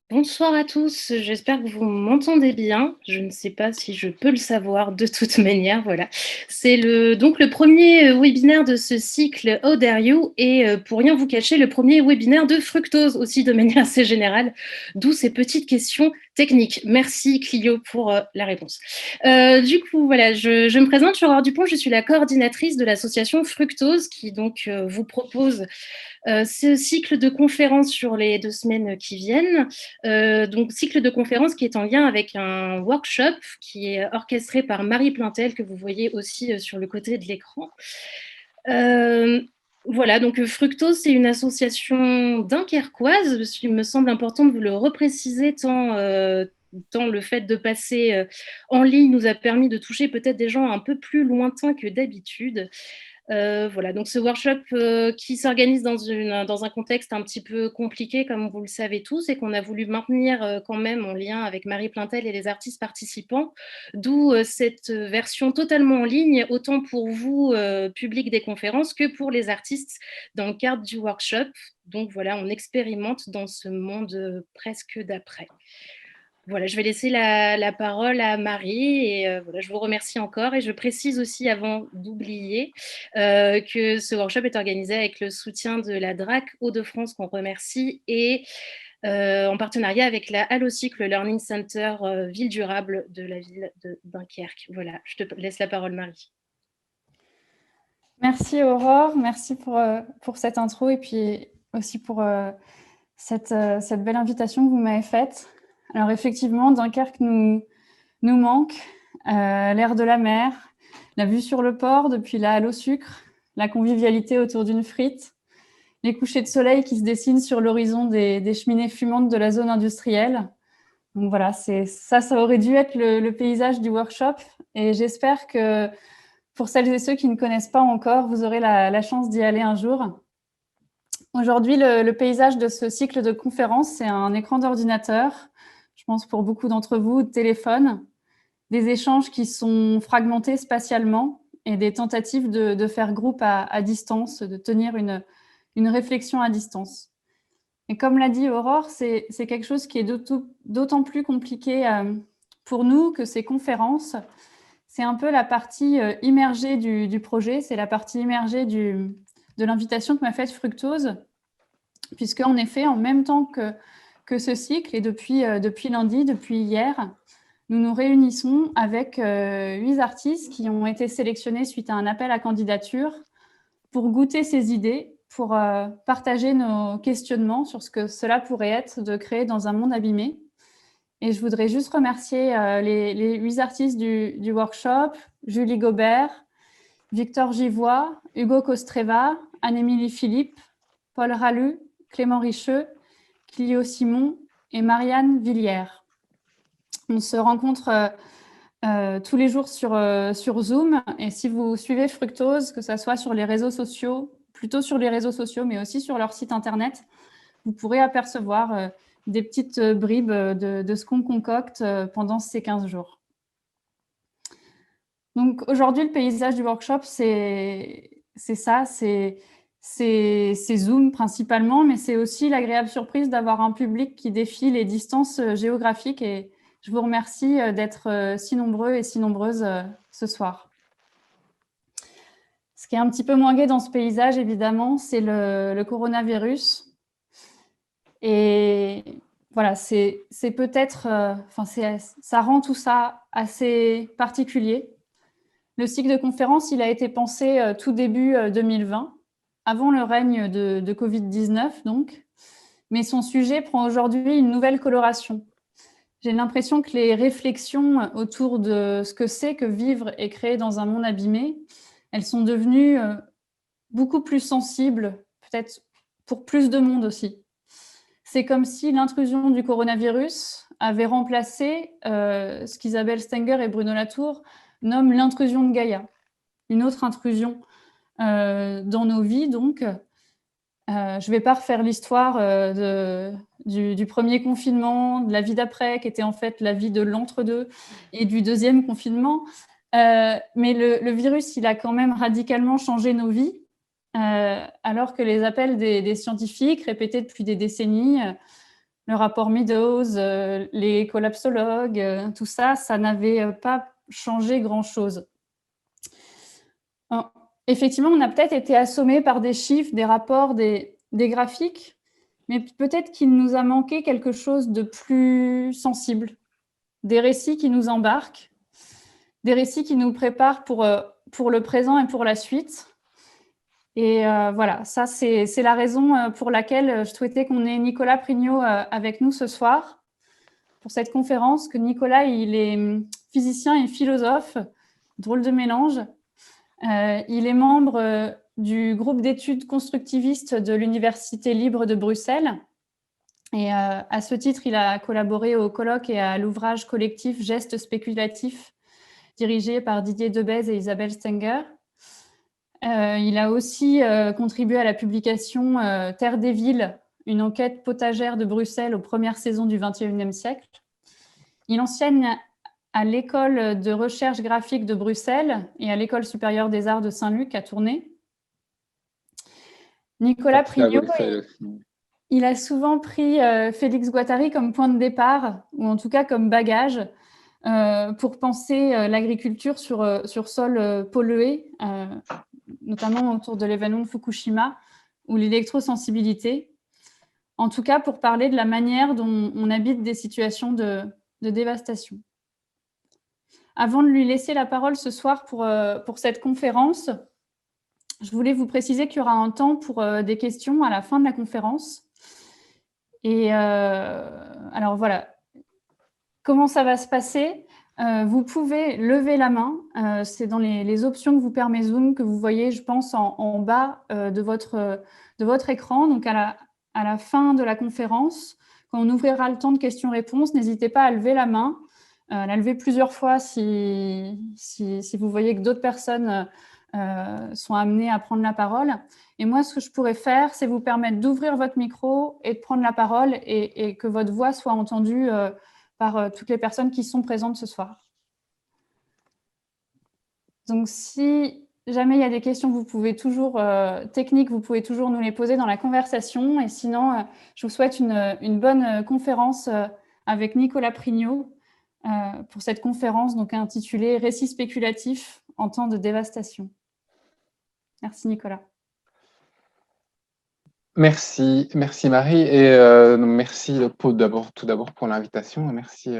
Bonsoir à tous, j'espère que vous m'entendez bien. Je ne sais pas si je peux le savoir de toute manière, voilà. C'est donc le premier webinaire de ce cycle How Dare You et pour rien vous cacher, le premier webinaire de fructose aussi de manière assez générale, d'où ces petites questions techniques. Merci Clio pour la réponse. Du coup, voilà, je me présente, je suis Aurore Dupont, je suis la coordinatrice de l'association Fructose qui donc vous propose ce cycle de conférences sur les 2 semaines qui viennent. Donc, cycle de conférences qui est en lien avec un workshop qui est orchestré par Marie Plantel, que vous voyez aussi sur le côté de l'écran. Voilà, donc Fructose, c'est une association dunkerquoise. Il me semble important de vous le repréciser, tant le fait de passer en ligne nous a permis de toucher peut-être des gens un peu plus lointains que d'habitude. Voilà, donc ce workshop qui s'organise dans un contexte un petit peu compliqué, comme vous le savez tous, et qu'on a voulu maintenir quand même en lien avec Marie Plantel et les artistes participants, d'où cette version totalement en ligne, autant pour vous, public des conférences, que pour les artistes dans le cadre du workshop. Donc voilà, on expérimente dans ce monde presque d'après. Voilà, je vais laisser la parole à Marie et voilà, je vous remercie encore et je précise aussi avant d'oublier que ce workshop est organisé avec le soutien de la DRAC Hauts-de-France qu'on remercie et en partenariat avec la Allocycle Learning Center Ville Durable de la ville de Dunkerque. Voilà, je te laisse la parole Marie. Merci Aurore, merci pour cette intro et puis aussi pour cette belle invitation que vous m'avez faite. Alors effectivement, Dunkerque nous manque, l'air de la mer, la vue sur le port depuis la halle au sucre, la convivialité autour d'une frite, les couchers de soleil qui se dessinent sur l'horizon des cheminées fumantes de la zone industrielle. Donc voilà, ça aurait dû être le paysage du workshop et j'espère que pour celles et ceux qui ne connaissent pas encore, vous aurez la chance d'y aller un jour. Aujourd'hui, le paysage de ce cycle de conférences, c'est un écran d'ordinateur, je pense pour beaucoup d'entre vous, de téléphone, des échanges qui sont fragmentés spatialement et des tentatives de faire groupe à distance, de tenir une réflexion à distance. Et comme l'a dit Aurore, c'est quelque chose qui est d'autant plus compliqué pour nous que ces conférences, c'est un peu la partie immergée du projet, c'est la partie immergée de l'invitation que m'a faite Fructose, puisque en effet, en même temps que ce cycle, et depuis lundi, depuis hier, nous nous réunissons avec 8 artistes qui ont été sélectionnés suite à un appel à candidature pour goûter ces idées, pour partager nos questionnements sur ce que cela pourrait être de créer dans un monde abîmé. Et je voudrais juste remercier les 8 artistes du workshop, Julie Gobert, Victor Givois, Hugo Costreva, Anne-Émilie Philippe, Paul Ralu, Clément Richeux, Clio Simon et Marianne Villière. On se rencontre tous les jours sur Zoom et si vous suivez Fructose, que ce soit sur les réseaux sociaux, plutôt sur les réseaux sociaux, mais aussi sur leur site internet, vous pourrez apercevoir des petites bribes de ce qu'on concocte pendant ces 15 jours. Donc aujourd'hui, le paysage du workshop, c'est ça, c'est Zoom principalement, mais c'est aussi l'agréable surprise d'avoir un public qui défie les distances géographiques et je vous remercie d'être si nombreux et si nombreuses ce soir. Ce qui est un petit peu moins gai dans ce paysage, évidemment, c'est le coronavirus. Et voilà, c'est peut-être, ça rend tout ça assez particulier. Le cycle de conférences, il a été pensé tout début 2020, avant le règne de Covid-19 donc, mais son sujet prend aujourd'hui une nouvelle coloration. J'ai l'impression que les réflexions autour de ce que c'est que vivre et créer dans un monde abîmé, elles sont devenues beaucoup plus sensibles, peut-être pour plus de monde aussi. C'est comme si l'intrusion du coronavirus avait remplacé ce qu'Isabelle Stenger et Bruno Latour nomment l'intrusion de Gaïa, une autre intrusion dans nos vies. Donc, je ne vais pas refaire l'histoire du premier confinement, de la vie d'après, qui était en fait la vie de l'entre-deux, et du deuxième confinement. Mais le virus, il a quand même radicalement changé nos vies, alors que les appels des scientifiques, répétés depuis des décennies, le rapport Meadows, les collapsologues, tout ça, ça n'avait pas changé grand-chose. Effectivement, on a peut-être été assommés par des chiffres, des rapports, des graphiques, mais peut-être qu'il nous a manqué quelque chose de plus sensible, des récits qui nous embarquent, des récits qui nous préparent pour le présent et pour la suite. Et voilà, ça, c'est la raison pour laquelle je souhaitais qu'on ait Nicolas Prignot avec nous ce soir pour cette conférence, que Nicolas, il est physicien et philosophe, drôle de mélange. Il est membre du groupe d'études constructivistes de l'Université libre de Bruxelles. Et à ce titre, il a collaboré au colloque et à l'ouvrage collectif Gestes spéculatifs, dirigé par Didier Debèze et Isabelle Stenger. Il a aussi contribué à la publication Terre des villes, une enquête potagère de Bruxelles aux premières saisons du XXIe siècle. Il enseigne à l'école de recherche graphique de Bruxelles et à l'école supérieure des arts de Saint-Luc à Tournai. Nicolas Prignot, il a souvent pris Félix Guattari comme point de départ, ou en tout cas comme bagage, pour penser l'agriculture sur sol pollué, notamment autour de l'événement de Fukushima, ou l'électrosensibilité. En tout cas, pour parler de la manière dont on habite des situations de dévastation. Avant de lui laisser la parole ce soir pour cette conférence, je voulais vous préciser qu'il y aura un temps pour des questions à la fin de la conférence. Et alors voilà, comment ça va se passer? Vous pouvez lever la main, c'est dans les options que vous permet Zoom, que vous voyez, je pense, en bas de votre écran. Donc à la fin de la conférence, quand on ouvrira le temps de questions-réponses, n'hésitez pas à lever la main, la lever plusieurs fois si vous voyez que d'autres personnes sont amenées à prendre la parole. Et moi, ce que je pourrais faire, c'est vous permettre d'ouvrir votre micro et de prendre la parole et que votre voix soit entendue par toutes les personnes qui sont présentes ce soir. Donc, si jamais il y a des questions, vous pouvez toujours, techniques, vous pouvez toujours nous les poser dans la conversation. Et sinon, je vous souhaite une bonne conférence avec Nicolas Prignot pour cette conférence donc, intitulée « Récits spéculatifs en temps de dévastation ». Merci Nicolas. Merci Marie, et merci tout d'abord pour l'invitation. Merci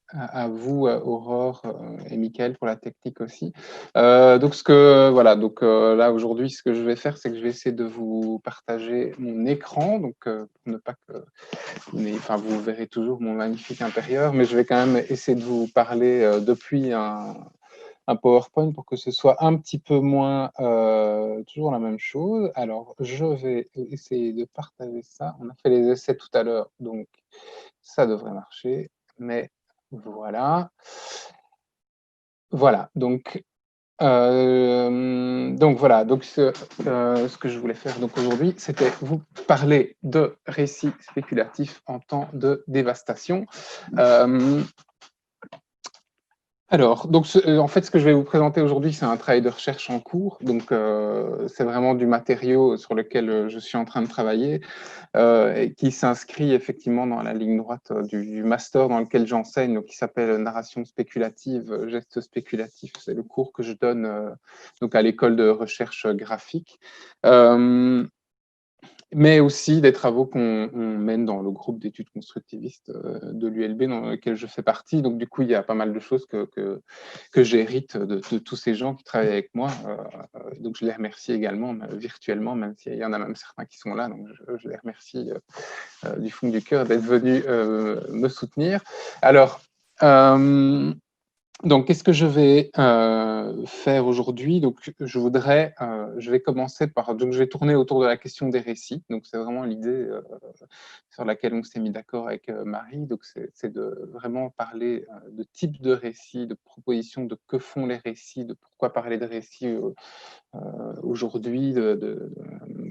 à vous, Aurore et Mickaël, pour la technique aussi. Donc là aujourd'hui, ce que je vais faire, c'est que je vais essayer de vous partager mon écran, donc pour ne pas que vous verrez toujours mon magnifique intérieur, mais je vais quand même essayer de vous parler depuis un PowerPoint pour que ce soit un petit peu moins toujours la même chose. Alors, je vais essayer de partager ça. On a fait les essais tout à l'heure, donc ça devrait marcher. Mais voilà. Voilà, donc voilà. Donc ce que je voulais faire aujourd'hui, c'était vous parler de récits spéculatifs en temps de dévastation. Alors, donc, en fait, ce que je vais vous présenter aujourd'hui, c'est un travail de recherche en cours. Donc, c'est vraiment du matériau sur lequel je suis en train de travailler et qui s'inscrit effectivement dans la ligne droite du master dans lequel j'enseigne, donc qui s'appelle Narration spéculative, gestes spéculatifs. C'est le cours que je donne donc à l'école de recherche graphique. Mais aussi des travaux qu'on mène dans le groupe d'études constructivistes de l'ULB dans lequel je fais partie. Donc, du coup, il y a pas mal de choses que j'hérite de tous ces gens qui travaillent avec moi. Donc, je les remercie également virtuellement, même s'il y en a même certains qui sont là. Donc, je les remercie du fond du cœur d'être venus me soutenir. Alors, donc, qu'est-ce que je vais faire aujourd'hui? Donc, je vais commencer par, donc je vais tourner autour de la question des récits. Donc, c'est vraiment l'idée sur laquelle on s'est mis d'accord avec Marie. Donc, c'est de vraiment parler de type de récits, de propositions, de que font les récits, de pourquoi parler de récits aujourd'hui.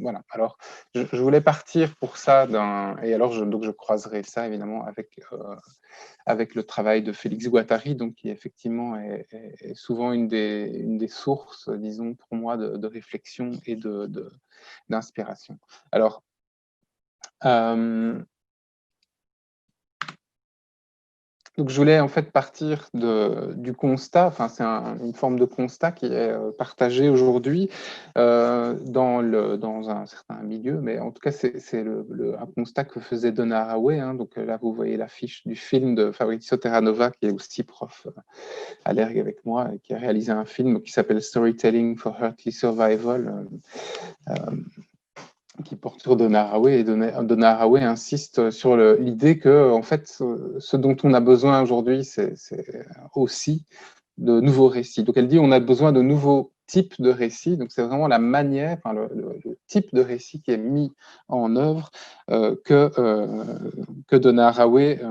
Voilà. Alors, je voulais partir pour ça et alors donc je croiserai ça évidemment avec le travail de Félix Guattari, donc qui effectivement est souvent une des sources, disons, pour moi, de réflexion et d'inspiration. Alors, Donc, je voulais en fait partir du constat, enfin, c'est une forme de constat qui est partagé aujourd'hui dans un certain milieu, mais en tout cas, c'est un constat que faisait Donna Haraway. Hein. Donc là, vous voyez l'affiche du film de Fabrizio Terranova, qui est aussi prof à l'ERG avec moi, et qui a réalisé un film qui s'appelle Storytelling for Earthly Survival. Qui porte sur Donna Haraway, et Donna Haraway insiste sur l'idée que, en fait, ce dont on a besoin aujourd'hui, c'est aussi de nouveaux récits. Donc, elle dit on a besoin de nouveaux types de récits. Donc, c'est vraiment la manière, enfin, le type de récit qui est mis en œuvre que Donna Haraway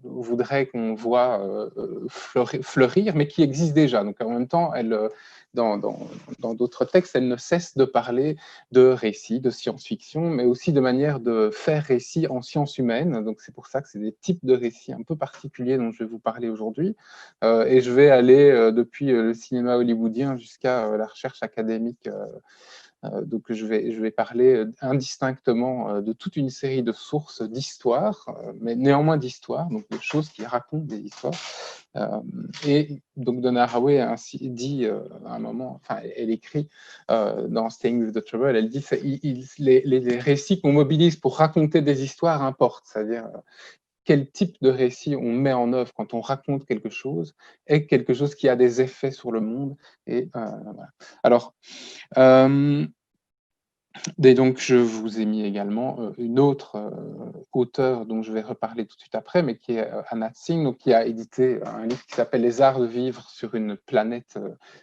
voudrait qu'on voit fleurir, mais qui existe déjà. Donc, en même temps, elle dans d'autres textes, elle ne cesse de parler de récits, de science-fiction, mais aussi de manière de faire récits en sciences humaines. Donc, c'est pour ça que c'est des types de récits un peu particuliers dont je vais vous parler aujourd'hui. Et je vais aller depuis le cinéma hollywoodien jusqu'à la recherche académique. Donc, je vais parler indistinctement de toute une série de sources d'histoires, mais néanmoins d'histoires, donc des choses qui racontent des histoires. Et donc, Donna Haraway a ainsi dit à un moment, enfin, elle écrit dans Staying with the Trouble, elle dit les récits qu'on mobilise pour raconter des histoires importent, c'est-à-dire quel type de récit on met en œuvre quand on raconte quelque chose est quelque chose qui a des effets sur le monde. Et voilà. Alors, et donc, je vous ai mis également une autre auteure dont je vais reparler tout de suite après, mais qui est Anna Tsing, donc, qui a édité un livre qui s'appelle Les arts de vivre sur une planète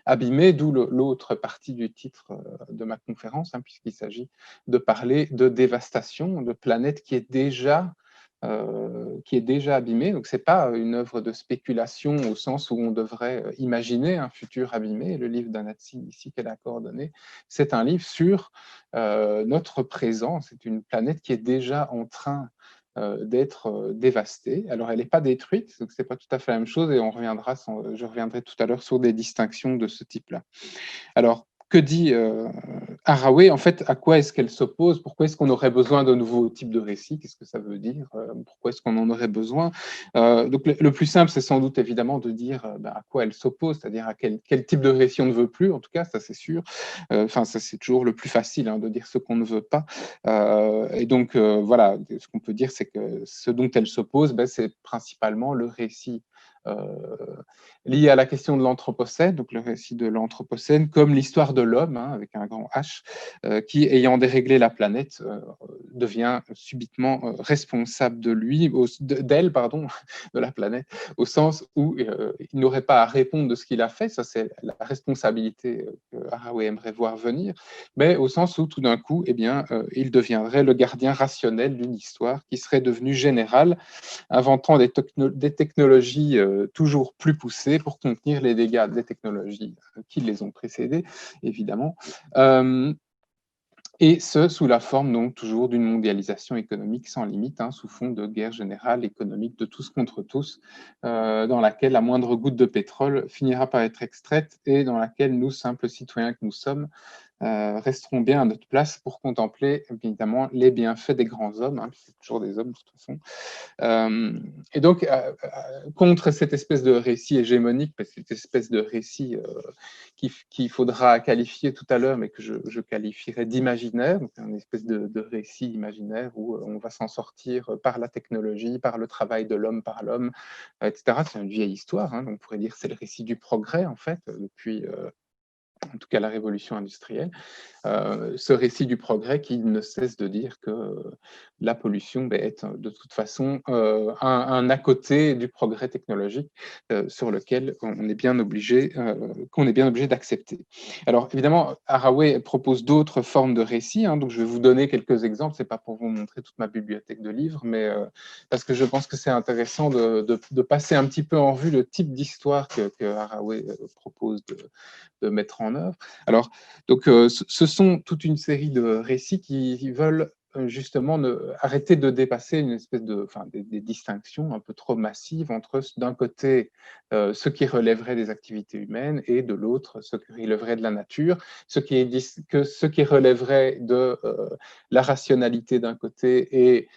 abîmée, d'où l'autre partie du titre de ma conférence, hein, puisqu'il s'agit de parler de dévastation, de planète qui est déjà abîmée. Donc, ce n'est pas une œuvre de spéculation au sens où on devrait imaginer un futur abîmé. Le livre d'Anna Tsing, ici, qu'elle a coordonné, c'est un livre sur notre présent. C'est une planète qui est déjà en train d'être dévastée. Alors, elle n'est pas détruite, donc ce n'est pas tout à fait la même chose, et je reviendrai tout à l'heure sur des distinctions de ce type-là. Alors, que dit Haraway? En fait, à quoi est-ce qu'elle s'oppose? Pourquoi est-ce qu'on aurait besoin de nouveaux types de récits? Qu'est-ce que ça veut dire? Pourquoi est-ce qu'on en aurait besoin? Donc, le plus simple, c'est sans doute évidemment de dire à quoi elle s'oppose, c'est-à-dire à quel type de récit on ne veut plus, en tout cas, ça c'est sûr. Enfin, ça c'est toujours le plus facile, hein, de dire ce qu'on ne veut pas. Et donc, voilà, ce qu'on peut dire, c'est que ce dont elle s'oppose, c'est principalement le récit lié à la question de l'Anthropocène, donc le récit de l'Anthropocène, comme l'histoire de l'homme, hein, avec un grand H, qui, ayant déréglé la planète, devient subitement responsable d'elle, pardon, de la planète, au sens où il n'aurait pas à répondre de ce qu'il a fait, ça c'est la responsabilité que Haraway aimerait voir venir, mais au sens où tout d'un coup, eh bien, il deviendrait le gardien rationnel d'une histoire qui serait devenue générale, inventant des technologies toujours plus poussées pour contenir les dégâts des technologies qui les ont précédées, évidemment. Et ce, sous la forme donc toujours d'une mondialisation économique sans limite, hein, sous fond de guerre générale économique de tous contre tous, dans laquelle la moindre goutte de pétrole finira par être extraite et dans laquelle nous, simples citoyens que nous sommes, resteront bien à notre place pour contempler évidemment les bienfaits des grands hommes, hein, c'est toujours des hommes de toute façon. Et donc, contre cette espèce de récit hégémonique, cette espèce de récit qu'il faudra qualifier tout à l'heure, mais que je qualifierais d'imaginaire, donc une espèce de récit imaginaire où on va s'en sortir par la technologie, par le travail de l'homme par l'homme, etc. C'est une vieille histoire, hein, donc on pourrait dire que c'est le récit du progrès, en fait, depuis en tout cas la révolution industrielle, ce récit du progrès qui ne cesse de dire que la pollution est de toute façon un à côté du progrès technologique sur lequel on est bien obligé, qu'on est bien obligé d'accepter. Alors évidemment, Haraway propose d'autres formes de récits, hein, donc je vais vous donner quelques exemples, c'est pas pour vous montrer toute ma bibliothèque de livres, mais parce que je pense que c'est intéressant de passer un petit peu en revue le type d'histoire que Haraway propose de mettre en œuvre. Alors, donc, ce sont toute une série de récits qui veulent justement arrêter de dépasser une espèce des distinctions un peu trop massives entre, d'un côté, ce qui relèverait des activités humaines et de l'autre, ce qui relèverait de la nature, ce qui relèverait de la rationalité d'un côté et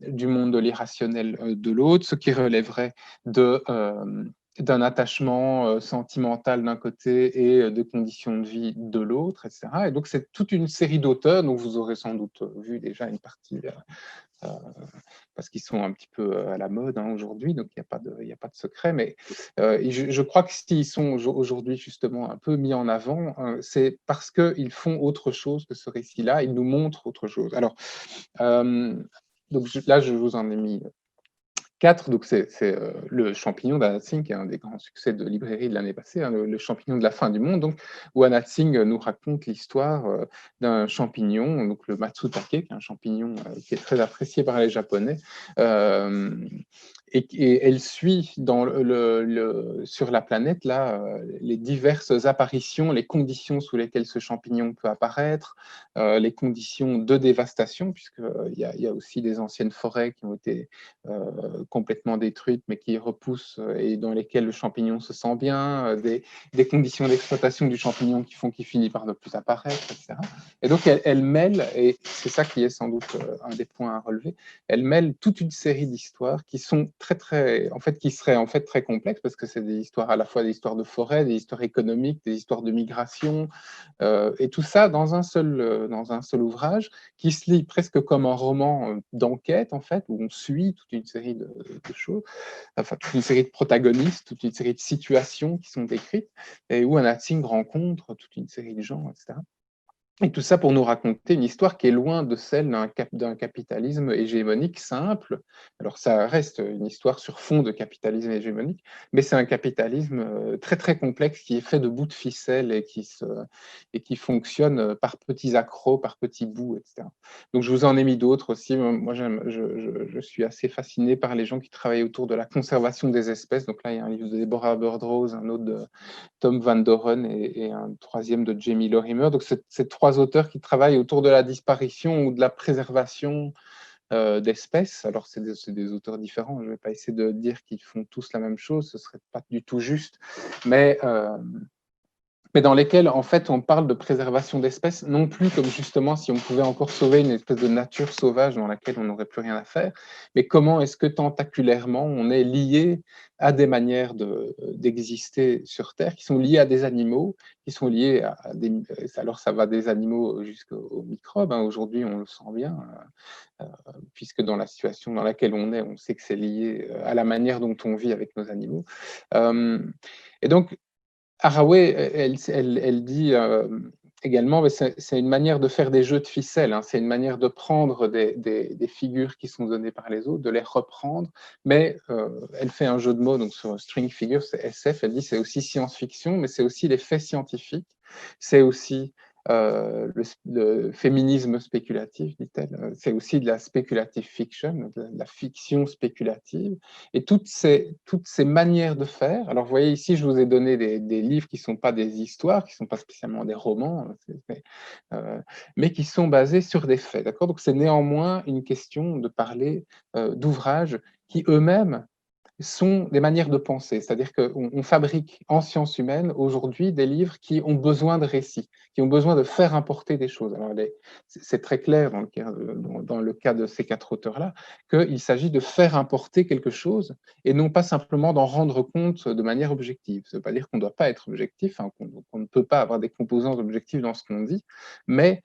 du monde de l'irrationnel de l'autre, ce qui relèverait d'un attachement sentimental d'un côté et de conditions de vie de l'autre, etc. Et donc, c'est toute une série d'auteurs, dont vous aurez sans doute vu déjà une partie, parce qu'ils sont un petit peu à la mode aujourd'hui, donc il n'y a pas de secret. Mais je crois que s'ils sont aujourd'hui justement un peu mis en avant, c'est parce qu'ils font autre chose que ce récit-là, ils nous montrent autre chose. Alors, donc là, je vous en ai mis 4, donc c'est le champignon d'Anat Singh, qui est un des grands succès de librairie de l'année passée, le champignon de la fin du monde, donc, où Anat Singh nous raconte l'histoire d'un champignon, donc le matsutake, qui est un champignon qui est très apprécié par les Japonais, et elle suit sur la planète là, les diverses apparitions, les conditions sous lesquelles ce champignon peut apparaître, les conditions de dévastation, puisqu'il y a aussi des anciennes forêts qui ont été complètement détruites, mais qui repoussent et dans lesquelles le champignon se sent bien, des conditions d'exploitation du champignon qui font qu'il finit par ne plus apparaître, etc. Et donc, elle mêle, et c'est ça qui est sans doute un des points à relever, elle mêle toute une série d'histoires qui sont qui seraient en fait très complexes, parce que c'est des histoires à la fois des histoires de forêt, des histoires économiques, des histoires de migration, et tout ça dans un seul ouvrage qui se lit presque comme un roman d'enquête, en fait, où on suit toute une série de choses, enfin toute une série de protagonistes, toute une série de situations qui sont décrites, et où Anat Singh rencontre toute une série de gens, etc. Et tout ça pour nous raconter une histoire qui est loin de celle d'un capitalisme hégémonique simple. Alors ça reste une histoire sur fond de capitalisme hégémonique, mais c'est un capitalisme très très complexe qui est fait de bouts de ficelle et qui fonctionne par petits accros, par petits bouts, etc. Donc je vous en ai mis d'autres aussi. Moi je suis assez fasciné par les gens qui travaillent autour de la conservation des espèces. Donc là il y a un livre de Deborah Birdrose, un autre de Tom Van Doren et un troisième de Jamie Lorimer. Donc, c'est 3 auteurs qui travaillent autour de la disparition ou de la préservation d'espèces. Alors, c'est des auteurs différents. Je ne vais pas essayer de dire qu'ils font tous la même chose. Ce ne serait pas du tout juste. Mais dans lesquels, en fait, on parle de préservation d'espèces, non plus comme justement si on pouvait encore sauver une espèce de nature sauvage dans laquelle on n'aurait plus rien à faire, mais comment est-ce que tentaculairement on est lié à des manières d'exister sur Terre qui sont liées à des animaux, qui sont liés à des... Alors ça va des animaux jusqu'aux microbes, aujourd'hui on le sent bien, puisque dans la situation dans laquelle on est, on sait que c'est lié à la manière dont on vit avec nos animaux. Et donc, Haraway, elle dit également, c'est une manière de faire des jeux de ficelle, c'est une manière de prendre des figures qui sont données par les autres, de les reprendre, mais elle fait un jeu de mots donc sur string figures, c'est SF, elle dit c'est aussi science-fiction, mais c'est aussi les faits scientifiques, c'est aussi le féminisme spéculatif, dit-elle, c'est aussi de la speculative fiction, de la fiction spéculative, et toutes ces manières de faire. Alors, vous voyez, ici, je vous ai donné des livres qui ne sont pas des histoires, qui ne sont pas spécialement des romans, mais qui sont basés sur des faits. D'accord ? Donc, c'est néanmoins une question de parler d'ouvrages qui eux-mêmes sont des manières de penser. C'est-à-dire qu'on fabrique en sciences humaines aujourd'hui des livres qui ont besoin de récits, qui ont besoin de faire importer des choses. Alors, c'est très clair dans le cas de ces 4 auteurs-là qu'il s'agit de faire importer quelque chose et non pas simplement d'en rendre compte de manière objective. Ça ne veut pas dire qu'on ne doit pas être objectif, qu'on ne peut pas avoir des composants objectifs dans ce qu'on dit, mais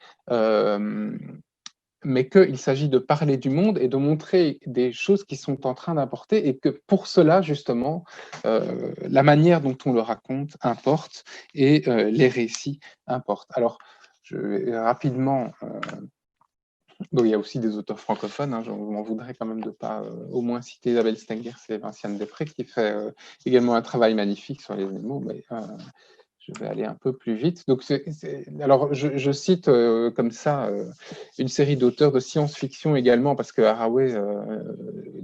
qu'il s'agit de parler du monde et de montrer des choses qui sont en train d'importer et que pour cela, justement, la manière dont on le raconte importe et les récits importent. Alors, je vais rapidement... il y a aussi des auteurs francophones, je m'en voudrais quand même de ne pas au moins citer Isabelle Stenger et Vinciane Després, qui fait également un travail magnifique sur les animaux, mais je vais aller un peu plus vite. Donc, alors, je cite comme ça une série d'auteurs de science-fiction également, parce que Haraway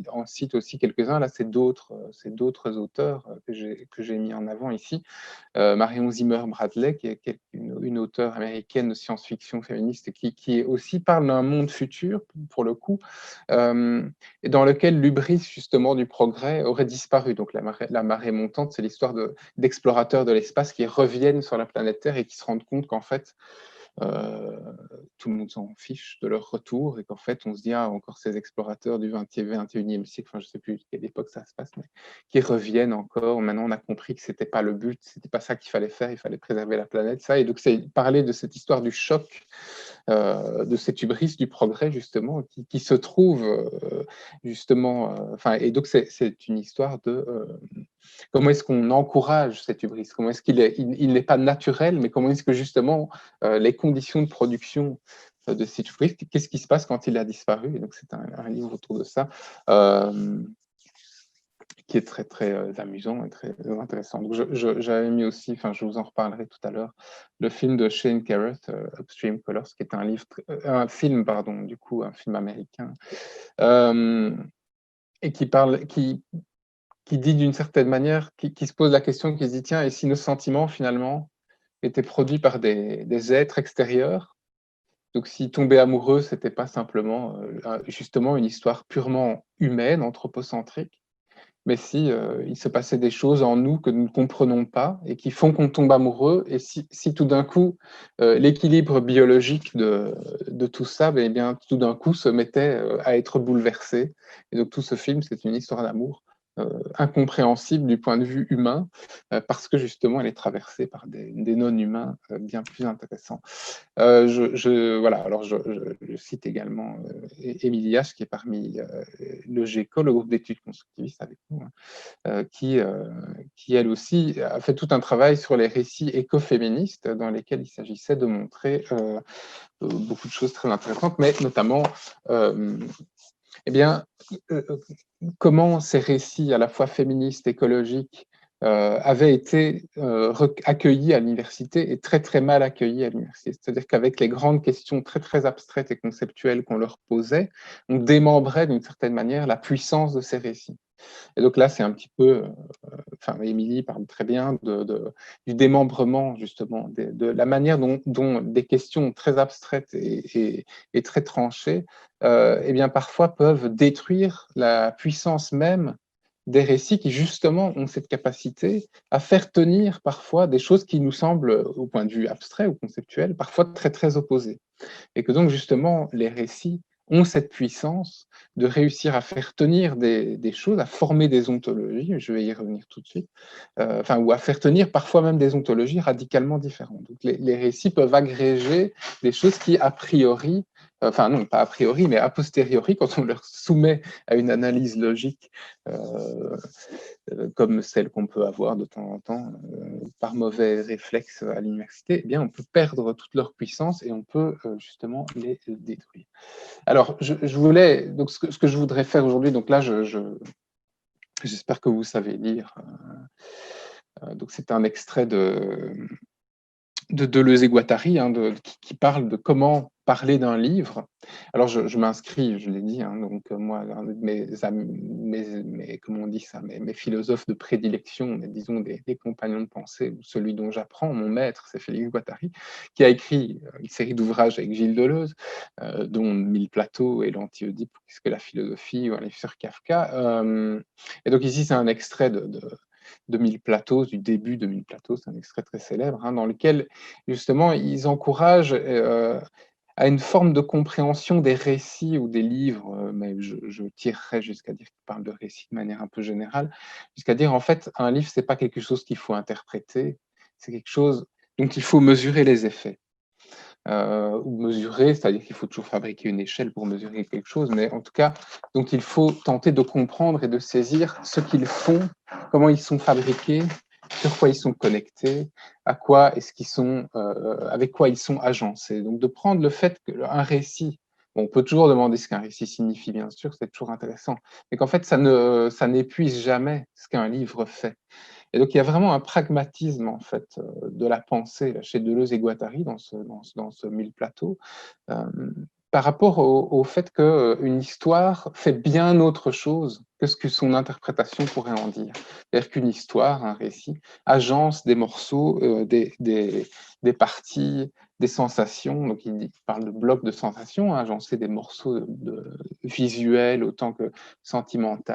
en cite aussi quelques-uns. Là, c'est d'autres auteurs que j'ai mis en avant ici. Marion Zimmer Bradley, qui est une auteure américaine de science-fiction féministe, qui aussi parle d'un monde futur, pour le coup, et dans lequel l'hubris, justement, du progrès aurait disparu. Donc, la marée montante, c'est l'histoire d'explorateurs de l'espace qui reviennent sur la planète Terre et qui se rendent compte qu'en fait, tout le monde s'en fiche de leur retour et qu'en fait, on se dit, ah, encore ces explorateurs du 21e siècle, enfin, je ne sais plus quelle époque ça se passe, mais qui reviennent encore. Maintenant, on a compris que ce n'était pas le but, ce n'était pas ça qu'il fallait faire, il fallait préserver la planète. Ça. Et donc, c'est parler de cette histoire du choc, de cette hubris du progrès, justement, qui se trouve, justement, et donc, c'est une histoire de comment est-ce qu'on encourage cette hubris, comment est-ce il n'est pas naturel, mais comment est-ce que, justement, les conditions de production de cette hubris, qu'est-ce qui se passe quand il a disparu? Et donc, c'est un livre autour de ça. Qui est très, très amusant et très intéressant. Donc, j'avais mis aussi, enfin, je vous en reparlerai tout à l'heure, le film de Shane Carruth, Upstream Colors, qui est un film, pardon, du coup, un film américain, et qui dit d'une certaine manière, qui se pose la question, qui se dit, tiens, et si nos sentiments, finalement, étaient produits par des êtres extérieurs? Donc, si tomber amoureux, c'était pas simplement, justement, une histoire purement humaine, anthropocentrique, mais si il se passait des choses en nous que nous ne comprenons pas et qui font qu'on tombe amoureux, et si tout d'un coup, l'équilibre biologique de tout ça, eh bien, tout d'un coup, se mettait à être bouleversé. Et donc, tout ce film, c'est une histoire d'amour incompréhensible du point de vue humain, parce que justement, elle est traversée par des non-humains bien plus intéressants. Voilà, alors je cite également Émilie H, qui est parmi le GECO, le groupe d'études constructivistes avec nous, qui elle aussi a fait tout un travail sur les récits écoféministes dans lesquels il s'agissait de montrer beaucoup de choses très intéressantes, mais notamment eh bien, comment ces récits à la fois féministes, écologiques, avaient été accueillis à l'université et très très mal accueillis à l'université. C'est-à-dire qu'avec les grandes questions très très abstraites et conceptuelles qu'on leur posait, on démembrait d'une certaine manière la puissance de ces récits. Et donc là, c'est un petit peu, Émilie parle très bien du démembrement, justement, de la manière dont des questions très abstraites et très tranchées, eh bien, parfois peuvent détruire la puissance même des récits qui, justement, ont cette capacité à faire tenir parfois des choses qui nous semblent, au point de vue abstrait ou conceptuel, parfois très, très opposées. Et que donc, justement, les récits ont cette puissance de réussir à faire tenir des choses, à former des ontologies, je vais y revenir tout de suite, ou à faire tenir parfois même des ontologies radicalement différentes. Donc, les récits peuvent agréger des choses qui, a priori, non, pas a priori, mais a posteriori, quand on leur soumet à une analyse logique, comme celle qu'on peut avoir de temps en temps par mauvais réflexe à l'université, eh bien, on peut perdre toute leur puissance et on peut justement les détruire. Alors, je voulais, donc ce que je voudrais faire aujourd'hui, donc là, j'espère que vous savez lire. Donc, c'est un extrait de Deleuze et Guattari, qui parle de comment parler d'un livre. Alors, je m'inscris, je l'ai dit, donc moi, un de comment on dit ça, mes philosophes de prédilection, disons des compagnons de pensée, ou celui dont j'apprends, mon maître, c'est Félix Guattari, qui a écrit une série d'ouvrages avec Gilles Deleuze, dont Mille plateaux et l'Anti-Oedipe, qu'est-ce que la philosophie, ou un livre sur Kafka. Et donc ici, c'est un extrait de Mille plateaux, du début de Mille plateaux, c'est un extrait très célèbre, dans lequel, justement, ils encouragent à une forme de compréhension des récits ou des livres, mais je tirerais jusqu'à dire qu'ils parlent de récits de manière un peu générale, jusqu'à dire, en fait, un livre, c'est pas quelque chose qu'il faut interpréter, c'est quelque chose dont il faut mesurer les effets. Ou mesurer, c'est-à-dire qu'il faut toujours fabriquer une échelle pour mesurer quelque chose, mais en tout cas, donc il faut tenter de comprendre et de saisir ce qu'ils font, comment ils sont fabriqués, sur quoi ils sont connectés, à quoi est-ce qu'ils sont, avec quoi ils sont agencés. Donc de prendre le fait qu'un récit, bon, on peut toujours demander ce qu'un récit signifie, bien sûr, c'est toujours intéressant, mais qu'en fait ça n'épuise jamais ce qu'un livre fait. Et donc, il y a vraiment un pragmatisme, en fait, de la pensée là, chez Deleuze et Guattari dans ce Mille plateaux, par rapport au fait qu'une histoire fait bien autre chose que ce que son interprétation pourrait en dire. C'est-à-dire qu'une histoire, un récit, agence des morceaux, des parties, des sensations. Donc, il parle de blocs de sensations, agencer des morceaux visuels autant que sentimentaux.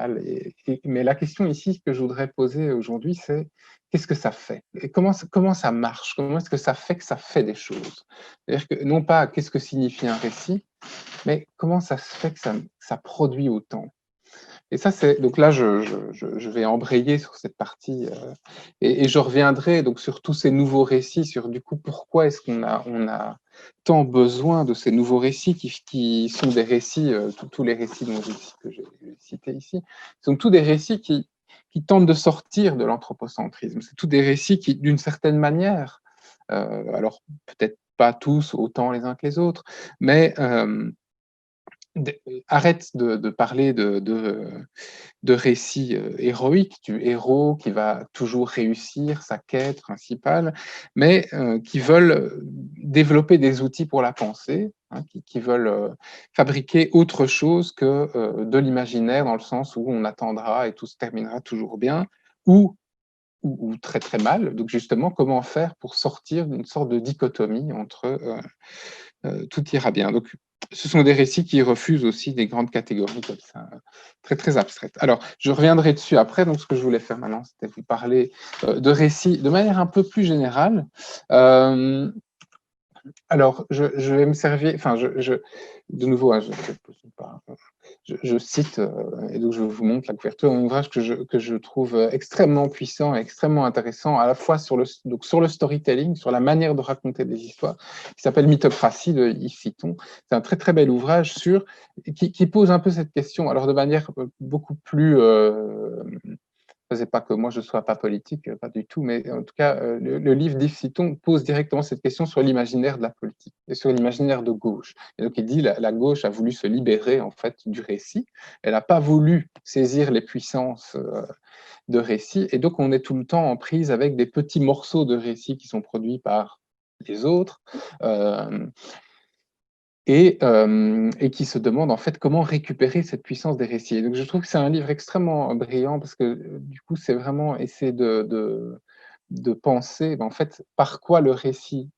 Mais la question ici que je voudrais poser aujourd'hui, c'est qu'est-ce que ça fait? Et comment ça marche? Comment est-ce que ça fait des choses? C'est-à-dire que non pas qu'est-ce que signifie un récit, mais comment ça se fait que ça produit autant? Et ça, c'est donc là, je vais embrayer sur cette partie et je reviendrai donc sur tous ces nouveaux récits, sur du coup pourquoi est-ce qu'on a tant besoin de ces nouveaux récits qui sont des récits, tous les récits que j'ai cités ici, sont tous des récits qui tentent de sortir de l'anthropocentrisme. C'est tous des récits qui, d'une certaine manière, alors peut-être pas tous autant les uns que les autres, mais arrête de parler de récits héroïques, du héros qui va toujours réussir sa quête principale, mais qui veulent développer des outils pour la pensée, hein, qui veulent fabriquer autre chose que de l'imaginaire, dans le sens où on attendra et tout se terminera toujours bien, ou très très mal. Donc justement, comment faire pour sortir d'une sorte de dichotomie entre tout ira bien. Donc, ce sont des récits qui refusent aussi des grandes catégories comme ça, très très abstraites. Alors, je reviendrai dessus après. Donc, ce que je voulais faire maintenant, c'était vous parler de récits de manière un peu plus générale. Alors, je vais me servir, enfin, de nouveau, hein, je cite, et donc je vous montre la couverture d'un ouvrage que je trouve extrêmement puissant et extrêmement intéressant, à la fois sur le storytelling, sur la manière de raconter des histoires, qui s'appelle Mythocratie de Yves Citon. C'est un très très bel ouvrage qui pose un peu cette question, alors de manière beaucoup plus c'est pas que moi je sois pas politique, pas du tout, mais en tout cas, le livre d'Yves Citon pose directement cette question sur l'imaginaire de la politique et sur l'imaginaire de gauche. Et donc il dit la gauche a voulu se libérer en fait du récit, elle n'a pas voulu saisir les puissances de récit, et donc on est tout le temps en prise avec des petits morceaux de récit qui sont produits par les autres. Et qui se demande en fait comment récupérer cette puissance des récits. Et donc je trouve que c'est un livre extrêmement brillant parce que du coup c'est vraiment essayer de penser en fait par quoi le récit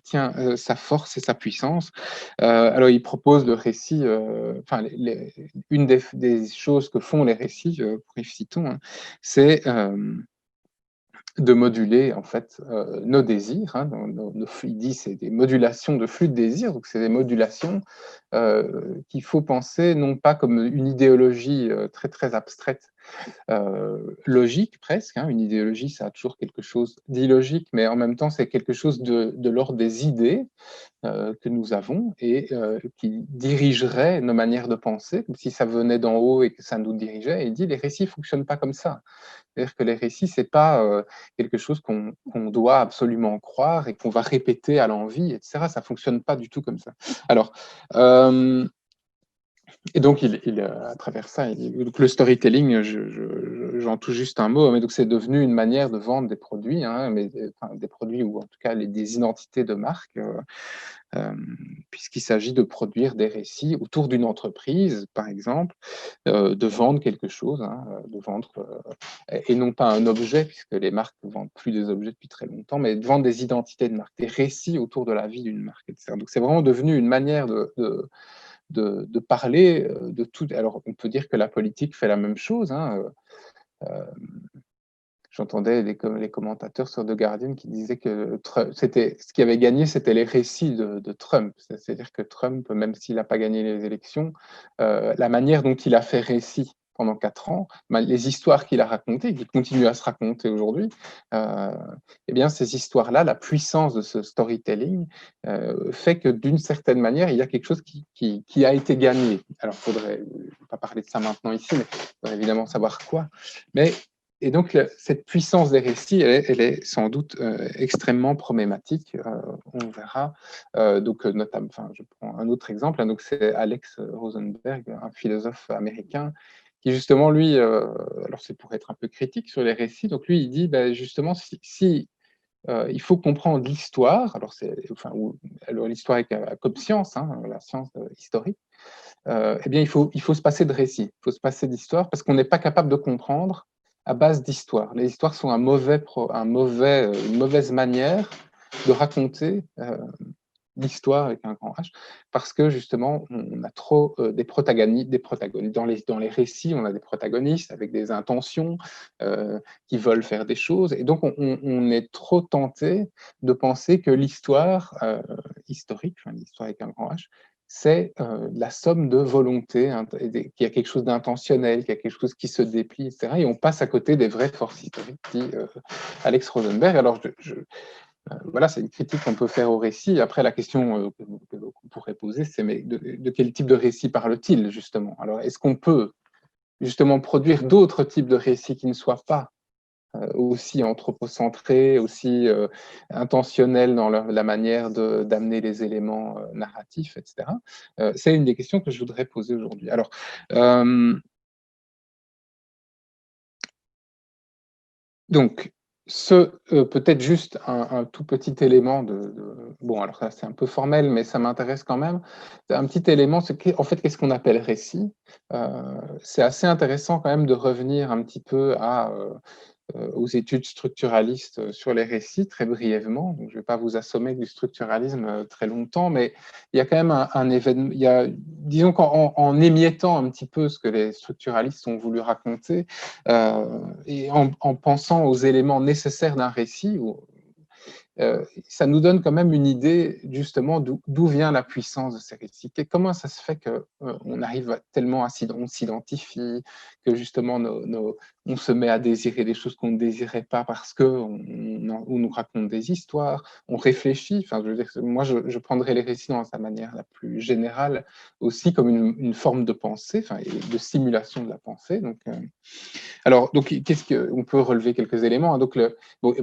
tient sa force et sa puissance. Alors il propose le récit, enfin une des choses que font les récits, pour Yves Citon, hein, c'est de moduler en fait nos désirs. Hein, il dit c'est des modulations de flux de désirs, donc c'est des modulations qu'il faut penser non pas comme une idéologie très très abstraite, logique presque. Hein, une idéologie, ça a toujours quelque chose d'illogique, mais en même temps c'est quelque chose de l'ordre des idées que nous avons et qui dirigerait nos manières de penser, comme si ça venait d'en haut et que ça nous dirigeait. Et il dit les récits ne fonctionnent pas comme ça. C'est-à-dire que les récits, c'est pas quelque chose qu'on doit absolument croire et qu'on va répéter à l'envi, etc. Ça fonctionne pas du tout comme ça. Alors, et donc, à travers ça, donc le storytelling, j'en touche juste un mot, mais donc c'est devenu une manière de vendre des produits, hein, mais enfin, des produits ou en tout cas des identités de marque, puisqu'il s'agit de produire des récits autour d'une entreprise, par exemple, de vendre quelque chose, hein, de vendre, et non pas un objet, puisque les marques ne vendent plus des objets depuis très longtemps, mais de vendre des identités de marque, des récits autour de la vie d'une marque, etc. Donc c'est vraiment devenu une manière de parler de tout. Alors on peut dire que la politique fait la même chose, hein, j'entendais les commentateurs sur The Guardian qui disaient que ce qui avait gagné, c'était les récits de Trump. C'est-à-dire que Trump, même s'il n'a pas gagné les élections, la manière dont il a fait récit pendant 4 ans, les histoires qu'il a racontées, qui continuent à se raconter aujourd'hui, eh bien, ces histoires-là, la puissance de ce storytelling fait que d'une certaine manière, il y a quelque chose qui a été gagné. Alors, il ne faudrait pas parler de ça maintenant ici, mais il faudrait évidemment savoir quoi. Et donc, cette puissance des récits, elle est sans doute extrêmement problématique. On verra. Notamment, enfin, je prends un autre exemple. Hein, donc, c'est Alex Rosenberg, un philosophe américain, qui justement, lui, alors c'est pour être un peu critique sur les récits. Donc, lui, il dit, ben, justement, si il faut comprendre l'histoire. Alors, l'histoire comme science, hein, la science historique. eh bien, il faut se passer de récit, il faut se passer d'histoire, parce qu'on n'est pas capable de comprendre à base d'histoire. Les histoires sont une mauvaise manière de raconter l'histoire avec un grand H, parce que justement, on a trop des protagonistes. Dans les récits, on a des protagonistes avec des intentions qui veulent faire des choses, et donc on est trop tenté de penser que l'histoire historique, enfin, l'histoire avec un grand H, c'est la somme de volonté, hein, qu'il y a quelque chose d'intentionnel, qu'il y a quelque chose qui se déplie, etc. Et on passe à côté des vraies forces historiques, dit Alex Rosenberg. Alors, voilà, c'est une critique qu'on peut faire au récit. Après, la question qu'on pourrait poser, c'est mais de quel type de récit parle-t-il, justement? Alors, est-ce qu'on peut justement produire d'autres types de récits qui ne soient pas aussi anthropocentrés, aussi intentionnels dans la manière d'amener les éléments narratifs, etc. C'est une des questions que je voudrais poser aujourd'hui. Alors, donc, peut-être juste un tout petit élément bon, alors ça c'est un peu formel, mais ça m'intéresse quand même. Un petit élément, c'est en fait, qu'est-ce qu'on appelle récit? C'est assez intéressant quand même de revenir un petit peu aux études structuralistes sur les récits, très brièvement. Donc, je ne vais pas vous assommer du structuralisme très longtemps, mais il y a quand même un événement, disons qu'en émiettant un petit peu ce que les structuralistes ont voulu raconter, et en pensant aux éléments nécessaires d'un récit, ça nous donne quand même une idée justement d'où vient la puissance de ces récits. Et comment ça se fait qu'on arrive tellement on s'identifie, que justement on se met à désirer des choses qu'on ne désirait pas parce qu'on nous raconte des histoires, on réfléchit. Enfin, je veux dire, moi, je prendrais les récits dans sa manière la plus générale aussi comme une forme de pensée, enfin, et de simulation de la pensée. Alors, on peut relever quelques éléments, hein. Donc,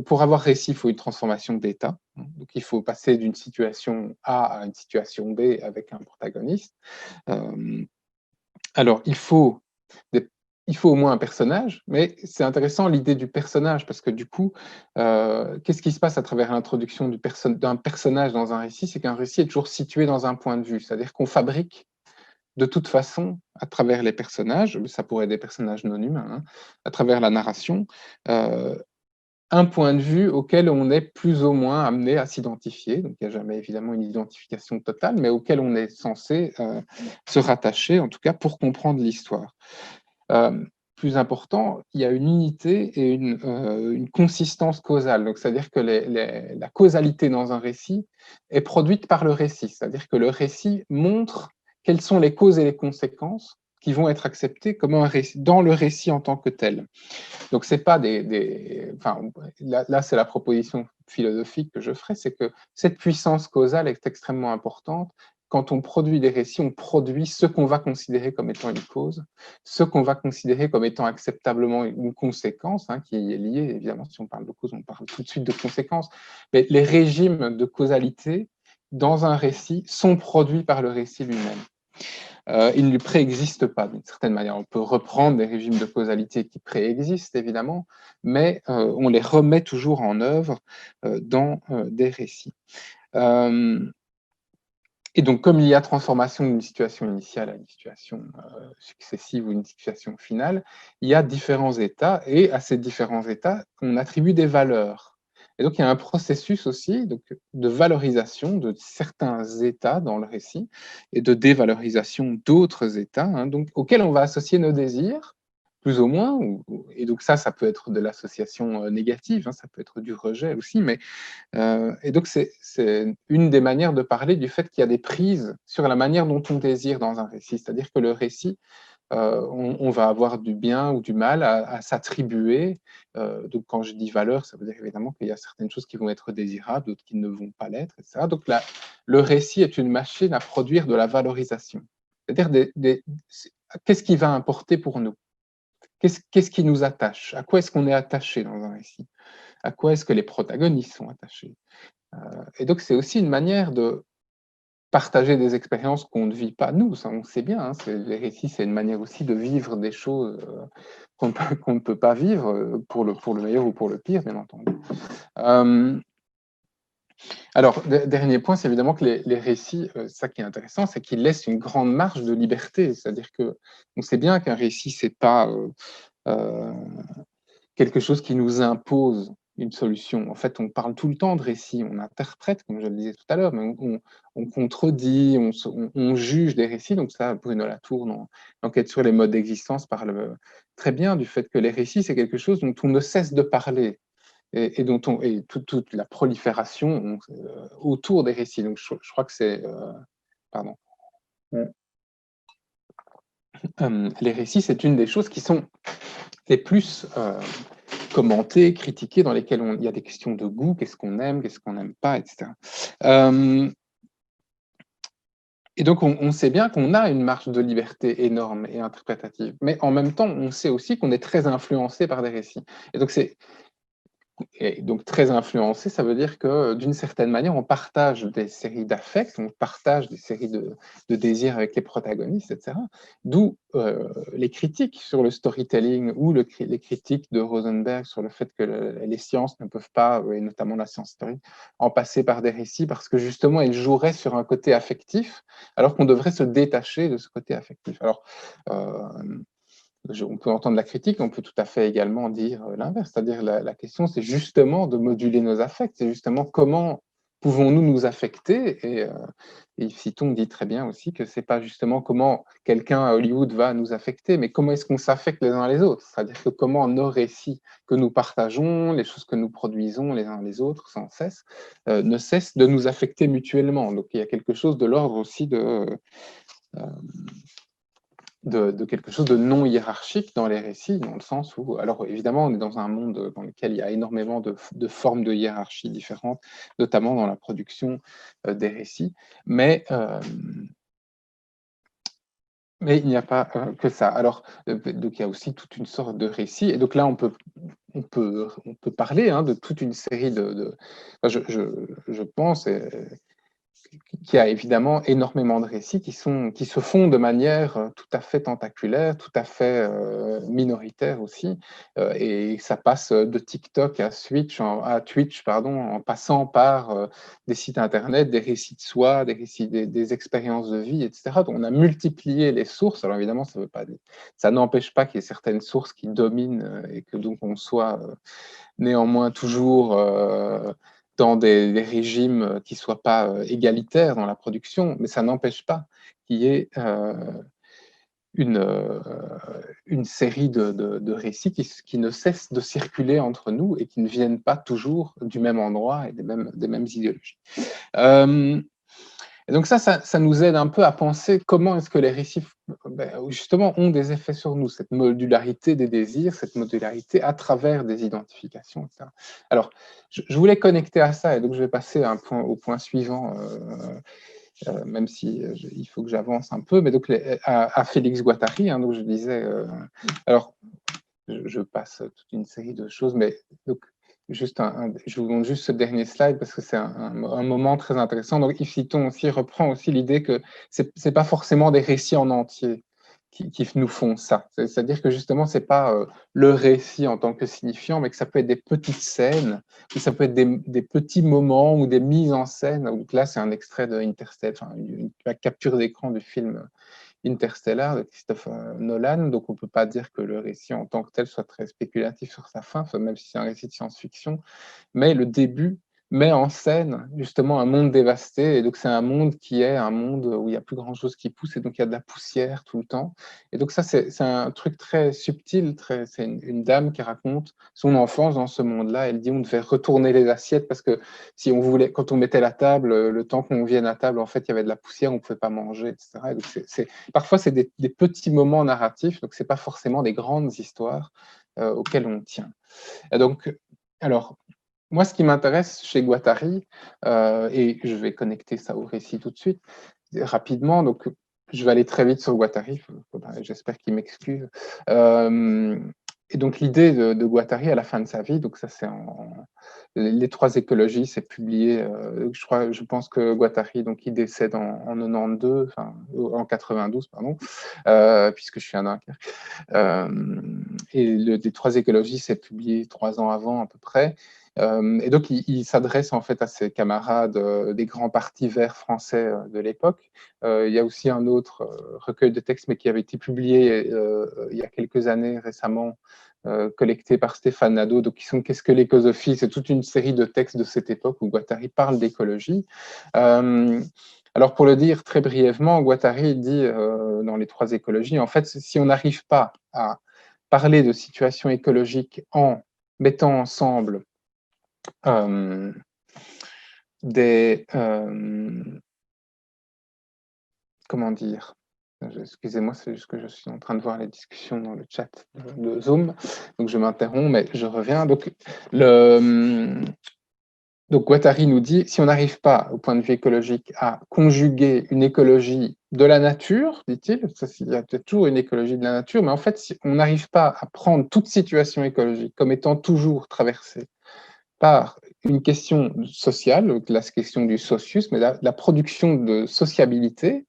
pour avoir récit, il faut une transformation d'état. Donc, il faut passer d'une situation A à une situation B avec un protagoniste. Alors, il faut au moins un personnage, mais c'est intéressant l'idée du personnage, parce que du coup, qu'est-ce qui se passe à travers l'introduction d'un personnage dans un récit? C'est qu'un récit est toujours situé dans un point de vue, c'est-à-dire qu'on fabrique de toute façon, à travers les personnages, ça pourrait être des personnages non humains, hein, à travers la narration, un point de vue auquel on est plus ou moins amené à s'identifier. Donc, il n'y a jamais évidemment une identification totale, mais auquel on est censé se rattacher, en tout cas pour comprendre l'histoire. Plus important, il y a une unité et une consistance causale. Donc, c'est-à-dire que la causalité dans un récit est produite par le récit. C'est-à-dire que le récit montre quelles sont les causes et les conséquences qui vont être acceptées comme un récit, dans le récit en tant que tel. Donc, c'est pas enfin, là c'est la proposition philosophique que je ferai, c'est que cette puissance causale est extrêmement importante. Quand on produit des récits, on produit ce qu'on va considérer comme étant une cause, ce qu'on va considérer comme étant acceptablement une conséquence, hein, qui est liée, évidemment, si on parle de cause, on parle tout de suite de conséquences. Mais les régimes de causalité dans un récit sont produits par le récit lui-même. Ils ne préexistent pas d'une certaine manière. On peut reprendre des régimes de causalité qui préexistent, évidemment, mais on les remet toujours en œuvre dans des récits. Et donc, comme il y a transformation d'une situation initiale à une situation successive ou une situation finale, il y a différents états, et à ces différents états, on attribue des valeurs. Et donc, il y a un processus aussi de valorisation de certains états dans le récit et de dévalorisation d'autres états, hein, donc, auxquels on va associer nos désirs, plus ou moins, et donc ça peut être de l'association négative, hein, ça peut être du rejet aussi, mais et donc, c'est une des manières de parler du fait qu'il y a des prises sur la manière dont on désire dans un récit. C'est-à-dire que le récit, on va avoir du bien ou du mal à s'attribuer. Donc, quand je dis valeur, ça veut dire évidemment qu'il y a certaines choses qui vont être désirables, d'autres qui ne vont pas l'être, etc. Donc, le récit est une machine à produire de la valorisation. C'est-à-dire, qu'est-ce qui va importer pour nous? Qu'est-ce qui nous attache? À quoi est-ce qu'on est attaché dans un récit? À quoi est-ce que les protagonistes sont attachés? Et donc, c'est aussi une manière de partager des expériences qu'on ne vit pas nous, ça on sait bien, hein, les récits, c'est une manière aussi de vivre des choses qu'on ne peut pas vivre, pour le meilleur ou pour le pire, bien entendu. Alors, dernier point, c'est évidemment que les récits, ça qui est intéressant, c'est qu'ils laissent une grande marge de liberté. C'est-à-dire que on sait bien qu'un récit, c'est pas quelque chose qui nous impose une solution. En fait, on parle tout le temps de récits, on interprète, comme je le disais tout à l'heure, mais on contredit, on juge des récits. Donc ça, Bruno Latour, dans l'enquête sur les modes d'existence, parle très bien du fait que les récits, c'est quelque chose dont on ne cesse de parler et dont et toute la prolifération autour des récits. Donc je crois que c'est... pardon. Les récits, c'est une des choses qui sont les plus commentées, critiquées, dans lesquelles il y a des questions de goût, qu'est-ce qu'on aime, qu'est-ce qu'on n'aime pas, etc. Et donc, on sait bien qu'on a une marge de liberté énorme et interprétative, mais en même temps, on sait aussi qu'on est très influencé par des récits. Et donc, très influencé, ça veut dire que d'une certaine manière, on partage des séries d'affects, on partage des séries de désirs avec les protagonistes, etc. D'où les critiques sur le storytelling ou les critiques de Rosenberg sur le fait que les sciences ne peuvent pas, et notamment la science historique, en passer par des récits parce que justement, elles joueraient sur un côté affectif, alors qu'on devrait se détacher de ce côté affectif. Alors, on peut entendre la critique, on peut tout à fait également dire l'inverse. C'est-à-dire la question, c'est justement de moduler nos affects. C'est justement comment pouvons-nous nous affecter. Et Yves Citon dit très bien aussi que c'est pas justement comment quelqu'un à Hollywood va nous affecter, mais comment est-ce qu'on s'affecte les uns les autres. C'est-à-dire que comment nos récits que nous partageons, les choses que nous produisons les uns les autres sans cesse, ne cessent de nous affecter mutuellement. Donc il y a quelque chose de l'ordre aussi de quelque chose de non hiérarchique dans les récits, dans le sens où, alors évidemment, on est dans un monde dans lequel il y a énormément de formes de hiérarchie différentes, notamment dans la production des récits, mais il n'y a pas que ça. Alors, donc il y a aussi toute une sorte de récit, et donc là, on peut parler de toute une série enfin, je pense, qu'il y a évidemment énormément de récits qui se font de manière tout à fait tentaculaire, tout à fait minoritaire aussi, et ça passe de TikTok à Twitch, pardon, en passant par des sites internet, des récits de soi, des récits des expériences de vie, etc. Donc on a multiplié les sources. Alors évidemment, ça n'empêche pas qu'il y ait certaines sources qui dominent et que donc on soit néanmoins toujours dans des régimes qui ne soient pas égalitaires dans la production, mais ça n'empêche pas qu'il y ait une série de récits qui ne cessent de circuler entre nous et qui ne viennent pas toujours du même endroit et des mêmes idéologies. Et donc ça nous aide un peu à penser comment est-ce que les récits justement ont des effets sur nous, cette modularité des désirs, cette modularité à travers des identifications, etc. Alors, je voulais connecter à ça, et donc je vais passer au point suivant, même si il faut que j'avance un peu, mais donc à Félix Guattari, donc je disais, alors je passe toute une série de choses, mais donc je vous montre juste ce dernier slide parce que c'est un moment très intéressant. Donc, Yves Citon aussi reprend aussi l'idée que c'est pas forcément des récits en entier qui nous font ça. C'est-à-dire que justement, c'est pas le récit en tant que signifiant, mais que ça peut être des petites scènes, ou ça peut être des petits moments ou des mises en scène. Donc là, c'est un extrait de Interstellar, enfin, une capture d'écran du film Interstellar de Christopher Nolan, donc on ne peut pas dire que le récit en tant que tel soit très spéculatif sur sa fin, même si c'est un récit de science-fiction, mais le début met en scène justement un monde dévasté, et donc c'est un monde qui est un monde où il n'y a plus grand-chose qui pousse, et donc il y a de la poussière tout le temps. Et donc ça, c'est un truc très subtil, c'est une dame qui raconte son enfance dans ce monde-là. Elle dit on devait retourner les assiettes parce que si on voulait, quand on mettait la table, le temps qu'on vienne à table, en fait, il y avait de la poussière, on ne pouvait pas manger, etc. Et donc parfois, c'est des petits moments narratifs, donc c'est pas forcément des grandes histoires auxquelles on tient. Et donc, alors, moi, ce qui m'intéresse chez Guattari, et je vais connecter ça au récit tout de suite, rapidement, donc je vais aller très vite sur Guattari, j'espère qu'il m'excuse. Et donc l'idée de Guattari à la fin de sa vie, donc ça c'est Les trois écologies, c'est publié, je pense que Guattari, donc, il décède en 92, enfin, en 92, pardon, puisque je suis à Dunkerque. Et les trois écologies, c'est publié 3 ans avant, à peu près. Et donc, il s'adresse en fait à ses camarades des grands partis verts français de l'époque. Il y a aussi un autre recueil de textes, mais qui avait été publié il y a quelques années récemment, collecté par Stéphane Nadeau, donc qui sont Qu'est-ce que l'écosophie? C'est toute une série de textes de cette époque où Guattari parle d'écologie. Alors, pour le dire très brièvement, Guattari dit dans les trois écologies, en fait, si on n'arrive pas à parler de situation écologique en mettant ensemble comment dire, excusez-moi, c'est juste que je suis en train de voir les discussions dans le chat de Zoom, donc je m'interromps, mais je reviens. Donc Guattari nous dit, si on n'arrive pas, au point de vue écologique, à conjuguer une écologie de la nature, dit-il, il y a peut-être toujours une écologie de la nature, mais en fait, si on n'arrive pas à prendre toute situation écologique comme étant toujours traversée par une question sociale, la question du socius, mais la production de sociabilité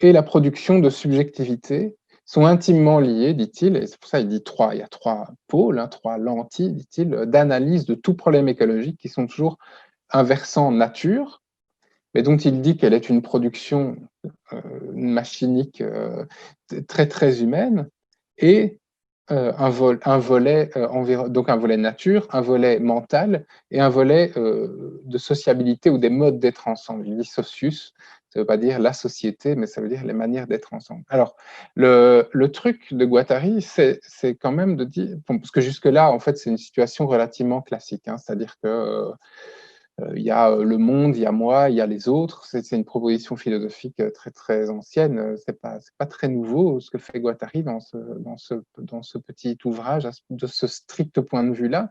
et la production de subjectivité sont intimement liées, dit-il, et c'est pour ça qu'il dit il y a trois pôles, trois lentilles, dit-il, d'analyse de tout problème écologique qui sont toujours un versant nature, mais dont il dit qu'elle est une production machinique très très humaine, et un volet donc un volet nature, un volet mental et un volet de sociabilité ou des modes d'être ensemble. Il dit socius, ça ne veut pas dire la société, mais ça veut dire les manières d'être ensemble. Alors, le truc de Guattari, c'est quand même de dire, parce que jusque-là, en fait, c'est une situation relativement classique, hein, c'est-à-dire que il y a le monde, il y a moi, il y a les autres. C'est une proposition philosophique très très ancienne. C'est pas très nouveau ce que fait Guattari dans ce petit ouvrage, de ce strict point de vue-là.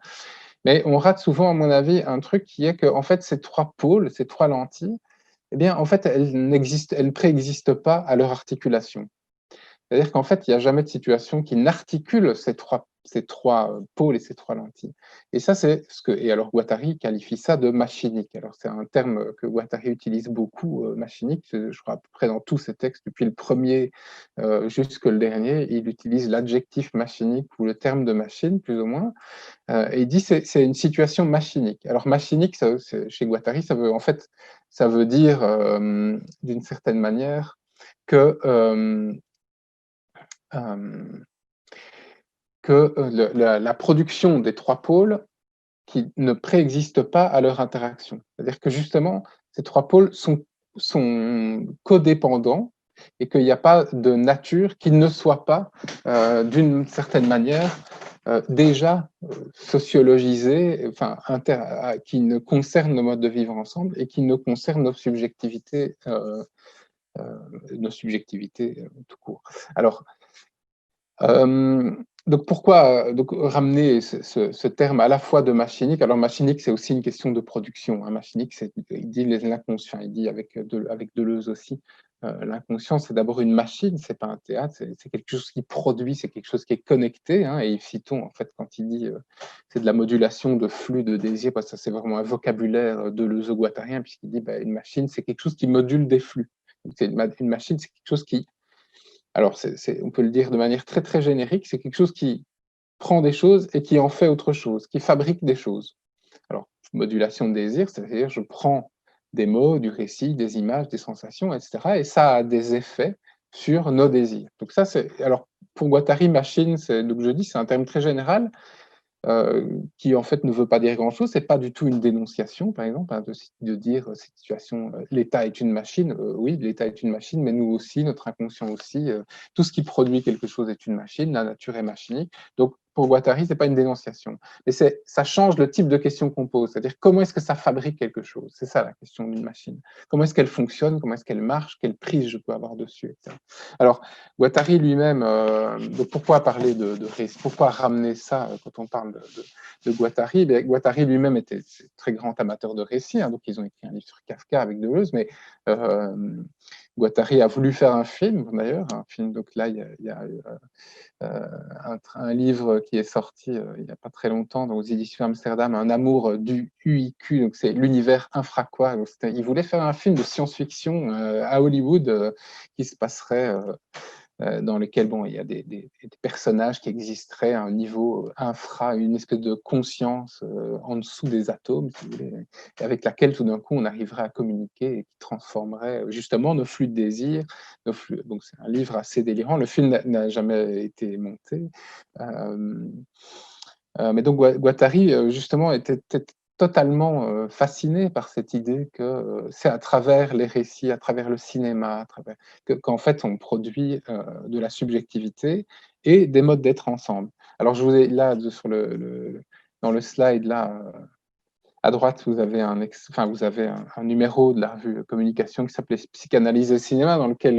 Mais on rate souvent, à mon avis, un truc qui est que en fait ces trois pôles, ces trois lentilles, eh bien en fait elles préexistent pas à leur articulation. C'est-à-dire qu'en fait, il n'y a jamais de situation qui n'articule ces trois pôles et ces trois lentilles. Et ça, c'est ce que. Et alors, Guattari qualifie ça de machinique. Alors, c'est un terme que Guattari utilise beaucoup, machinique. Je crois à peu près dans tous ses textes, depuis le premier jusque le dernier, il utilise l'adjectif machinique ou le terme de machine, plus ou moins. Et il dit que c'est une situation machinique. Alors, machinique, chez Guattari, ça veut dire, d'une certaine manière, que la production des trois pôles qui ne préexistent pas à leur interaction. C'est-à-dire que justement, ces trois pôles sont codépendants et qu'il n'y a pas de nature qui ne soit pas, d'une certaine manière, déjà sociologisée, enfin, qui ne concerne nos modes de vivre ensemble et qui ne concerne nos subjectivités tout court. Alors, donc pourquoi ramener ce terme à la fois de machinique? Alors machinique, c'est aussi une question de production, hein. Machinique, il dit l'inconscient, il dit avec Deleuze aussi, l'inconscient, c'est d'abord une machine, c'est pas un théâtre, c'est quelque chose qui produit, c'est quelque chose qui est connecté, hein. Et citons, en fait, quand il dit c'est de la modulation de flux de désir, parce que ça c'est vraiment un vocabulaire deleuze-guattarien, puisqu'il dit une machine, c'est quelque chose qui module des flux. Une machine, c'est quelque chose qui, alors on peut le dire de manière très très générique, c'est quelque chose qui prend des choses et qui en fait autre chose, qui fabrique des choses. Alors, modulation de désir, c'est-à-dire je prends des mots, du récit, des images, des sensations, etc. Et ça a des effets sur nos désirs. Donc ça, alors pour Guattari, machine, donc je dis, c'est un terme très général, qui en fait ne veut pas dire grand-chose. C'est pas du tout une dénonciation, par exemple, hein, de dire cette situation, l'État est une machine. Oui, l'État est une machine, mais nous aussi, notre inconscient aussi, tout ce qui produit quelque chose est une machine, la nature est machinique. Donc pour Guattari, c'est pas une dénonciation, mais ça change le type de question qu'on pose, c'est-à-dire comment est-ce que ça fabrique quelque chose. C'est ça la question d'une machine. Comment est-ce qu'elle fonctionne, comment est-ce qu'elle marche, quelle prise je peux avoir dessus, etc. Alors Guattari lui-même, pourquoi parler pourquoi ramener ça quand on parle de Guattari? Guattari lui-même était très grand amateur de récits, hein, donc ils ont écrit un livre sur Kafka avec Deleuze, mais Guattari a voulu faire un film, d'ailleurs, un film. Donc là, il y a un livre qui est sorti il n'y a pas très longtemps aux éditions Amsterdam, Un amour du UIQ, donc c'est l'univers infraquois. Il voulait faire un film de science-fiction à Hollywood qui se passerait dans lequel il y a des personnages qui existeraient à un niveau infra, une espèce de conscience en dessous des atomes, si vous voulez, avec laquelle tout d'un coup on arriverait à communiquer et qui transformerait justement nos flux de désir. Donc c'est un livre assez délirant. Le film n'a jamais été monté. Mais donc Guattari, justement, était totalement fasciné par cette idée que c'est à travers les récits, à travers le cinéma, qu'en fait on produit de la subjectivité et des modes d'être ensemble. Alors je vous ai là dans le slide là à droite, vous avez un numéro de la revue Communication qui s'appelait Psychanalyse et cinéma, dans lequel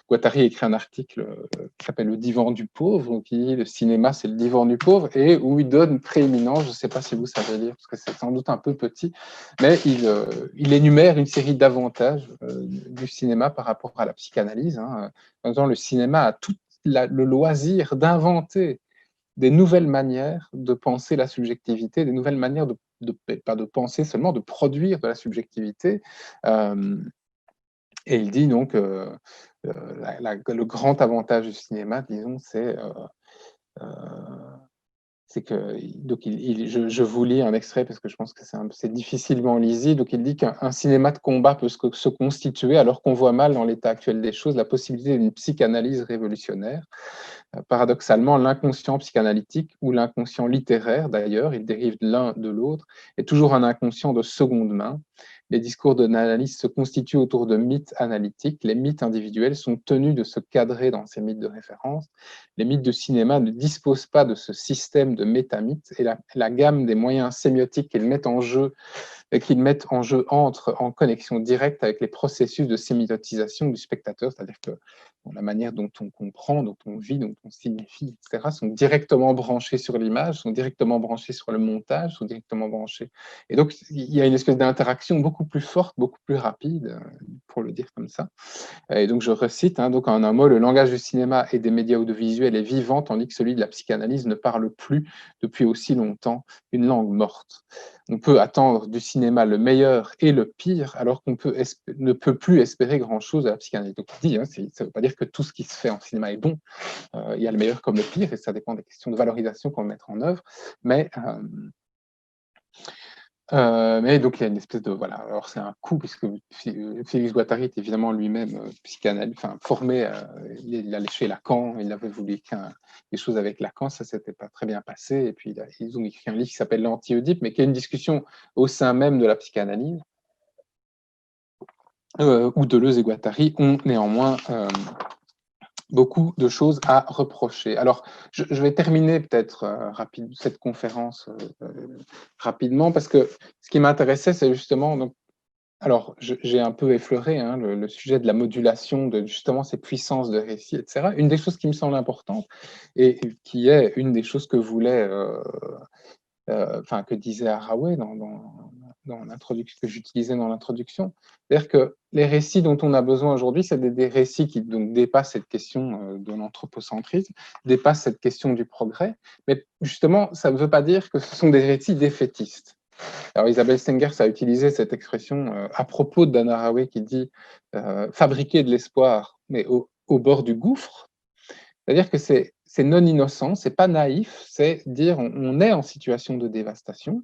Guattari écrit un article qui s'appelle Le divan du pauvre, donc il dit le cinéma c'est le divan du pauvre, et où il donne prééminence, je ne sais pas si vous savez lire, parce que c'est sans doute un peu petit, mais il énumère une série d'avantages du cinéma par rapport à la psychanalyse. En disant le cinéma a tout le loisir d'inventer des nouvelles manières de penser la subjectivité, des nouvelles manières pas de penser seulement, de produire de la subjectivité. Et il dit donc, le grand avantage du cinéma, disons, c'est que, donc je vous lis un extrait parce que je pense que c'est difficilement lisible. Donc il dit qu'un cinéma de combat peut se constituer alors qu'on voit mal dans l'état actuel des choses la possibilité d'une psychanalyse révolutionnaire. Paradoxalement, l'inconscient psychanalytique ou l'inconscient littéraire, d'ailleurs, il dérive de l'un de l'autre, est toujours un inconscient de seconde main. Les discours de l'analyse se constituent autour de mythes analytiques. Les mythes individuels sont tenus de se cadrer dans ces mythes de référence. Les mythes de cinéma ne disposent pas de ce système de métamythes et la gamme des moyens sémiotiques qu'ils mettent en jeu entre en connexion directe avec les processus de sémiotisation du spectateur, c'est-à-dire que la manière dont on comprend, dont on vit, dont on signifie, etc., sont directement branchés sur l'image, sont directement branchés sur le montage, sont directement branchés. Et donc, il y a une espèce d'interaction beaucoup plus forte, beaucoup plus rapide, pour le dire comme ça. Et donc, je recite, donc en un mot, le langage du cinéma et des médias audiovisuels est vivant, tandis que celui de la psychanalyse ne parle plus depuis aussi longtemps, une langue morte. On peut attendre du cinéma le meilleur et le pire, alors qu'on ne peut plus espérer grand-chose à la psychanalyse. Donc, il dit, ça ne veut pas dire que tout ce qui se fait en cinéma est bon. Il y a le meilleur comme le pire, et ça dépend des questions de valorisation qu'on va mettre en œuvre. Mais donc il y a une espèce de alors c'est un coup puisque Félix Guattari est évidemment lui-même psychanalyste, formé, il allait chez Lacan, il avait voulu écrire des choses avec Lacan, ça s'était pas très bien passé, et puis ils ont écrit un livre qui s'appelle L'Anti-Oedipe, mais qui est une discussion au sein même de la psychanalyse, où Deleuze et Guattari ont néanmoins beaucoup de choses à reprocher. Alors, je vais terminer peut-être cette conférence rapidement, parce que ce qui m'intéressait, c'est justement, alors j'ai un peu effleuré le sujet de la modulation de justement ces puissances de récit, etc. Une des choses qui me semble importante, et qui est une des choses que que disait Haraway dans l'introduction, que j'utilisais dans l'introduction. C'est-à-dire que les récits dont on a besoin aujourd'hui, c'est des récits qui donc dépassent cette question de l'anthropocentrisme, dépassent cette question du progrès, mais justement, ça ne veut pas dire que ce sont des récits défaitistes. Alors Isabelle Stengers a utilisé cette expression à propos de Dan Haraway qui dit fabriquer de l'espoir, mais au bord du gouffre. C'est-à-dire que c'est non innocent, c'est pas naïf, c'est dire on est en situation de dévastation,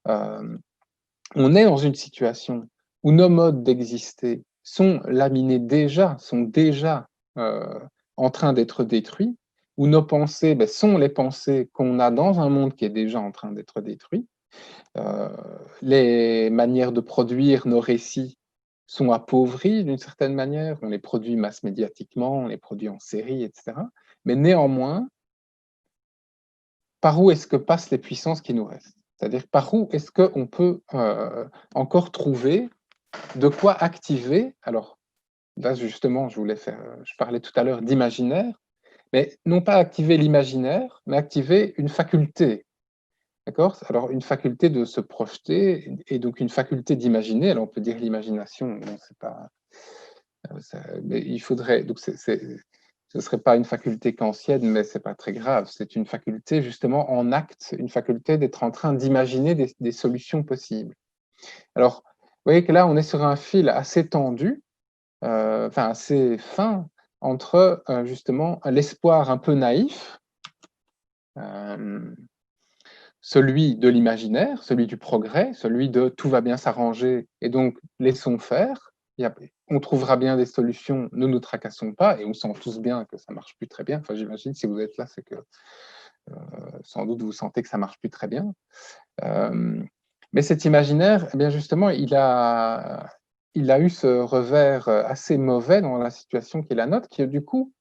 on est dans une situation où nos modes d'exister sont laminés déjà, sont déjà en train d'être détruits, où nos pensées sont les pensées qu'on a dans un monde qui est déjà en train d'être détruit. Les manières de produire nos récits sont appauvries d'une certaine manière, on les produit mass-médiatiquement, on les produit en série, etc. Mais néanmoins, par où est-ce que passent les puissances qui nous restent? C'est-à-dire par où est-ce qu'on peut encore trouver de quoi activer? Alors là, justement, je parlais tout à l'heure d'imaginaire, mais non pas activer l'imaginaire, mais activer une faculté. D'accord? Alors, une faculté de se projeter et donc une faculté d'imaginer. Alors, on peut dire l'imagination, bon, c'est pas. Mais il faudrait, donc ce ne serait pas une faculté kantienne, mais ce n'est pas très grave. C'est une faculté justement en acte, une faculté d'être en train d'imaginer des solutions possibles. Alors, vous voyez que là, on est sur un fil assez tendu, enfin assez fin, entre justement l'espoir un peu naïf, celui de l'imaginaire, celui du progrès, celui de tout va bien s'arranger et donc laissons faire. On trouvera bien des solutions, ne nous tracassons pas, et on sent tous bien que ça ne marche plus très bien. Enfin, j'imagine, si vous êtes là, c'est que sans doute vous sentez que ça ne marche plus très bien. Mais cet imaginaire, eh bien justement, il a eu ce revers assez mauvais dans la situation qui est la nôtre, qui du coup,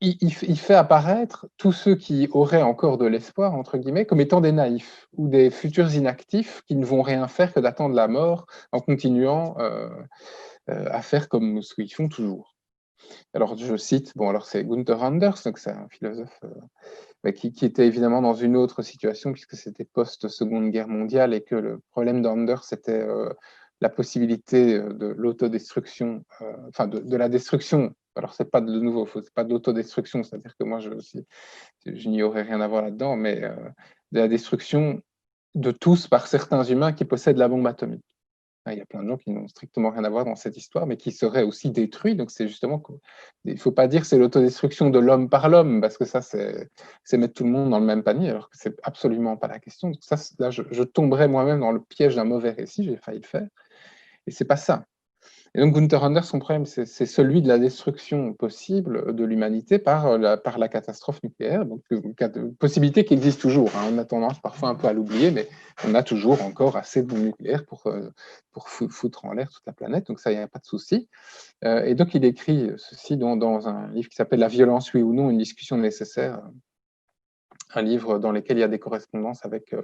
il fait apparaître tous ceux qui auraient encore de l'espoir, entre guillemets, comme étant des naïfs ou des futurs inactifs qui ne vont rien faire que d'attendre la mort en continuant à faire comme ce qu'ils font toujours. Alors, je cite, bon, alors c'est Gunther Anders, donc c'est un philosophe qui était évidemment dans une autre situation puisque c'était post-Seconde Guerre mondiale et que le problème d'Anders, c'était la possibilité de l'autodestruction, enfin de la destruction. Alors, c'est pas de nouveau, c'est pas de l'autodestruction, c'est-à-dire que moi, je n'y aurais rien à voir là-dedans, mais de la destruction de tous par certains humains qui possèdent la bombe atomique. Il y a plein de gens qui n'ont strictement rien à voir dans cette histoire, mais qui seraient aussi détruits. Donc, c'est justement, il ne faut pas dire que c'est l'autodestruction de l'homme par l'homme, parce que ça, c'est mettre tout le monde dans le même panier, alors que ce n'est absolument pas la question. Donc ça, là, je tomberais moi-même dans le piège d'un mauvais récit, j'ai failli le faire, et ce n'est pas ça. Et donc, Gunther Anders, son problème, c'est celui de la destruction possible de l'humanité par la catastrophe nucléaire, donc possibilité qui existe toujours. Hein. On a tendance parfois un peu à l'oublier, mais on a toujours encore assez de bombes nucléaires pour foutre en l'air toute la planète, donc ça, il n'y a pas de souci. Et donc, il écrit ceci dans un livre qui s'appelle « La violence, oui ou non, une discussion nécessaire », un livre dans lequel il y a des correspondances avec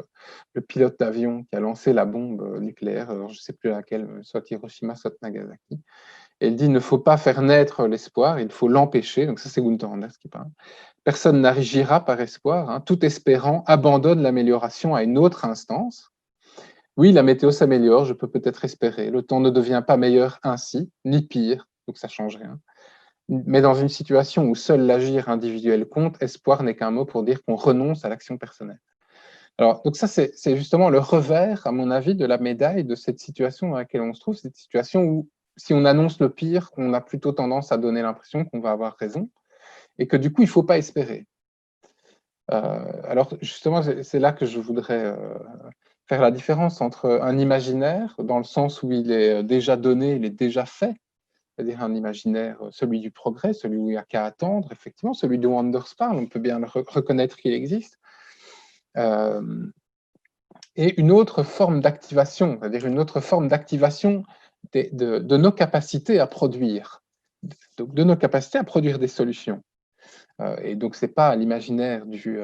le pilote d'avion qui a lancé la bombe nucléaire, alors je ne sais plus laquelle, soit Hiroshima, soit Nagasaki. Et il dit, il ne faut pas faire naître l'espoir, il faut l'empêcher. Donc ça, c'est Gunther Anders qui parle. Personne n'agira par espoir. Hein. Tout espérant abandonne l'amélioration à une autre instance. Oui, la météo s'améliore, je peux peut-être espérer. Le temps ne devient pas meilleur ainsi, ni pire, donc ça ne change rien. Mais dans une situation où seul l'agir individuel compte, espoir n'est qu'un mot pour dire qu'on renonce à l'action personnelle. Alors, donc ça, c'est justement le revers, à mon avis, de la médaille de cette situation dans laquelle on se trouve, cette situation où, si on annonce le pire, on a plutôt tendance à donner l'impression qu'on va avoir raison, et que du coup, il ne faut pas espérer. Alors, justement, c'est là que je voudrais faire la différence entre un imaginaire, dans le sens où il est déjà donné, il est déjà fait, c'est-à-dire un imaginaire, celui du progrès, celui où il n'y a qu'à attendre, effectivement, celui dont Anders parle, on peut bien reconnaître qu'il existe, et une autre forme d'activation, c'est-à-dire une autre forme d'activation de nos capacités à produire, donc de nos capacités à produire des solutions. Et donc, ce n'est pas l'imaginaire du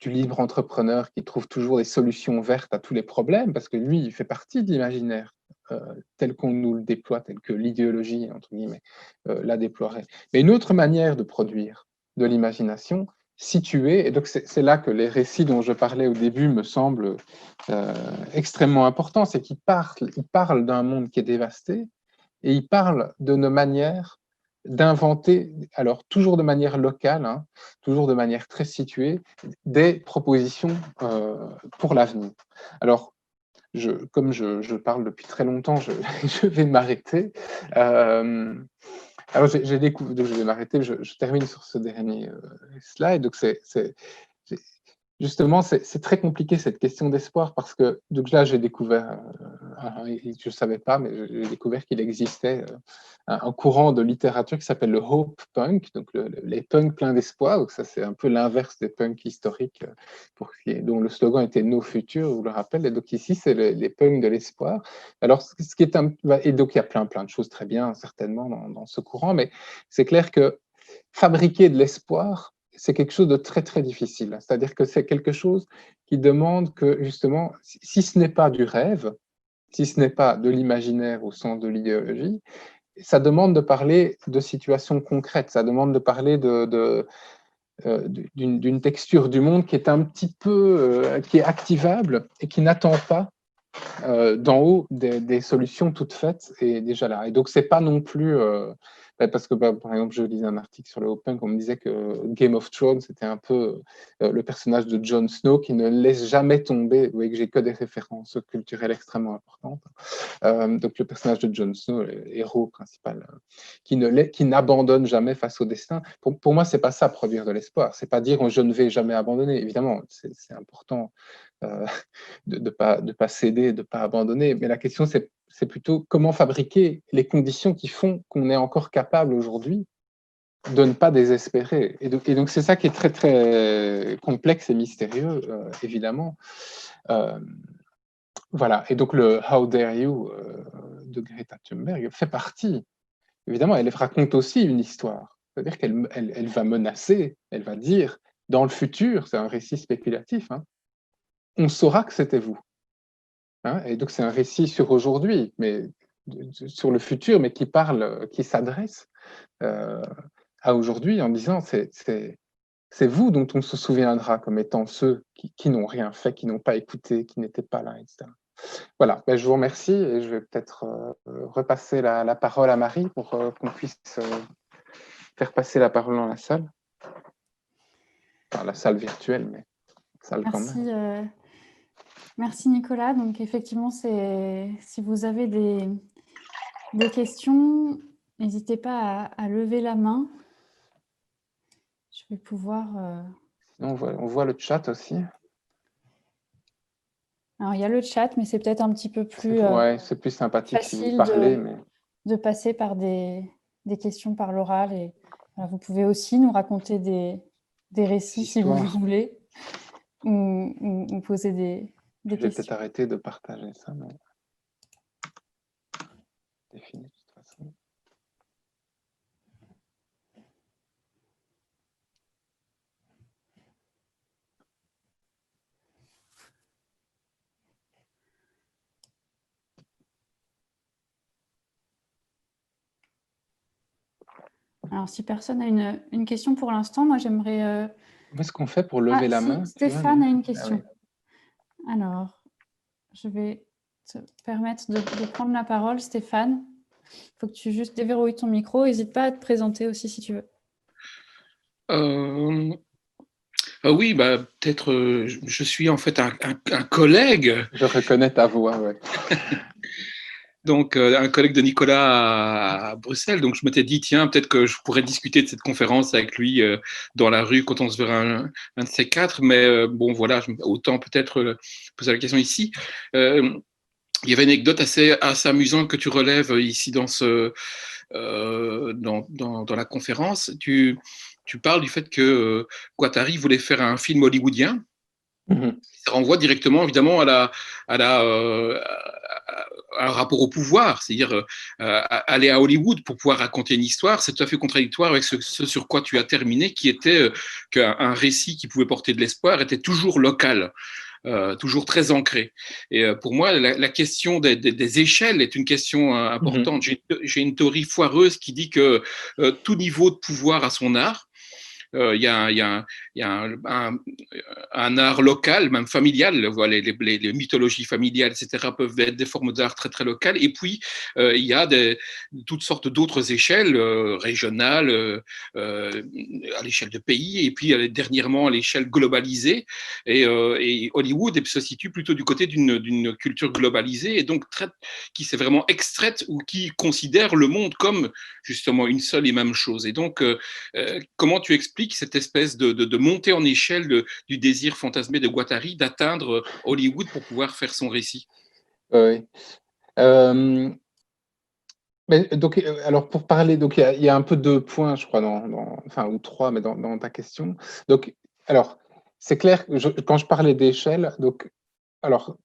libre entrepreneur qui trouve toujours des solutions vertes à tous les problèmes, parce que lui, il fait partie de l'imaginaire tel qu'on nous le déploie, tel que l'idéologie, entre guillemets, la déploierait. Mais une autre manière de produire de l'imagination située, et donc c'est là que les récits dont je parlais au début me semblent extrêmement importants, c'est qu'ils parlent d'un monde qui est dévasté, et ils parlent de nos manières d'inventer, alors toujours de manière locale, hein, toujours de manière très située, des propositions pour l'avenir. Alors, comme je parle depuis très longtemps, je vais m'arrêter. Alors, j'ai découvert, donc je vais m'arrêter, je termine sur ce dernier slide. Donc, justement, c'est très compliqué cette question d'espoir parce que donc là, j'ai découvert, je ne savais pas, mais j'ai découvert qu'il existait un courant de littérature qui s'appelle le Hope Punk, donc les punks pleins d'espoir. Donc ça, c'est un peu l'inverse des punks historiques dont le slogan était No Future, je vous le rappelle. Et donc ici, c'est les punks de l'espoir. Alors, ce qui est et donc il y a plein de choses très bien, certainement, dans ce courant, mais c'est clair que fabriquer de l'espoir, c'est quelque chose de très, très difficile. C'est-à-dire que c'est quelque chose qui demande que, justement, si ce n'est pas du rêve, si ce n'est pas de l'imaginaire au sens de l'idéologie, ça demande de parler de situations concrètes, ça demande de parler d'une texture du monde qui est un petit peu, qui est activable et qui n'attend pas d'en haut des solutions toutes faites et déjà là. Et donc, c'est pas non plus... parce que, par exemple, je lisais un article sur le Open où on me disait que Game of Thrones, c'était un peu le personnage de Jon Snow qui ne laisse jamais tomber. Vous voyez que j'ai que des références culturelles extrêmement importantes. Donc, le personnage de Jon Snow, le héros principal, qui n'abandonne jamais face au destin. Pour moi, c'est pas ça, produire de l'espoir. C'est pas dire je ne vais jamais abandonner. Évidemment, c'est important de ne pas céder, de ne pas abandonner. Mais la question, c'est plutôt comment fabriquer les conditions qui font qu'on est encore capable aujourd'hui de ne pas désespérer. Et donc c'est ça qui est très, très complexe et mystérieux, évidemment. Voilà. Et donc, le How Dare You de Greta Thunberg fait partie. Évidemment, elle raconte aussi une histoire. C'est-à-dire qu'elle va menacer, elle va dire, dans le futur, c'est un récit spéculatif, hein, on saura que c'était vous. Hein, et donc, c'est un récit sur aujourd'hui, mais sur le futur, mais qui parle, qui s'adresse à aujourd'hui en disant c'est vous dont on se souviendra comme étant ceux qui n'ont rien fait, qui n'ont pas écouté, qui n'étaient pas là, etc. Voilà, ben, je vous remercie et je vais peut-être repasser la parole à Marie pour qu'on puisse faire passer la parole dans la salle. Enfin, la salle virtuelle, mais salle quand même. Merci Nicolas. Donc effectivement, si vous avez des questions, n'hésitez pas à lever la main. Je vais pouvoir... On voit le chat aussi. Alors, il y a le chat, mais c'est peut-être un petit peu plus c'est plus sympathique facile si vous parlez. de passer par des questions par l'oral. Et voilà, vous pouvez aussi nous raconter des récits si vous voulez, ou poser des questions. Je vais peut-être arrêter de partager ça, mais c'est fini de toute façon. Alors, si personne a une question pour l'instant, moi, j'aimerais... Comment est-ce qu'on fait pour lever la main? Stéphane a une question. Ah, oui. Alors, je vais te permettre de prendre la parole, Stéphane. Il faut que tu juste déverrouilles ton micro. N'hésite pas à te présenter aussi si tu veux. Oui, peut-être je suis en fait un collègue. Je reconnais ta voix, ouais. Donc, un collègue de Nicolas à Bruxelles. Donc, je m'étais dit, tiens, peut-être que je pourrais discuter de cette conférence avec lui dans la rue quand on se verra un de ces quatre. Mais bon, voilà, autant peut-être poser la question ici. Il y avait une anecdote assez amusante que tu relèves ici dans la conférence. Tu parles du fait que Guattari voulait faire un film hollywoodien. Ça renvoie directement, évidemment, à un rapport au pouvoir, c'est-à-dire aller à Hollywood pour pouvoir raconter une histoire, c'est tout à fait contradictoire avec ce sur quoi tu as terminé, qui était qu'un récit qui pouvait porter de l'espoir était toujours local. Toujours très ancré. Et pour moi, la question des échelles est une question importante. J'ai une théorie foireuse qui dit que tout niveau de pouvoir a son art. Il y a un art local, même familial. Voilà, les mythologies familiales, etc., peuvent être des formes d'art très, très locales. Et puis, il y a toutes sortes d'autres échelles régionales, à l'échelle de pays, et puis dernièrement à l'échelle globalisée. Et Hollywood se situe plutôt du côté d'une culture globalisée, et donc qui s'est vraiment extraite ou qui considère le monde comme justement une seule et même chose. Et donc, comment tu expliques cette espèce de montée en échelle du désir fantasmé de Guattari d'atteindre Hollywood pour pouvoir faire son récit? Oui. Mais donc, alors pour parler, donc il y a un peu deux points, je crois, enfin ou trois, mais dans ta question. Donc, alors c'est clair que quand je parlais d'échelle, donc alors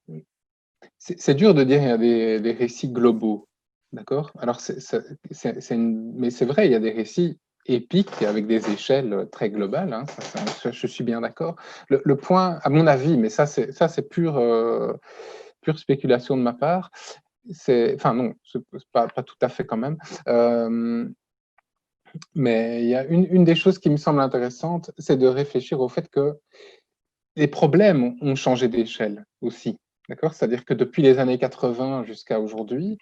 c'est dur de dire il y a des récits globaux, d'accord? Alors mais c'est vrai, il y a des récits épiques avec des échelles très globales, hein, je suis bien d'accord. Le point, à mon avis, mais ça c'est pure spéculation de ma part. Enfin non, c'est pas tout à fait quand même. Mais il y a une des choses qui me semble intéressante, c'est de réfléchir au fait que les problèmes ont changé d'échelle aussi. D'accord? C'est-à-dire que depuis les années 80 jusqu'à aujourd'hui,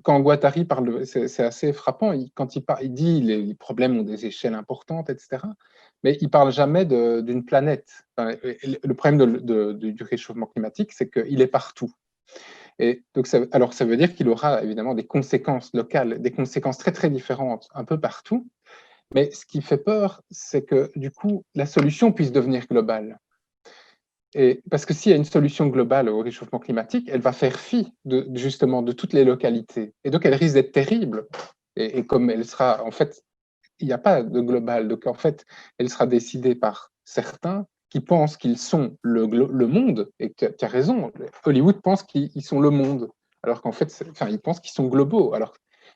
quand Guattari parle, c'est assez frappant, quand il dit les problèmes ont des échelles importantes, etc. Mais il ne parle jamais d'une planète. Enfin, le problème du réchauffement climatique, c'est qu'il est partout. Et donc, alors, ça veut dire qu'il aura évidemment des conséquences locales, des conséquences très, très différentes un peu partout. Mais ce qui fait peur, c'est que du coup, la solution puisse devenir globale. Et parce que s'il y a une solution globale au réchauffement climatique, elle va faire fi justement de toutes les localités. Et donc, elle risque d'être terrible. Et comme elle sera, en fait, il n'y a pas de global. Donc, en fait, elle sera décidée par certains qui pensent qu'ils sont le monde. Et tu as raison, Hollywood pense qu'ils sont le monde. Alors qu'en fait, enfin, ils pensent qu'ils sont globaux. Alors,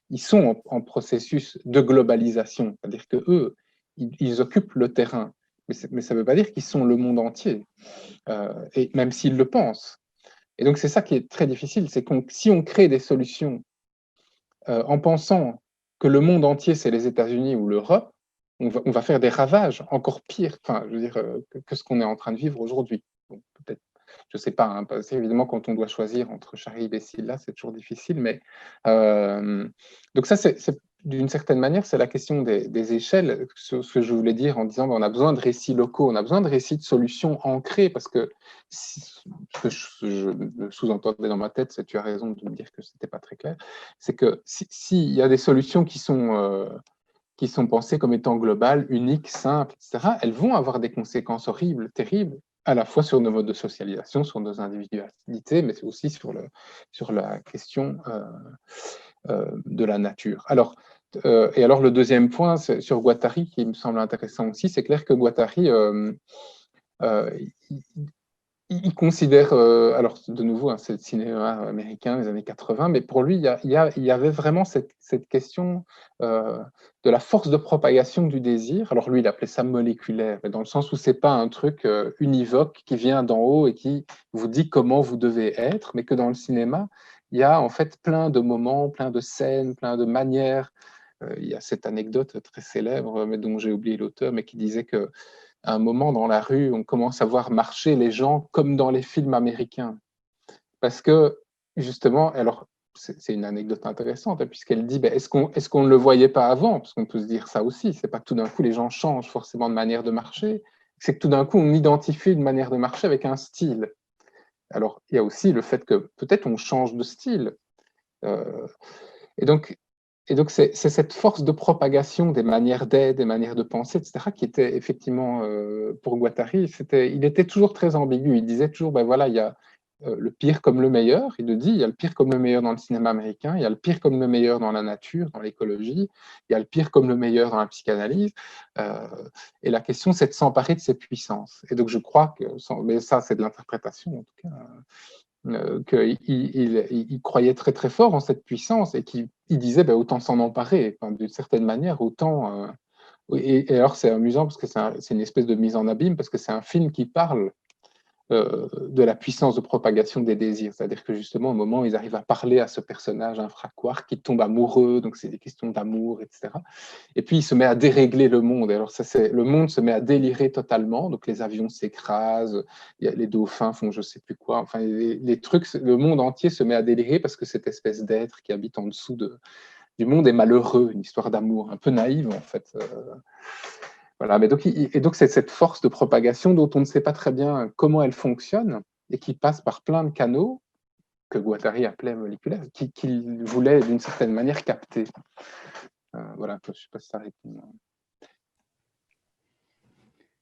ils sont en processus de globalisation. C'est-à-dire qu'eux, ils occupent le terrain. Mais ça ne veut pas dire qu'ils sont le monde entier. Et même s'ils le pensent. Et donc, c'est ça qui est très difficile, c'est que si on crée des solutions en pensant que le monde entier, c'est les États-Unis ou l'Europe, on va faire des ravages encore pires, enfin, je veux dire, que ce qu'on est en train de vivre aujourd'hui. Bon, peut-être, je ne sais pas, hein, parce qu'évidemment, quand on doit choisir entre Charib et Scylla, c'est toujours difficile, mais donc ça, d'une certaine manière, c'est la question des échelles, ce que je voulais dire en disant on a besoin de récits locaux, on a besoin de récits de solutions ancrées, parce que ce que je sous-entendais dans ma tête, c'est tu as raison de me dire que ce n'était pas très clair, c'est que s'il y a des solutions qui sont pensées comme étant globales, uniques, simples, etc., elles vont avoir des conséquences horribles, terribles, à la fois sur nos modes de socialisation, sur nos individualités, mais aussi sur la question de la nature. Alors, et alors le deuxième point sur Guattari, qui me semble intéressant aussi, c'est clair que Guattari, il considère, alors de nouveau, hein, c'est le cinéma américain des années 80, mais pour lui, il y avait vraiment cette question de la force de propagation du désir. Alors lui, il appelait ça moléculaire, dans le sens où c'est pas un truc univoque qui vient d'en haut et qui vous dit comment vous devez être, mais que dans le cinéma, il y a en fait plein de moments, plein de scènes, plein de manières. Il y a cette anecdote très célèbre, mais dont j'ai oublié l'auteur, mais qui disait que à un moment dans la rue, on commence à voir marcher les gens comme dans les films américains. Parce que, justement, alors, c'est une anecdote intéressante, hein, puisqu'elle dit, ben, est-ce qu'on ne le voyait pas avant? Parce qu'on peut se dire ça aussi, c'est pas que tout d'un coup les gens changent forcément de manière de marcher, c'est que tout d'un coup on identifie une manière de marcher avec un style. Alors, il y a aussi le fait que peut-être on change de style. Euh, et donc, c'est cette force de propagation des manières d'être, des manières de penser, etc., qui était effectivement, pour Guattari, il était toujours très ambigu. Il disait toujours, ben voilà, il y a le pire comme le meilleur. Il le dit, il y a le pire comme le meilleur dans le cinéma américain, il y a le pire comme le meilleur dans la nature, dans l'écologie, il y a le pire comme le meilleur dans la psychanalyse. Et la question, c'est de s'emparer de ces puissances. Et donc, je crois que, mais ça, c'est de l'interprétation en tout cas, qu'il croyait très très fort en cette puissance et qu'il disait ben, autant s'en emparer, enfin, d'une certaine manière, autant. Et alors c'est amusant parce que c'est une espèce de mise en abîme parce que c'est un film qui parle de la puissance de propagation des désirs. C'est-à-dire que justement, au moment où ils arrivent à parler à ce personnage infraquoire qui tombe amoureux, donc c'est des questions d'amour, etc. Et puis il se met à dérégler le monde. Et alors le monde se met à délirer totalement. Donc les avions s'écrasent, les dauphins font je sais plus quoi. Enfin, les trucs, le monde entier se met à délirer parce que cette espèce d'être qui habite en dessous du monde est malheureux. Une histoire d'amour un peu naïve en fait. Voilà, mais donc c'est cette force de propagation dont on ne sait pas très bien comment elle fonctionne et qui passe par plein de canaux que Guattari appelait moléculaires, qu'il voulait d'une certaine manière capter. Voilà, je ne sais pas si ça répond.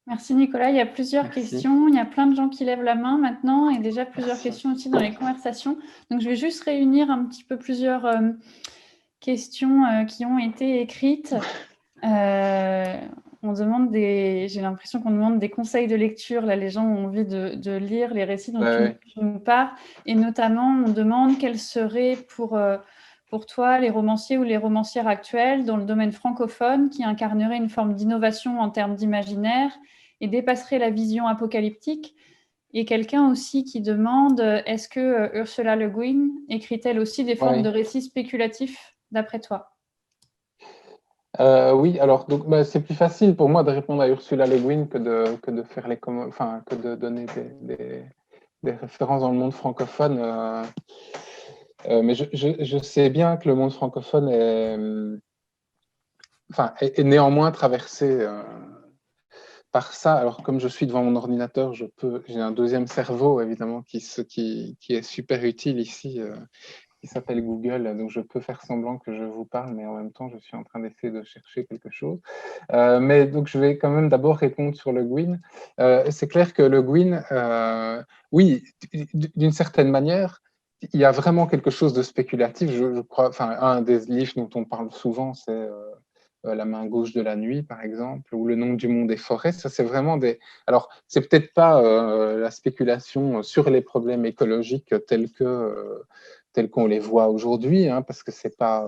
Merci Nicolas. Il y a plusieurs questions. Il y a plein de gens qui lèvent la main maintenant et déjà plusieurs questions aussi dans les conversations. Donc je vais juste réunir un petit peu plusieurs questions qui ont été écrites. On demande j'ai l'impression qu'on demande des conseils de lecture. Là, les gens ont envie de lire les récits dont tu nous parles. Et notamment, on demande quels seraient pour toi les romanciers ou les romancières actuelles dans le domaine francophone qui incarneraient une forme d'innovation en termes d'imaginaire et dépasseraient la vision apocalyptique. Et quelqu'un aussi qui demande est-ce que Ursula Le Guin écrit-elle aussi des formes de récits spéculatifs d'après toi? Oui, alors donc c'est plus facile pour moi de répondre à Ursula Le Guin que de faire que de donner références dans le monde francophone. Mais je sais bien que le monde francophone est néanmoins traversé par ça. Alors, comme je suis devant mon ordinateur, j'ai un deuxième cerveau, évidemment, qui est super utile ici, qui s'appelle Google. Donc, je peux faire semblant que je vous parle, mais en même temps, je suis en train d'essayer de chercher quelque chose. Mais donc, je vais quand même d'abord répondre sur Le Guin. C'est clair que Le Guin, oui, d'une certaine manière, il y a vraiment quelque chose de spéculatif. Je crois, enfin, un des livres dont on parle souvent, c'est La main gauche de la nuit, par exemple, ou Le nom du monde des forêts. Ça, c'est vraiment des. Alors, c'est peut-être pas la spéculation sur les problèmes écologiques tels qu'on les voit aujourd'hui, hein, parce que c'est pas.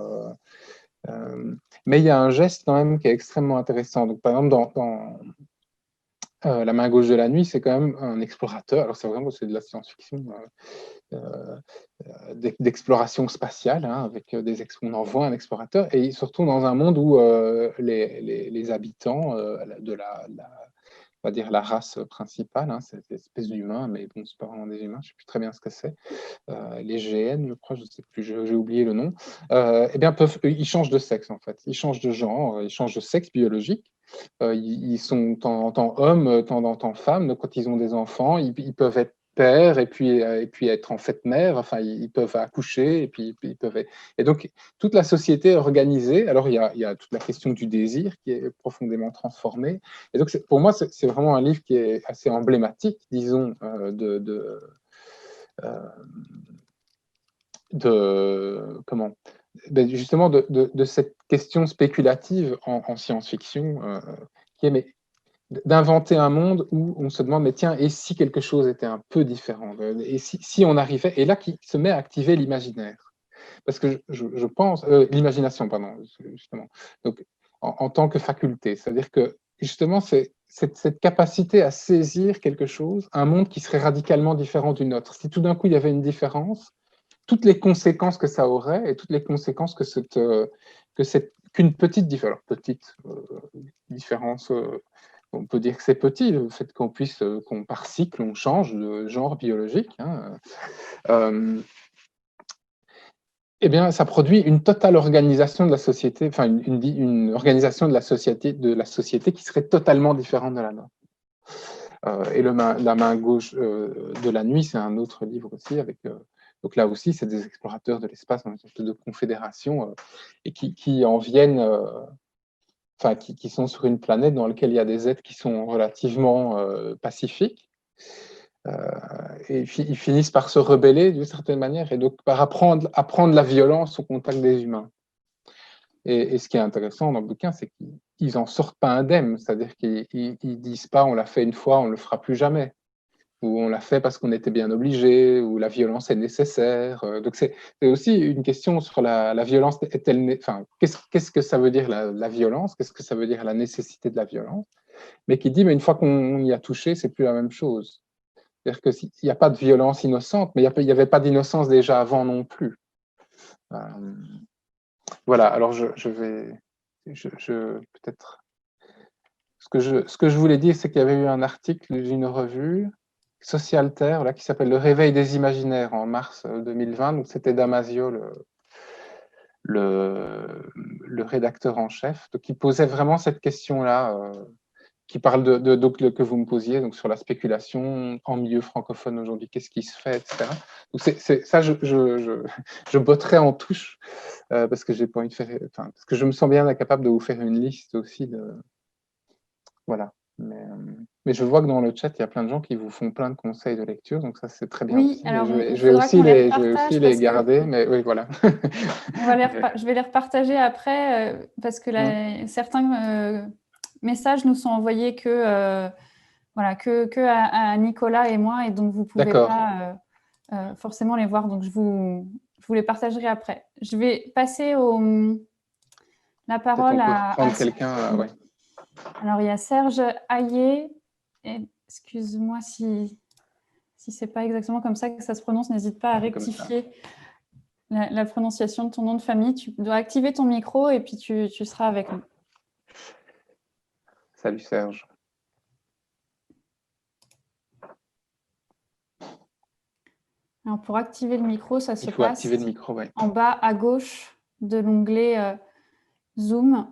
Mais il y a un geste quand même qui est extrêmement intéressant. Donc, par exemple, dans La main gauche de la nuit, c'est quand même un explorateur. Alors, c'est de la science-fiction. D'exploration spatiale, hein, avec on envoie un explorateur, et surtout dans un monde où les habitants on va dire la race principale, hein, cette espèce d'humains, mais bon, c'est pas vraiment des humains, je sais plus très bien ce que c'est, les GN, je crois, je sais plus, j'ai oublié le nom, eh bien, ils changent de sexe, en fait, ils changent de genre, ils changent de sexe biologique, ils sont en tant hommes, en tant femmes, donc quand ils ont des enfants, ils peuvent être père et puis être en fait mère, enfin ils peuvent accoucher et puis ils peuvent être... Et donc toute la société est organisée. Alors il y a toute la question du désir qui est profondément transformée. Et donc pour moi c'est vraiment un livre qui est assez emblématique, disons, comment justement de cette question spéculative en science-fiction qui est mais d'inventer un monde où on se demande, mais tiens, et si quelque chose était un peu différent, et si on arrivait, et là qui se met à activer l'imaginaire, parce que je pense, l'imagination, pardon, justement, donc en tant que faculté, c'est-à-dire que justement, c'est cette capacité à saisir quelque chose, un monde qui serait radicalement différent du nôtre. Si tout d'un coup il y avait une différence, toutes les conséquences que ça aurait et toutes les conséquences qu'une petite différence, alors petite différence, on peut dire que c'est petit, le fait qu'on par cycle, on change de genre biologique, hein, eh bien, ça produit une totale organisation de la société, enfin une organisation de la société qui serait totalement différente de la nôtre. Et La main gauche de la nuit, c'est un autre livre aussi, donc là aussi, c'est des explorateurs de l'espace dans une sorte de confédération et qui en viennent, enfin, qui sont sur une planète dans laquelle il y a des êtres qui sont relativement pacifiques. Et ils finissent par se rebeller d'une certaine manière et donc par apprendre la violence au contact des humains. Et ce qui est intéressant dans le bouquin, c'est qu'ils en sortent pas indemnes, c'est-à-dire qu'ils disent pas on l'a fait une fois, on le fera plus jamais, ou on l'a fait parce qu'on était bien obligé, ou la violence est nécessaire. Donc c'est aussi une question sur la violence est-elle, enfin qu'est-ce que ça veut dire la violence, qu'est-ce que ça veut dire la nécessité de la violence, mais qui dit mais une fois qu'on y a touché, c'est plus la même chose. C'est-à-dire qu'il n'y a pas de violence innocente, mais il n'y avait pas d'innocence déjà avant non plus. Voilà, alors je vais... peut-être... Ce que je voulais dire, c'est qu'il y avait eu un article d'une revue, Socialter, là, qui s'appelle Le réveil des imaginaires, en mars 2020. Donc c'était Damasio, le rédacteur en chef, donc, qui posait vraiment cette question-là, qui parle donc, que vous me posiez, donc sur la spéculation en milieu francophone aujourd'hui, qu'est-ce qui se fait, etc. Donc ça, je botterai en touche parce que j'ai pas envie de faire, enfin, parce que je me sens bien incapable de vous faire une liste aussi de, voilà. Mais je vois que dans le chat, il y a plein de gens qui vous font plein de conseils de lecture, donc ça c'est très bien Oui, aussi. alors Je il vais faudra aussi qu'on les les, repartage les garder, mais oui, voilà. je vais les repartager après parce que certains messages nous sont envoyés voilà, que à Nicolas et moi, et donc vous ne pouvez pas forcément les voir. Donc je vous les partagerai après. Je vais passer la parole à prendre quelqu'un, ouais. Alors il y a Serge Hayé. Excuse-moi si c'est pas exactement comme ça que ça se prononce, n'hésite pas à rectifier la prononciation de ton nom de famille. Tu dois activer ton micro et puis tu seras avec nous. Salut Serge. Alors, pour activer le micro, ça se Il faut passe activer le micro, oui. en bas à gauche de l'onglet Zoom.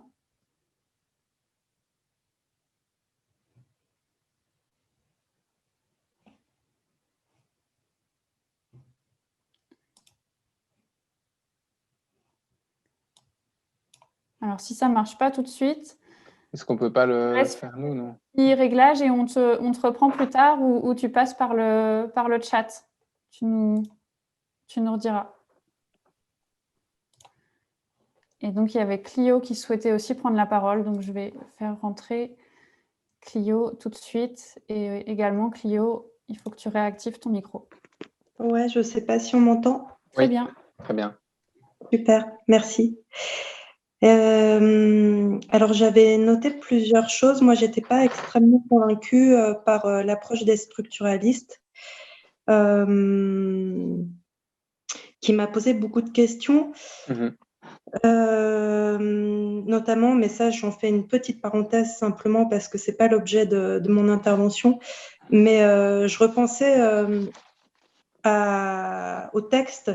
Alors, si ça ne marche pas tout de suite, Est-ce qu'on ne peut pas le reste faire nous, non? petit réglage et on te reprend plus tard ou tu passes par le chat. Tu nous rediras. Et donc, il y avait Clio qui souhaitait aussi prendre la parole. Donc, je vais faire rentrer Clio tout de suite. Et également, Clio, il faut que tu réactives ton micro. Ouais, je ne sais pas si on m'entend. Très Oui. bien. Très bien. Super, merci. Alors, j'avais noté plusieurs choses. Moi, je n'étais pas extrêmement convaincue par l'approche des structuralistes, qui m'a posé beaucoup de questions. Notamment, mais ça, j'en fais une petite parenthèse simplement parce que ce n'est pas l'objet de mon intervention, mais je repensais au texte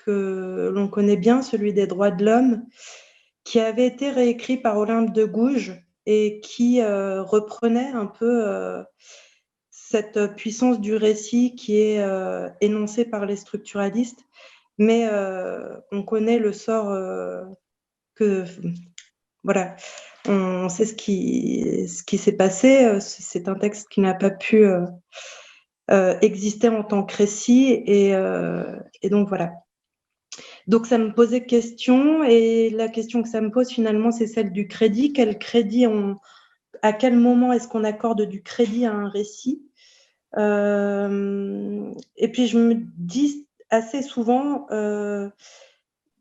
que l'on connaît bien, celui des droits de l'homme, qui avait été réécrit par Olympe de Gouges et qui reprenait un peu cette puissance du récit qui est énoncée par les structuralistes, mais on connaît le sort que... Voilà, on sait ce qui s'est passé. C'est un texte qui n'a pas pu exister en tant que récit, et donc voilà. Donc ça me posait question, et la question que ça me pose finalement, c'est celle du crédit. Quel crédit à quel moment est-ce qu'on accorde du crédit à un récit? Et puis je me dis assez souvent,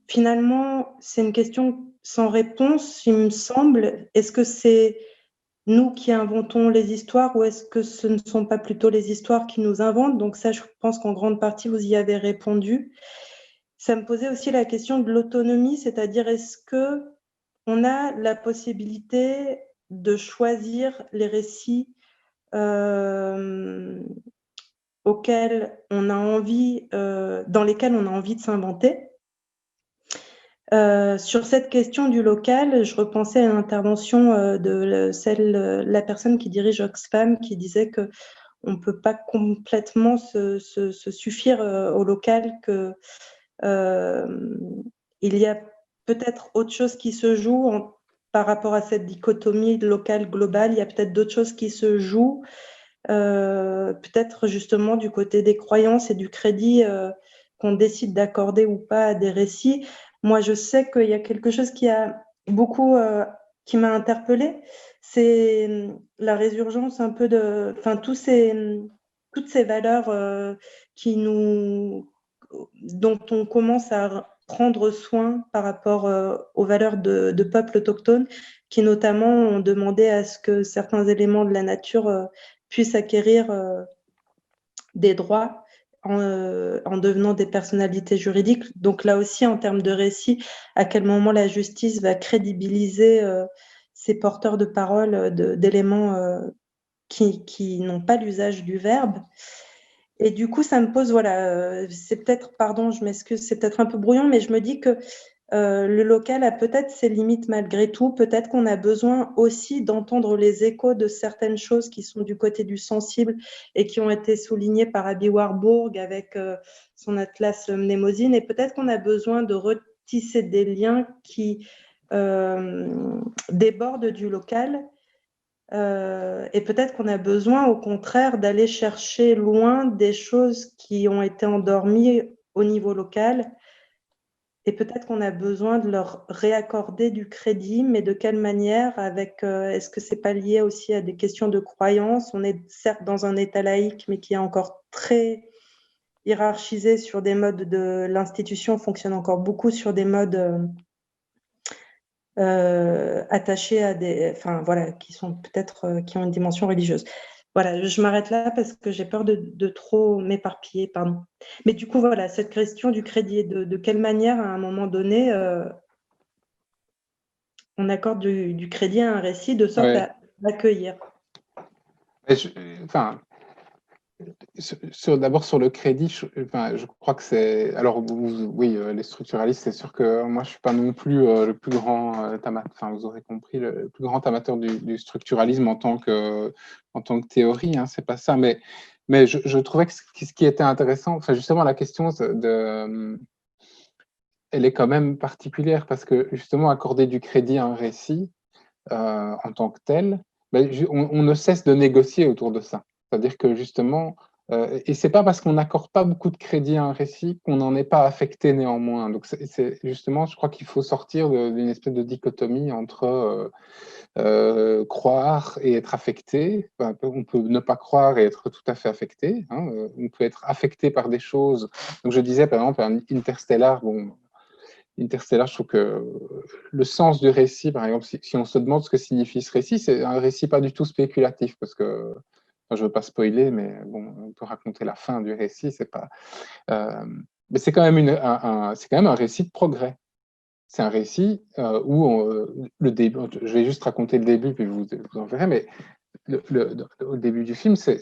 finalement, c'est une question sans réponse, il me semble. Est-ce que c'est nous qui inventons les histoires, ou est-ce que ce ne sont pas plutôt les histoires qui nous inventent? Donc ça, je pense qu'en grande partie, vous y avez répondu. Ça me posait aussi la question de l'autonomie, c'est-à-dire est-ce qu'on a la possibilité de choisir les récits auxquels on a envie, dans lesquels on a envie de s'inventer? Sur cette question du local, je repensais à l'intervention de la personne qui dirige Oxfam, qui disait qu'on ne peut pas complètement se suffire au local, que il y a peut-être autre chose qui se joue par rapport à cette dichotomie local-global. Il y a peut-être d'autres choses qui se jouent, peut-être justement du côté des croyances et du crédit qu'on décide d'accorder ou pas à des récits. Moi, je sais qu'il y a quelque chose qui a beaucoup, qui m'a interpellée, c'est la résurgence un peu de, enfin, toutes ces valeurs dont on commence à prendre soin par rapport aux valeurs de peuples autochtones, qui notamment ont demandé à ce que certains éléments de la nature puissent acquérir des droits en devenant des personnalités juridiques. Donc là aussi, en termes de récit, à quel moment la justice va crédibiliser ces porteurs de parole d'éléments qui n'ont pas l'usage du verbe. Et du coup, ça me pose, voilà, c'est peut-être, pardon, je m'excuse, c'est peut-être un peu brouillon, mais je me dis que le local a peut-être ses limites malgré tout. Peut-être qu'on a besoin aussi d'entendre les échos de certaines choses qui sont du côté du sensible et qui ont été soulignées par Abby Warburg avec son atlas Mnémosyne. Et peut-être qu'on a besoin de retisser des liens qui débordent du local. Et peut-être qu'on a besoin, au contraire, d'aller chercher loin des choses qui ont été endormies au niveau local. Et peut-être qu'on a besoin de leur réaccorder du crédit, mais de quelle manière? Est-ce que c'est pas lié aussi à des questions de croyance? On est certes dans un État laïque, mais qui est encore très hiérarchisé sur des modes de l'institution, fonctionne encore beaucoup sur des modes attachés à des, enfin voilà, qui sont peut-être qui ont une dimension religieuse. Voilà, je m'arrête là parce que j'ai peur de trop m'éparpiller, pardon. Mais du coup, voilà, cette question du crédit, de quelle manière, à un moment donné, on accorde du crédit à un récit de sorte à l'accueillir. Enfin, D'abord sur le crédit, je crois que c'est. Alors oui, les structuralistes, c'est sûr que moi je suis pas non plus le plus grand amateur. Enfin, vous aurez compris, le plus grand amateur du structuralisme en tant que théorie. Hein, c'est pas ça, mais je trouvais que ce qui était intéressant, enfin justement la question elle est quand même particulière parce que justement accorder du crédit à un récit en tant que tel, ben, on ne cesse de négocier autour de ça. C'est-à-dire que justement, et c'est pas parce qu'on n'accorde pas beaucoup de crédit à un récit qu'on n'en est pas affecté néanmoins. Donc c'est justement, je crois qu'il faut sortir d'une espèce de dichotomie entre croire et être affecté. Enfin, on peut ne pas croire et être tout à fait affecté. Hein. On peut être affecté par des choses. Donc je disais par exemple, un Interstellar, bon, Interstellar, je trouve que le sens du récit, par exemple, si on se demande ce que signifie ce récit, c'est un récit pas du tout spéculatif, parce que, enfin, je ne veux pas spoiler, mais bon, on peut raconter la fin du récit, c'est pas. Mais c'est quand même c'est quand même un récit de progrès. C'est un récit où le début, je vais juste raconter le début, puis vous en verrez, mais au début du film, c'est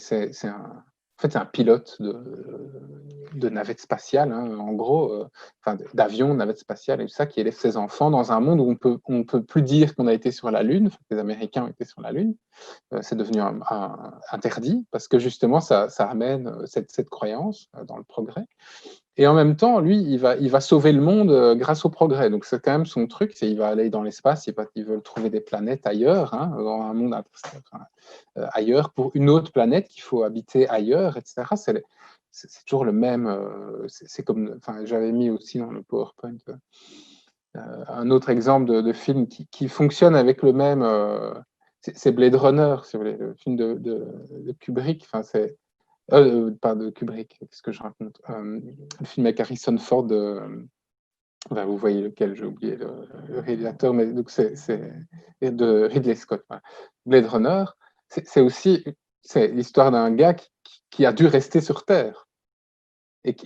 en fait, c'est un pilote de navette spatiale, hein, en gros, enfin, d'avion, navette spatiale et tout ça, qui élève ses enfants dans un monde où on peut plus dire qu'on a été sur la Lune, les Américains ont été sur la Lune. C'est devenu interdit parce que justement, ça amène cette croyance dans le progrès. Et en même temps, lui, il va sauver le monde grâce au progrès. Donc, c'est quand même son truc, il va aller dans l'espace, il veut trouver des planètes ailleurs, hein, dans un monde ailleurs, pour une autre planète qu'il faut habiter ailleurs, etc. C'est toujours le même. C'est comme, enfin, j'avais mis aussi dans le PowerPoint un autre exemple de film qui fonctionne avec le même. C'est Blade Runner, si vous voulez, le film de Kubrick. Enfin, c'est pas de Kubrick, qu'est-ce que je raconte le film avec Harrison Ford, ben, vous voyez lequel, j'ai oublié le réalisateur, mais donc c'est de Ridley Scott. Voilà. Blade Runner, c'est aussi l'histoire d'un gars qui a dû rester sur Terre. Et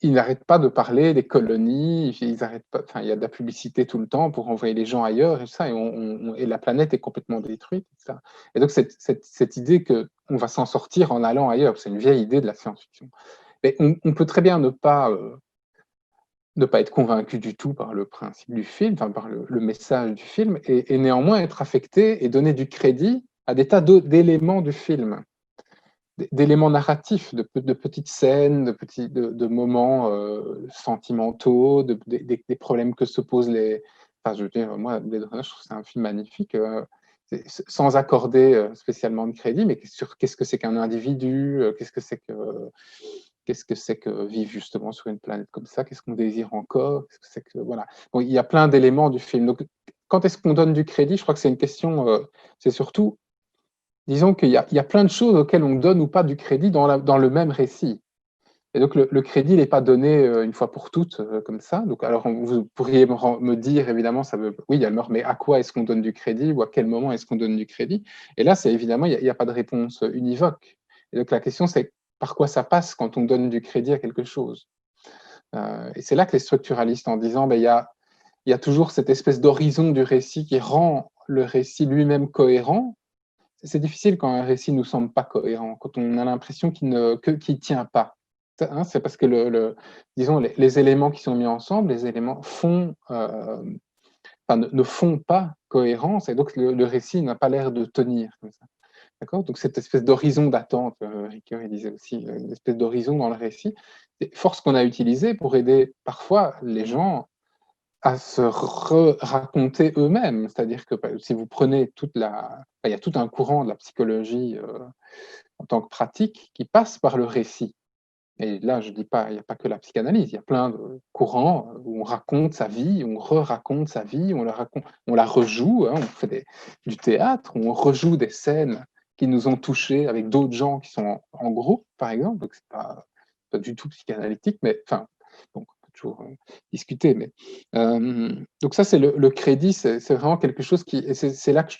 il n'arrête pas de parler des colonies, ils arrêtent pas, enfin, il y a de la publicité tout le temps pour envoyer les gens ailleurs et ça, et la planète est complètement détruite. Etc. Et donc cette idée qu'on va s'en sortir en allant ailleurs, c'est une vieille idée de la science-fiction. Mais on peut très bien ne pas être convaincu du tout par le principe du film, enfin, par le message du film, et néanmoins être affecté et donner du crédit à des tas d'éléments du film, d'éléments narratifs, de petites scènes, de moments sentimentaux, des problèmes que se posent les. Enfin, je veux dire, moi, Blade Runner, je trouve que c'est un film magnifique, sans accorder spécialement de crédit, mais sur qu'est-ce que c'est qu'un individu, qu'est-ce que c'est que vivre justement sur une planète comme ça, qu'est-ce qu'on désire encore, qu'est-ce que c'est que. Voilà. Bon, il y a plein d'éléments du film. Donc, quand est-ce qu'on donne du crédit? Je crois que c'est une question, c'est surtout. Disons qu'il y a plein de choses auxquelles on donne ou pas du crédit dans le même récit. Et donc, le crédit n'est pas donné une fois pour toutes comme ça. Donc, alors, vous pourriez me dire, évidemment, oui, il y a le mort, mais à quoi est-ce qu'on donne du crédit ou à quel moment est-ce qu'on donne du crédit? Et là, c'est évidemment, il n'y a pas de réponse univoque. Et donc, la question, c'est par quoi ça passe quand on donne du crédit à quelque chose? Et c'est là que les structuralistes, en disant, il y a toujours cette espèce d'horizon du récit qui rend le récit lui-même cohérent. C'est difficile quand un récit ne nous semble pas cohérent, quand on a l'impression qu'il ne tient pas. Hein, c'est parce que disons, les éléments qui sont mis ensemble, les éléments ne font pas cohérence, et donc le récit n'a pas l'air de tenir comme ça. D'accord? Donc cette espèce d'horizon d'attente, Ricoeur il disait aussi, une espèce d'horizon dans le récit, c'est force qu'on a utilisée pour aider parfois les gens à se raconter eux-mêmes. C'est-à-dire que si vous prenez il y a tout un courant de la psychologie en tant que pratique qui passe par le récit. Et là, je dis pas, il n'y a pas que la psychanalyse, il y a plein de courants où on raconte sa vie, on re-raconte sa vie, on la rejoue, hein, on fait du théâtre, on rejoue des scènes qui nous ont touchés avec d'autres gens qui sont en groupe, par exemple. Donc, c'est pas du tout psychanalytique, mais enfin, donc toujours discuter. Mais, donc ça, c'est le crédit, c'est vraiment quelque chose et c'est là que je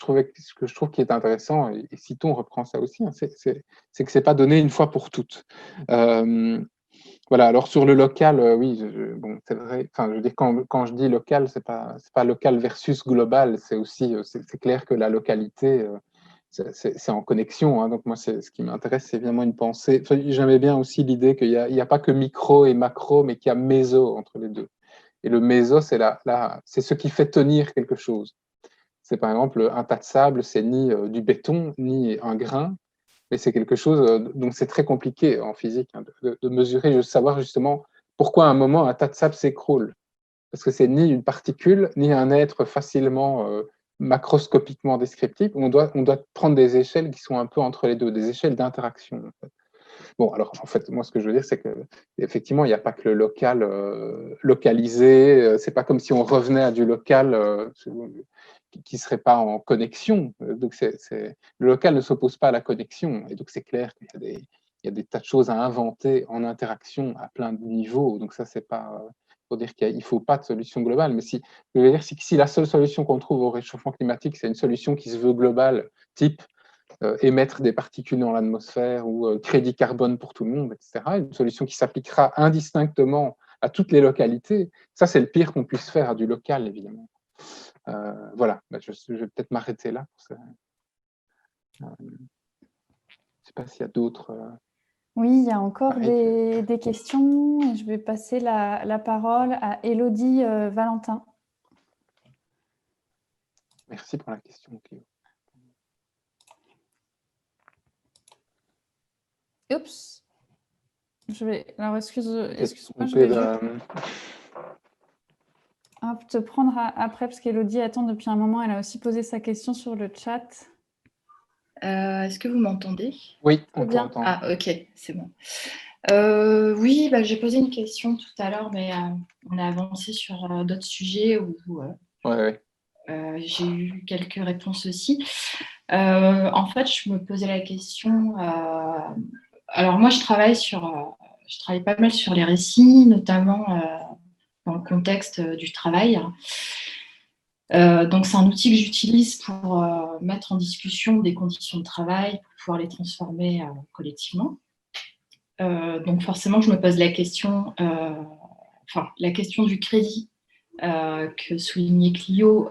trouve qui est intéressant, et Citon reprend ça aussi, hein, c'est que c'est pas donné une fois pour toutes. Voilà, alors sur le local, oui, bon, c'est vrai, enfin, je veux dire, quand je dis local, c'est pas local versus global, c'est aussi, c'est clair que la localité, c'est en connexion. Hein. Donc moi, ce qui m'intéresse, c'est évidemment une pensée. Enfin, j'aimais bien aussi l'idée qu'il n'y a pas que micro et macro, mais qu'il y a méso entre les deux. Et le méso, c'est ce qui fait tenir quelque chose. C'est par exemple un tas de sable, c'est ni du béton, ni un grain, mais c'est quelque chose, donc c'est très compliqué en physique hein, de mesurer, de savoir justement pourquoi à un moment un tas de sable s'écroule. Parce que c'est ni une particule, ni un être facilement macroscopiquement descriptif. On doit prendre des échelles qui sont un peu entre les deux, des échelles d'interaction. En fait. Bon, alors en fait, moi ce que je veux dire, c'est qu'effectivement, il n'y a pas que le local localisé. C'est pas comme si on revenait à du local qui ne serait pas en connexion. Donc le local ne s'oppose pas à la connexion. Et donc c'est clair qu'il y a des tas de choses à inventer en interaction à plein de niveaux. Donc ça, c'est pas pour dire qu'il ne faut pas de solution globale. Mais je veux dire, si la seule solution qu'on trouve au réchauffement climatique, c'est une solution qui se veut globale, type émettre des particules dans l'atmosphère ou crédit carbone pour tout le monde, etc., une solution qui s'appliquera indistinctement à toutes les localités, ça, c'est le pire qu'on puisse faire à du local, évidemment. Voilà, je vais peut-être m'arrêter là. Je ne sais pas s'il y a d'autres... Oui, il y a encore des questions. Et je vais passer la parole à Élodie Valentin. Merci pour la question, Cléo. Oups. Alors, excuse-moi, je vais te prendre après, parce qu'Élodie attend depuis un moment. Elle a aussi posé sa question sur le chat. Est-ce que vous m'entendez? Oui, on t'entend. Ah, ok, c'est bon. Oui, j'ai posé une question tout à l'heure, mais on a avancé sur d'autres sujets où j'ai eu quelques réponses aussi. En fait, je me posais la question. Alors moi, je travaille pas mal sur les récits, notamment dans le contexte du travail. Donc, c'est un outil que j'utilise pour mettre en discussion des conditions de travail, pour pouvoir les transformer collectivement. Donc, forcément, je me pose la question, la question du crédit que soulignait Clio,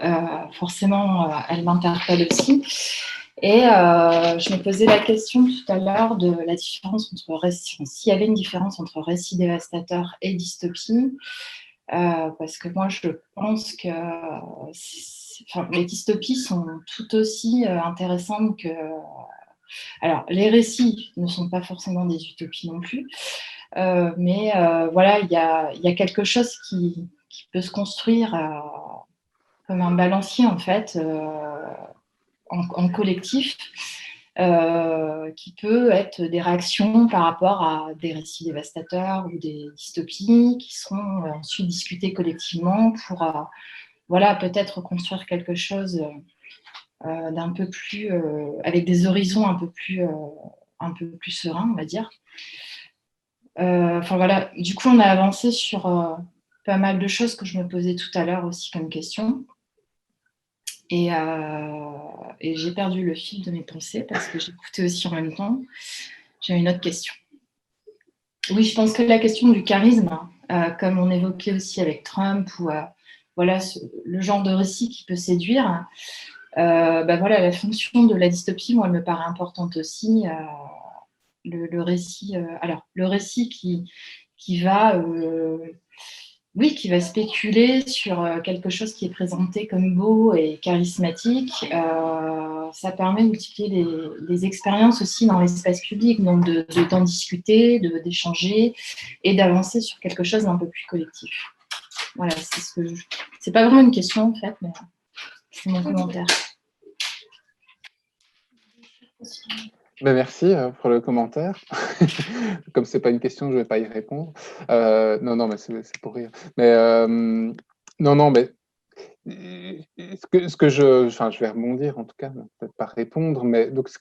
forcément, elle m'interpelle aussi. Et je me posais la question tout à l'heure de la différence entre récit, s'il y avait une différence entre récit dévastateur et dystopie. Parce que moi, je pense que les dystopies sont tout aussi intéressantes que... Alors, les récits ne sont pas forcément des utopies non plus, mais voilà, il y a quelque chose qui peut se construire comme un balancier, en fait, en collectif, qui peut être des réactions par rapport à des récits dévastateurs ou des dystopies qui seront ensuite discutées collectivement pour peut-être construire quelque chose d'un peu plus avec des horizons un peu plus sereins, on va dire. Voilà, du coup, on a avancé sur pas mal de choses que je me posais tout à l'heure aussi comme question. Et j'ai perdu le fil de mes pensées parce que j'écoutais aussi en même temps. J'ai une autre question. Oui, je pense que la question du charisme, comme on évoquait aussi avec Trump, ou le genre de récit qui peut séduire, la fonction de la dystopie, moi, elle me paraît importante aussi. Le récit, le récit qui va spéculer sur quelque chose qui est présenté comme beau et charismatique. Ça permet de multiplier les expériences aussi dans l'espace public, donc d'en discuter, d'échanger et d'avancer sur quelque chose d'un peu plus collectif. Voilà, c'est pas vraiment une question en fait, mais c'est mon commentaire. Merci pour le commentaire. Comme ce n'est pas une question, je ne vais pas y répondre. Non, mais c'est pour rire. Mais non, mais je vais rebondir en tout cas, peut-être pas répondre, mais donc ce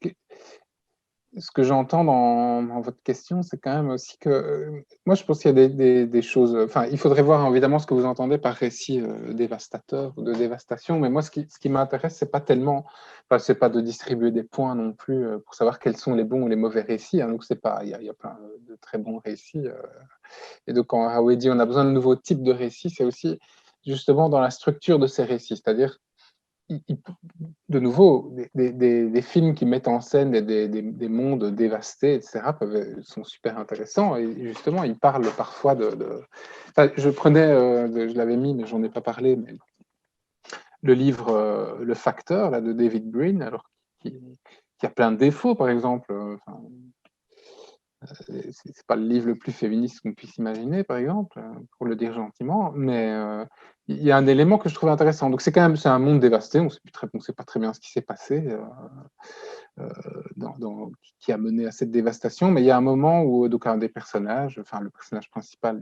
que j'entends dans votre question, c'est quand même aussi que moi je pense qu'il y a des choses. Enfin, il faudrait voir évidemment ce que vous entendez par récit dévastateur ou de dévastation, mais moi ce qui m'intéresse, c'est pas tellement, c'est pas de distribuer des points non plus pour savoir quels sont les bons ou les mauvais récits. Hein, donc c'est pas, il y a plein de très bons récits. Et donc quand Howe dit on a besoin de nouveaux types de récits, c'est aussi justement dans la structure de ces récits, c'est-à-dire de nouveau, des films qui mettent en scène des mondes dévastés, etc., sont super intéressants. Et justement, ils parlent parfois Enfin, je l'avais mis, mais j'en ai pas parlé, mais le livre Le Facteur, là, de David Brin, alors qui a plein de défauts, par exemple. Enfin, c'est pas le livre le plus féministe qu'on puisse imaginer, par exemple, pour le dire gentiment, mais il y a un élément que je trouve intéressant. Donc c'est un monde dévasté, on sait pas très bien ce qui s'est passé, qui a mené à cette dévastation, mais il y a un moment où donc un des personnages, enfin le personnage principal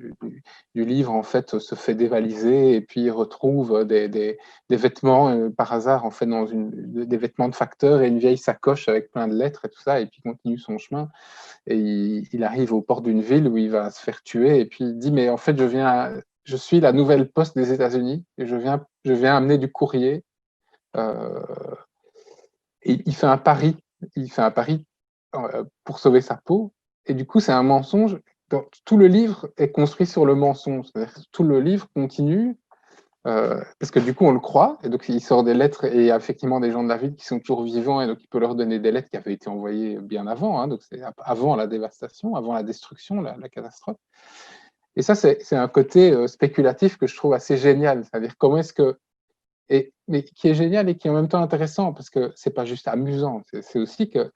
du livre, en fait, se fait dévaliser et puis il retrouve des vêtements par hasard, en fait, des vêtements de facteur et une vieille sacoche avec plein de lettres et tout ça, et puis il continue son chemin. Et il arrive aux portes d'une ville où il va se faire tuer, et puis il dit, mais en fait, je suis la nouvelle poste des États-Unis, et je viens amener du courrier. Et il fait un pari pour sauver sa peau, et du coup, c'est un mensonge. Tout le livre est construit sur le mensonge, c'est-à-dire que tout le livre continue, parce que du coup, on le croit, et donc il sort des lettres, et il y a effectivement des gens de la ville qui sont toujours vivants, et donc il peut leur donner des lettres qui avaient été envoyées bien avant, hein, donc c'est avant la dévastation, avant la destruction, la catastrophe. Et ça, c'est un côté spéculatif que je trouve assez génial, c'est-à-dire comment est-ce que mais qui est génial et qui est en même temps intéressant, parce que c'est pas juste amusant, c'est aussi que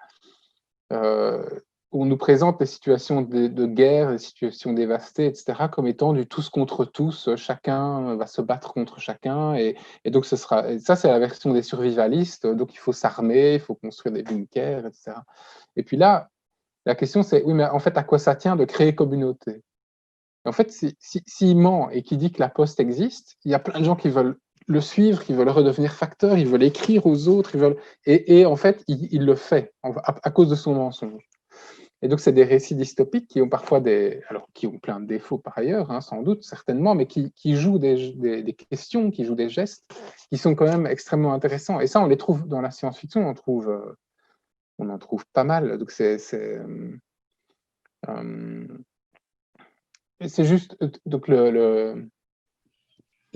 on nous présente les situations de guerre, les situations dévastées, etc., comme étant du tous contre tous, chacun va se battre contre chacun, et donc ça c'est la version des survivalistes, donc il faut s'armer, il faut construire des bunkers, etc. Et puis là, la question c'est, oui, mais en fait, à quoi ça tient de créer communauté? En fait, s'il ment et qu'il dit que la poste existe, il y a plein de gens qui veulent le suivre, qui veulent redevenir facteurs, ils veulent écrire aux autres, et en fait, il le fait à cause de son mensonge. Et donc, c'est des récits dystopiques qui ont parfois qui ont plein de défauts par ailleurs, hein, sans doute, certainement, mais qui jouent des questions, qui jouent des gestes, qui sont quand même extrêmement intéressants. Et ça, on les trouve dans la science-fiction, on en trouve pas mal. Donc, c'est juste donc les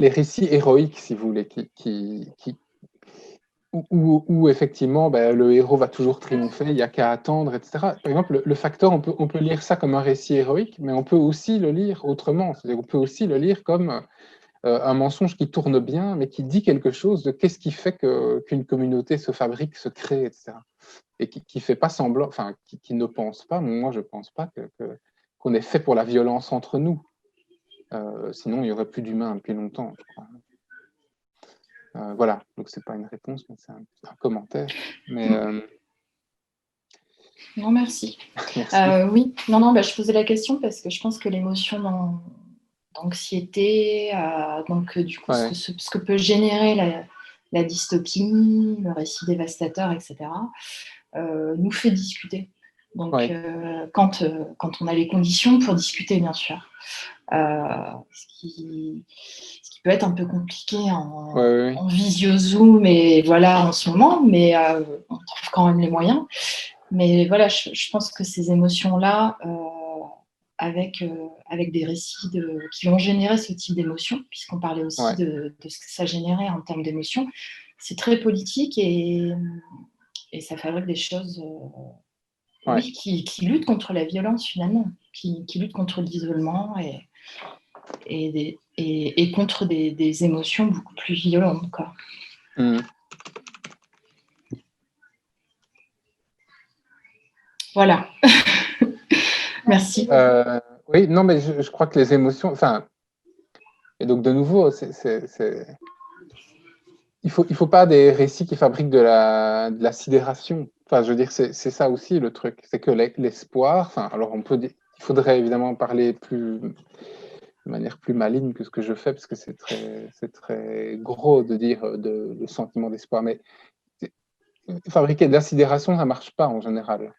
récits héroïques, si vous voulez, où effectivement le héros va toujours triompher, il n'y a qu'à attendre, etc. Par exemple, le Facteur, on peut lire ça comme un récit héroïque, mais on peut aussi le lire autrement. C'est-à-dire, on peut aussi le lire comme un mensonge qui tourne bien, mais qui dit quelque chose de qu'est-ce qui fait qu'une communauté se fabrique, se crée, etc. Et qui fait pas semblant, enfin, qui ne pense pas, moi je ne pense pas qu'on est fait pour la violence entre nous. Sinon, il n'y aurait plus d'humains depuis longtemps, je crois. Voilà, donc c'est pas une réponse, mais c'est un commentaire. Mais, Non, merci. merci. Oui, non, je posais la question parce que je pense que l'émotion d'anxiété, donc du coup, Ouais. ce que peut générer la dystopie, le récit dévastateur, etc., nous fait discuter. Donc, Ouais. quand on a les conditions pour discuter, bien sûr. Ce qui peut être un peu compliqué en visio Zoom, et voilà, en ce moment, mais on trouve quand même les moyens. Mais voilà, je pense que ces émotions-là, avec des récits qui vont générer ce type d'émotions, puisqu'on parlait aussi de ce que ça générait en termes d'émotions, c'est très politique, et ça fabrique des choses oui, qui luttent contre la violence, finalement, qui luttent contre l'isolement et contre des émotions beaucoup plus violentes, quoi. Voilà. Merci. Oui, non, mais je crois que les émotions, enfin, et donc de nouveau, il faut pas des récits qui fabriquent de la sidération. Enfin, je veux dire, c'est ça aussi le truc, c'est que l'espoir, enfin, alors il faudrait évidemment parler de manière plus maligne que ce que je fais, parce que c'est très gros de dire le sentiment d'espoir, mais fabriquer de la sidération, ça marche pas en général.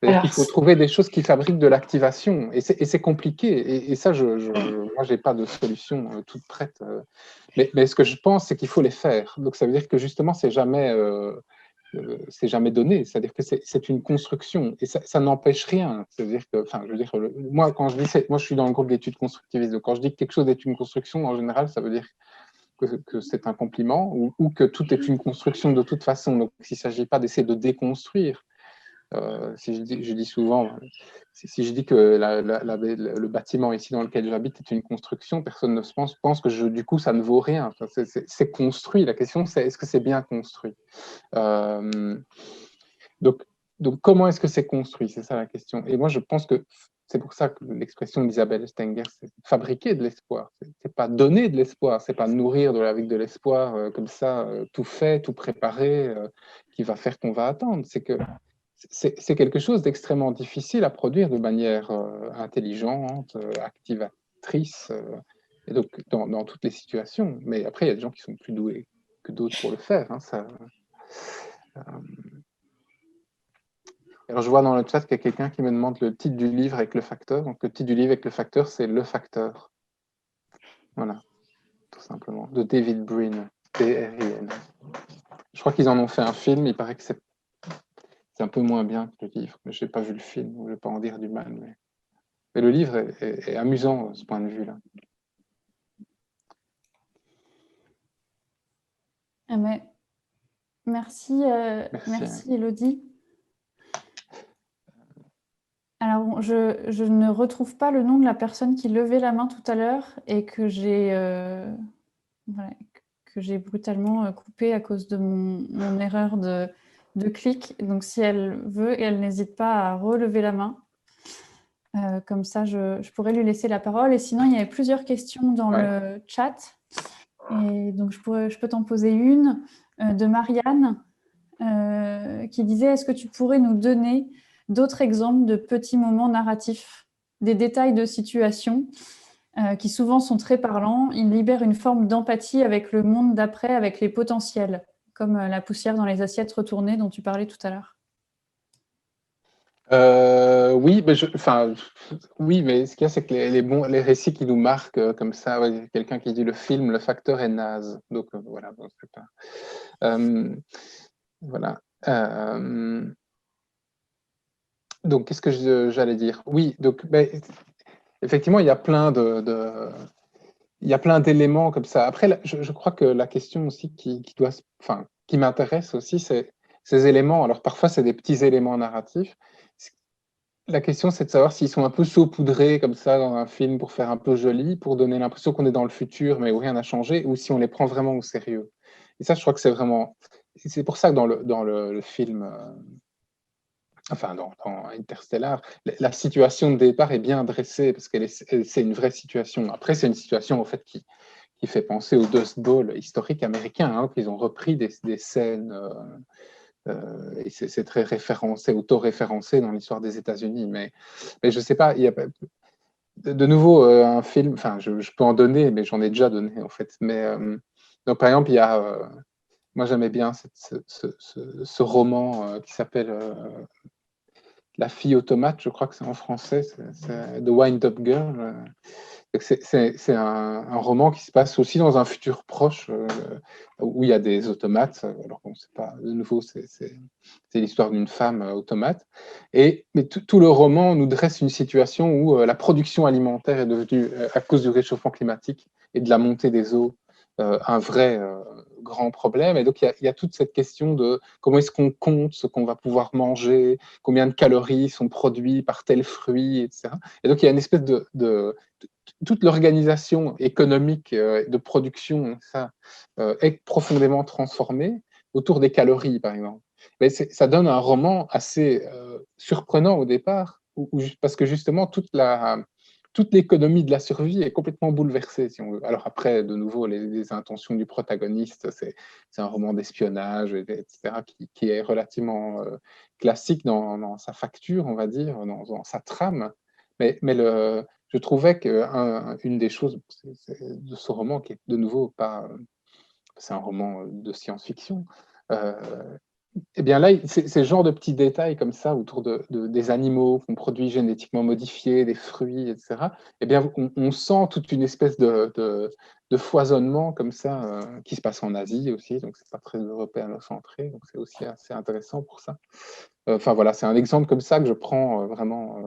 C'est-à-dire qu'il faut trouver des choses qui fabriquent de l'activation, et c'est compliqué, et ça, moi, j'ai pas de solution toute prête. Mais ce que je pense, c'est qu'il faut les faire. Donc, ça veut dire que justement, c'est jamais donné. C'est-à-dire que c'est une construction, et ça n'empêche rien. C'est-à-dire que, enfin, je veux dire, moi, quand je dis, moi, je suis dans le groupe d'études constructivistes. Donc, quand je dis que quelque chose est une construction, en général, ça veut dire que c'est un compliment ou que tout est une construction de toute façon. Donc, il ne s'agit pas d'essayer de déconstruire. Si je dis souvent, si je dis que le bâtiment ici dans lequel j'habite est une construction, personne ne pense que du coup ça ne vaut rien. Enfin, c'est construit. La question c'est est-ce que c'est bien construit. Donc comment est-ce que c'est construit? C'est ça la question. Et moi je pense que c'est pour ça que l'expression d'Isabelle Stenger, c'est fabriquer de l'espoir. C'est pas donner de l'espoir, c'est pas nourrir avec de l'espoir comme ça, tout fait, tout préparé, qui va faire qu'on va attendre. C'est que c'est quelque chose d'extrêmement difficile à produire de manière intelligente, activatrice, et donc dans toutes les situations. Mais après, il y a des gens qui sont plus doués que d'autres pour le faire. Hein, ça, Alors, je vois dans le chat qu'il y a quelqu'un qui me demande le titre du livre avec le facteur. Donc, le titre du livre avec le facteur, c'est Le Facteur. Voilà, tout simplement. De David Brin, B-R-I-N. Je crois qu'ils en ont fait un film. Il paraît que c'est un peu moins bien que le livre. Mais je n'ai pas vu le film, je ne vais pas en dire du mal. Mais le livre est amusant de ce point de vue-là. Merci Élodie. Alors, je ne retrouve pas le nom de la personne qui levait la main tout à l'heure et que j'ai brutalement coupé à cause de mon erreur de clic. Donc, si elle veut, elle n'hésite pas à relever la main. Comme ça, je pourrais lui laisser la parole. Et sinon, il y avait plusieurs questions dans le chat. Et donc, je peux t'en poser une de Marianne qui disait « Est-ce que tu pourrais nous donner d'autres exemples de petits moments narratifs, des détails de situation qui souvent sont très parlants. Ils libèrent une forme d'empathie avec le monde d'après, avec les potentiels, comme la poussière dans les assiettes retournées dont tu parlais tout à l'heure. » Oui, oui, mais ce qu'il y a, c'est que les récits qui nous marquent comme ça, quelqu'un qui dit le film, le facteur est naze. Donc voilà, bon, c'est pas. Voilà. Donc, qu'est-ce que j'allais dire? Oui, donc, effectivement, il y a plein il y a plein d'éléments comme ça. Après, je crois que la question aussi qui m'intéresse aussi, c'est ces éléments. Alors, parfois, c'est des petits éléments narratifs. La question, c'est de savoir s'ils sont un peu saupoudrés comme ça dans un film pour faire un peu joli, pour donner l'impression qu'on est dans le futur, mais où rien n'a changé, ou si on les prend vraiment au sérieux. Et ça, je crois que c'est vraiment... C'est pour ça que dans le film, enfin, dans Interstellar, la situation de départ est bien dressée, parce que c'est une vraie situation. Après, c'est une situation, en fait, qui fait penser au Dust Bowl historique américain, hein, qu'ils ont repris des scènes... et c'est très référencé, auto-référencé dans l'histoire des États-Unis. Mais je ne sais pas, il y a de nouveau un film, enfin, je peux en donner, mais j'en ai déjà donné en fait. Mais donc, par exemple, il y a, moi j'aimais bien ce roman qui s'appelle La fille automate, je crois que c'est en français, c'est The Wind-Up Girl. C'est un roman qui se passe aussi dans un futur proche où il y a des automates. Alors bon, c'est pas de nouveau, c'est l'histoire d'une femme automate. Mais tout le roman nous dresse une situation où la production alimentaire est devenue, à cause du réchauffement climatique et de la montée des eaux, un vrai grand problème. Et donc il y a toute cette question de comment est-ce qu'on compte ce qu'on va pouvoir manger, combien de calories sont produits par tel fruit, etc. Et donc il y a une espèce de toute l'organisation économique de production, ça, est profondément transformée autour des calories, par exemple. Mais ça donne un roman assez surprenant au départ, parce que justement, toute l'économie de la survie est complètement bouleversée, si on veut. Alors après, de nouveau, les intentions du protagoniste, c'est un roman d'espionnage, etc., qui est relativement classique dans sa facture, on va dire, dans sa trame. Mais je trouvais qu'une des choses de ce roman, qui est de nouveau pas... c'est un roman de science-fiction, eh bien là, c'est ce genre de petits détails comme ça autour des animaux qu'on produit génétiquement modifiés, des fruits, etc. Eh bien, on sent toute une espèce de foisonnement comme ça qui se passe en Asie aussi, donc c'est pas très européano-centré, donc c'est aussi assez intéressant pour ça. Enfin voilà, c'est un exemple comme ça que je prends vraiment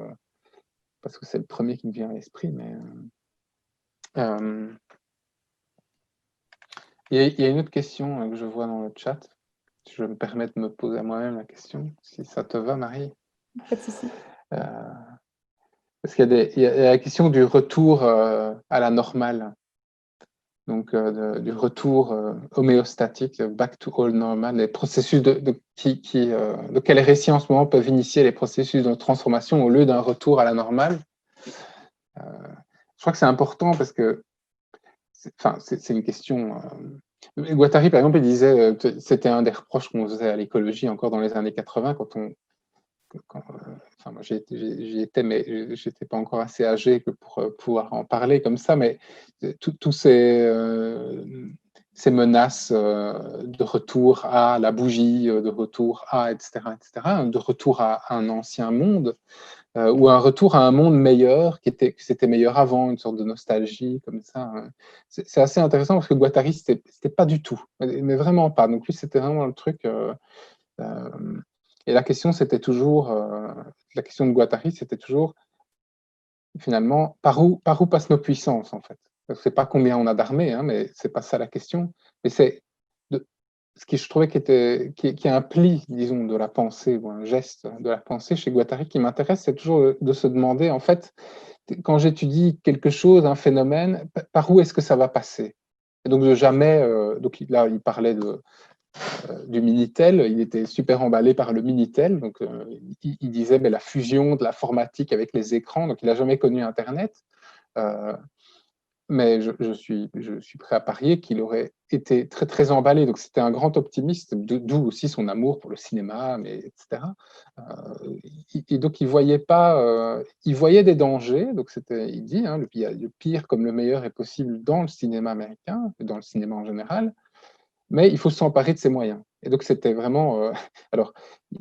parce que c'est le premier qui me vient à l'esprit, mais Il y a une autre question que je vois dans le chat. Si je me permets de me poser à moi-même la question, si ça te va, Marie. Pas de souci. Parce qu'il y a la question du retour à la normale. Donc, du retour homéostatique, back to all normal, les processus de quel récit en ce moment peuvent initier les processus de transformation au lieu d'un retour à la normale. Je crois que c'est important parce que c'est une question. Guattari, par exemple, il disait, c'était un des reproches qu'on faisait à l'écologie encore dans les années 80, moi j'y étais, mais je n'étais pas encore assez âgé que pour pouvoir en parler comme ça, mais tous ces menaces de retour à la bougie, de retour à, etc., de retour à un ancien monde, ou un retour à un monde meilleur, que c'était meilleur avant, une sorte de nostalgie comme ça. C'est assez intéressant parce que Guattari, c'était pas du tout, mais vraiment pas. Donc lui, c'était vraiment le truc. Et la question, c'était toujours, la question de Guattari, c'était toujours, finalement, par où passent nos puissances, en fait. C'est pas combien on a d'armées, hein, mais c'est pas ça la question. Mais c'est ce qui, je trouvais, qui est un pli, disons, de la pensée, ou un geste de la pensée chez Guattari qui m'intéresse, c'est toujours de se demander, en fait, quand j'étudie quelque chose, un phénomène, par où est-ce que ça va passer? Et donc, de jamais, donc là, il parlait du Minitel, il était super emballé par le Minitel, donc il disait mais la fusion de l'informatique avec les écrans, donc il n'a jamais connu Internet, mais je suis prêt à parier qu'il aurait été très très emballé, donc c'était un grand optimiste, d'où aussi son amour pour le cinéma, mais, etc. Et donc il voyait pas, il voyait des dangers, donc il dit, hein, le pire comme le meilleur est possible dans le cinéma américain, dans le cinéma en général, mais il faut s'emparer de ses moyens. Et donc, c'était vraiment. Alors,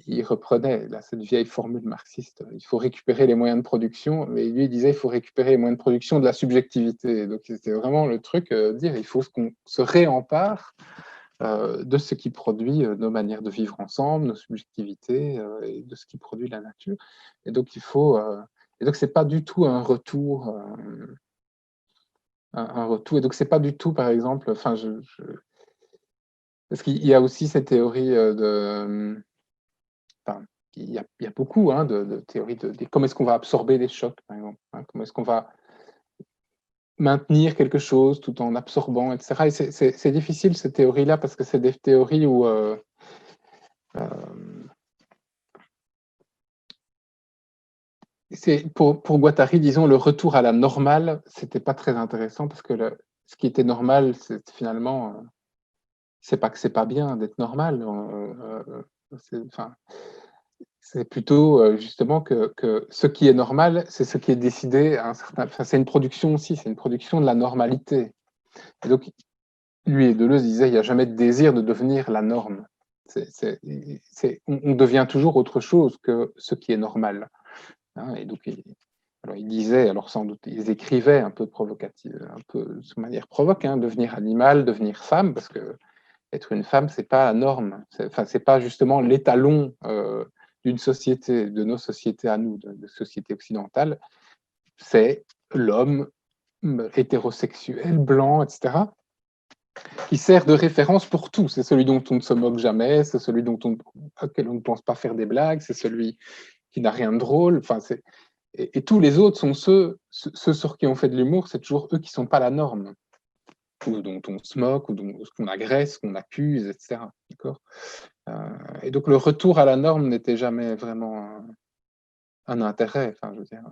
il reprenait là, cette vieille formule marxiste, il faut récupérer les moyens de production, mais lui, il disait il faut récupérer les moyens de production de la subjectivité. Donc, c'était vraiment le truc, dire il faut qu'on se réempare de ce qui produit nos manières de vivre ensemble, nos subjectivités, et de ce qui produit la nature. Et donc, il faut. Et donc, c'est pas du tout un retour. Un retour. Et donc, c'est pas du tout, par exemple. Enfin, parce qu'il y a aussi cette théorie enfin, il y a beaucoup hein, de théories de comment est-ce qu'on va absorber les chocs, par exemple. Hein, comment est-ce qu'on va maintenir quelque chose tout en absorbant, etc. Et c'est difficile, ces théories-là, parce que c'est des théories où pour Guattari, disons, le retour à la normale, c'était pas très intéressant, parce que ce qui était normal, c'est finalement, c'est pas que c'est pas bien d'être normal. Enfin, c'est plutôt justement que ce qui est normal, c'est ce qui est décidé à un certain. Enfin, c'est une production aussi, c'est une production de la normalité. Et donc, lui et Deleuze disaient il n'y a jamais de désir de devenir la norme. On devient toujours autre chose que ce qui est normal. Hein, et donc, alors ils disaient, alors sans doute, ils écrivaient un peu provocatif, un peu de manière provoque, hein, devenir animal, devenir femme, parce que être une femme, c'est pas la norme. C'est pas justement l'étalon d'une société, de nos sociétés à nous, de sociétés occidentales. C'est l'homme hétérosexuel, blanc, etc., qui sert de référence pour tout. C'est celui dont on ne se moque jamais, c'est celui auquel on ne pense pas faire des blagues, c'est celui qui n'a rien de drôle. Enfin, et tous les autres sont ceux sur qui on fait de l'humour, c'est toujours eux qui ne sont pas la norme, ou dont on se moque, ou qu'on agresse, qu'on accuse, etc. D'accord. Et donc le retour à la norme n'était jamais vraiment un intérêt. Enfin, je veux dire,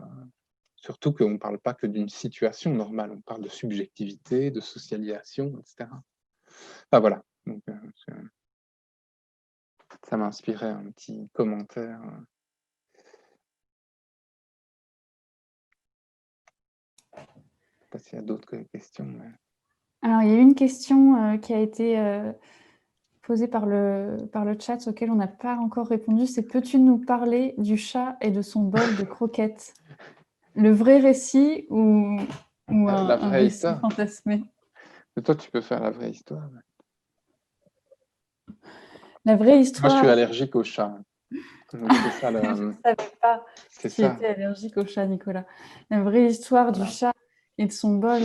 surtout qu'on ne parle pas que d'une situation normale, on parle de subjectivité, de socialisation, etc. Enfin voilà. Donc, ça m'a inspiré un petit commentaire. Je ne sais pas s'il y a d'autres questions. Mais... Alors, il y a une question qui a été posée par le chat auquel on n'a pas encore répondu. C'est peux-tu nous parler du chat et de son bol de croquettes? Le vrai récit ou la un vraie récit histoire. fantasmé? Mais toi, tu peux faire la vraie histoire. La vraie histoire. Moi, je suis allergique aux chats. Donc, c'est ça, je ne savais pas que tu étais allergique au chat, Nicolas. La vraie histoire du chat et de son bol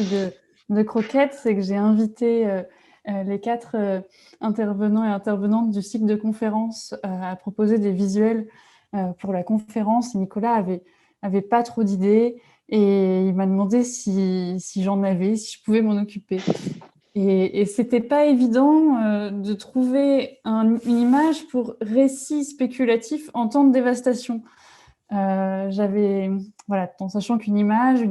de croquettes, c'est que j'ai invité les 4 intervenants et intervenantes du cycle de conférence à proposer des visuels pour la conférence. Nicolas avait pas trop d'idées et il m'a demandé si j'en avais, si je pouvais m'en occuper. Et c'était pas évident de trouver une image pour récit spéculatif en temps de dévastation. J'avais, voilà, en sachant qu'une image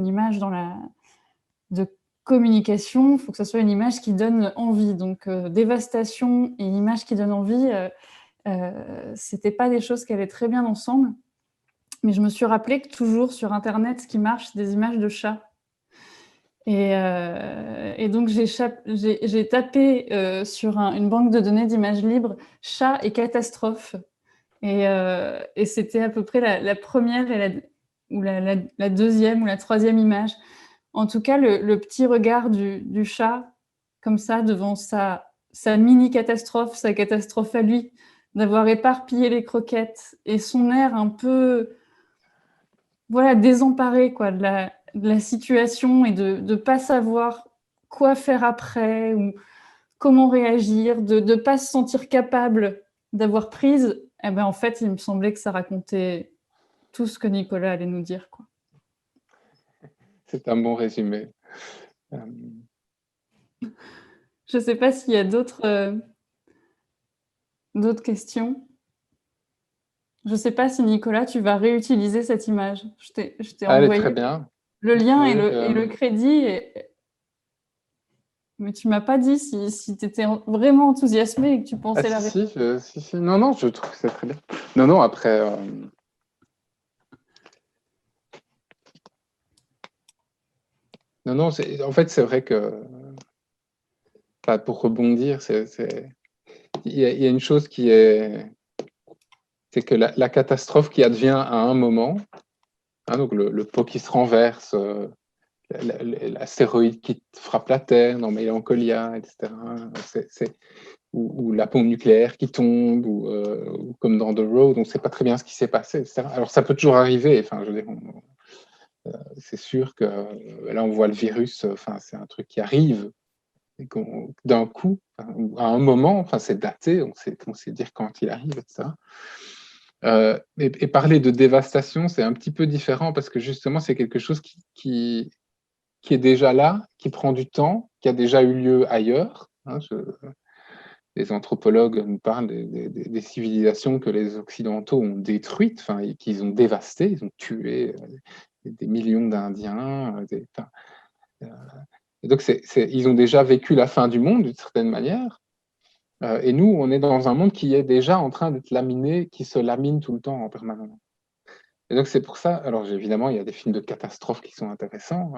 de communication, il faut que ce soit une image qui donne envie. Donc, dévastation et image qui donne envie, c'était pas des choses qui allaient très bien ensemble. Mais je me suis rappelé que toujours sur Internet, ce qui marche, c'est des images de chats. Et donc, j'ai tapé sur une banque de données d'images libres chat et catastrophe. Et c'était à peu près la première ou la deuxième ou la troisième image. En tout cas, le petit regard du chat, comme ça, devant sa mini-catastrophe, sa catastrophe à lui, d'avoir éparpillé les croquettes et son air un peu, voilà, désemparé quoi, de la situation et de ne pas savoir quoi faire après ou comment réagir, de ne pas se sentir capable d'avoir prise, eh ben, en fait, il me semblait que ça racontait tout ce que Nicolas allait nous dire, quoi. C'est un bon résumé. Je ne sais pas s'il y a d'autres questions. Je ne sais pas si, Nicolas, tu vas réutiliser cette image. Je t'ai envoyé très bien. le lien Oui, et le crédit, mais tu ne m'as pas dit si tu étais vraiment enthousiasmé et que tu pensais la réutiliser. Si. Non, je trouve que c'est très bien. Non, après... Non, en fait, c'est vrai que, pour rebondir, il y a une chose qui est... C'est que la catastrophe qui advient à un moment, hein, donc le pot qui se renverse, l'astéroïde qui frappe la Terre dans Mélancolia, etc. Ou la bombe nucléaire qui tombe, ou comme dans The Road, on ne sait pas très bien ce qui s'est passé, etc. Alors ça peut toujours arriver, enfin, je veux dire, c'est sûr que là on voit le virus, enfin, c'est un truc qui arrive, et d'un coup, à un moment, enfin, c'est daté, on sait dire quand il arrive, etc. Et parler de dévastation, c'est un petit peu différent parce que justement, c'est quelque chose qui est déjà là, qui prend du temps, qui a déjà eu lieu ailleurs. Hein, les anthropologues nous parlent des civilisations que les Occidentaux ont détruites, enfin, et qu'ils ont dévastées, ils ont tué des millions d'Indiens. Et donc, ils ont déjà vécu la fin du monde d'une certaine manière. Et nous, on est dans un monde qui est déjà en train d'être laminé, qui se lamine tout le temps en permanence. Et donc, c'est pour ça, alors évidemment, il y a des films de catastrophes qui sont intéressants,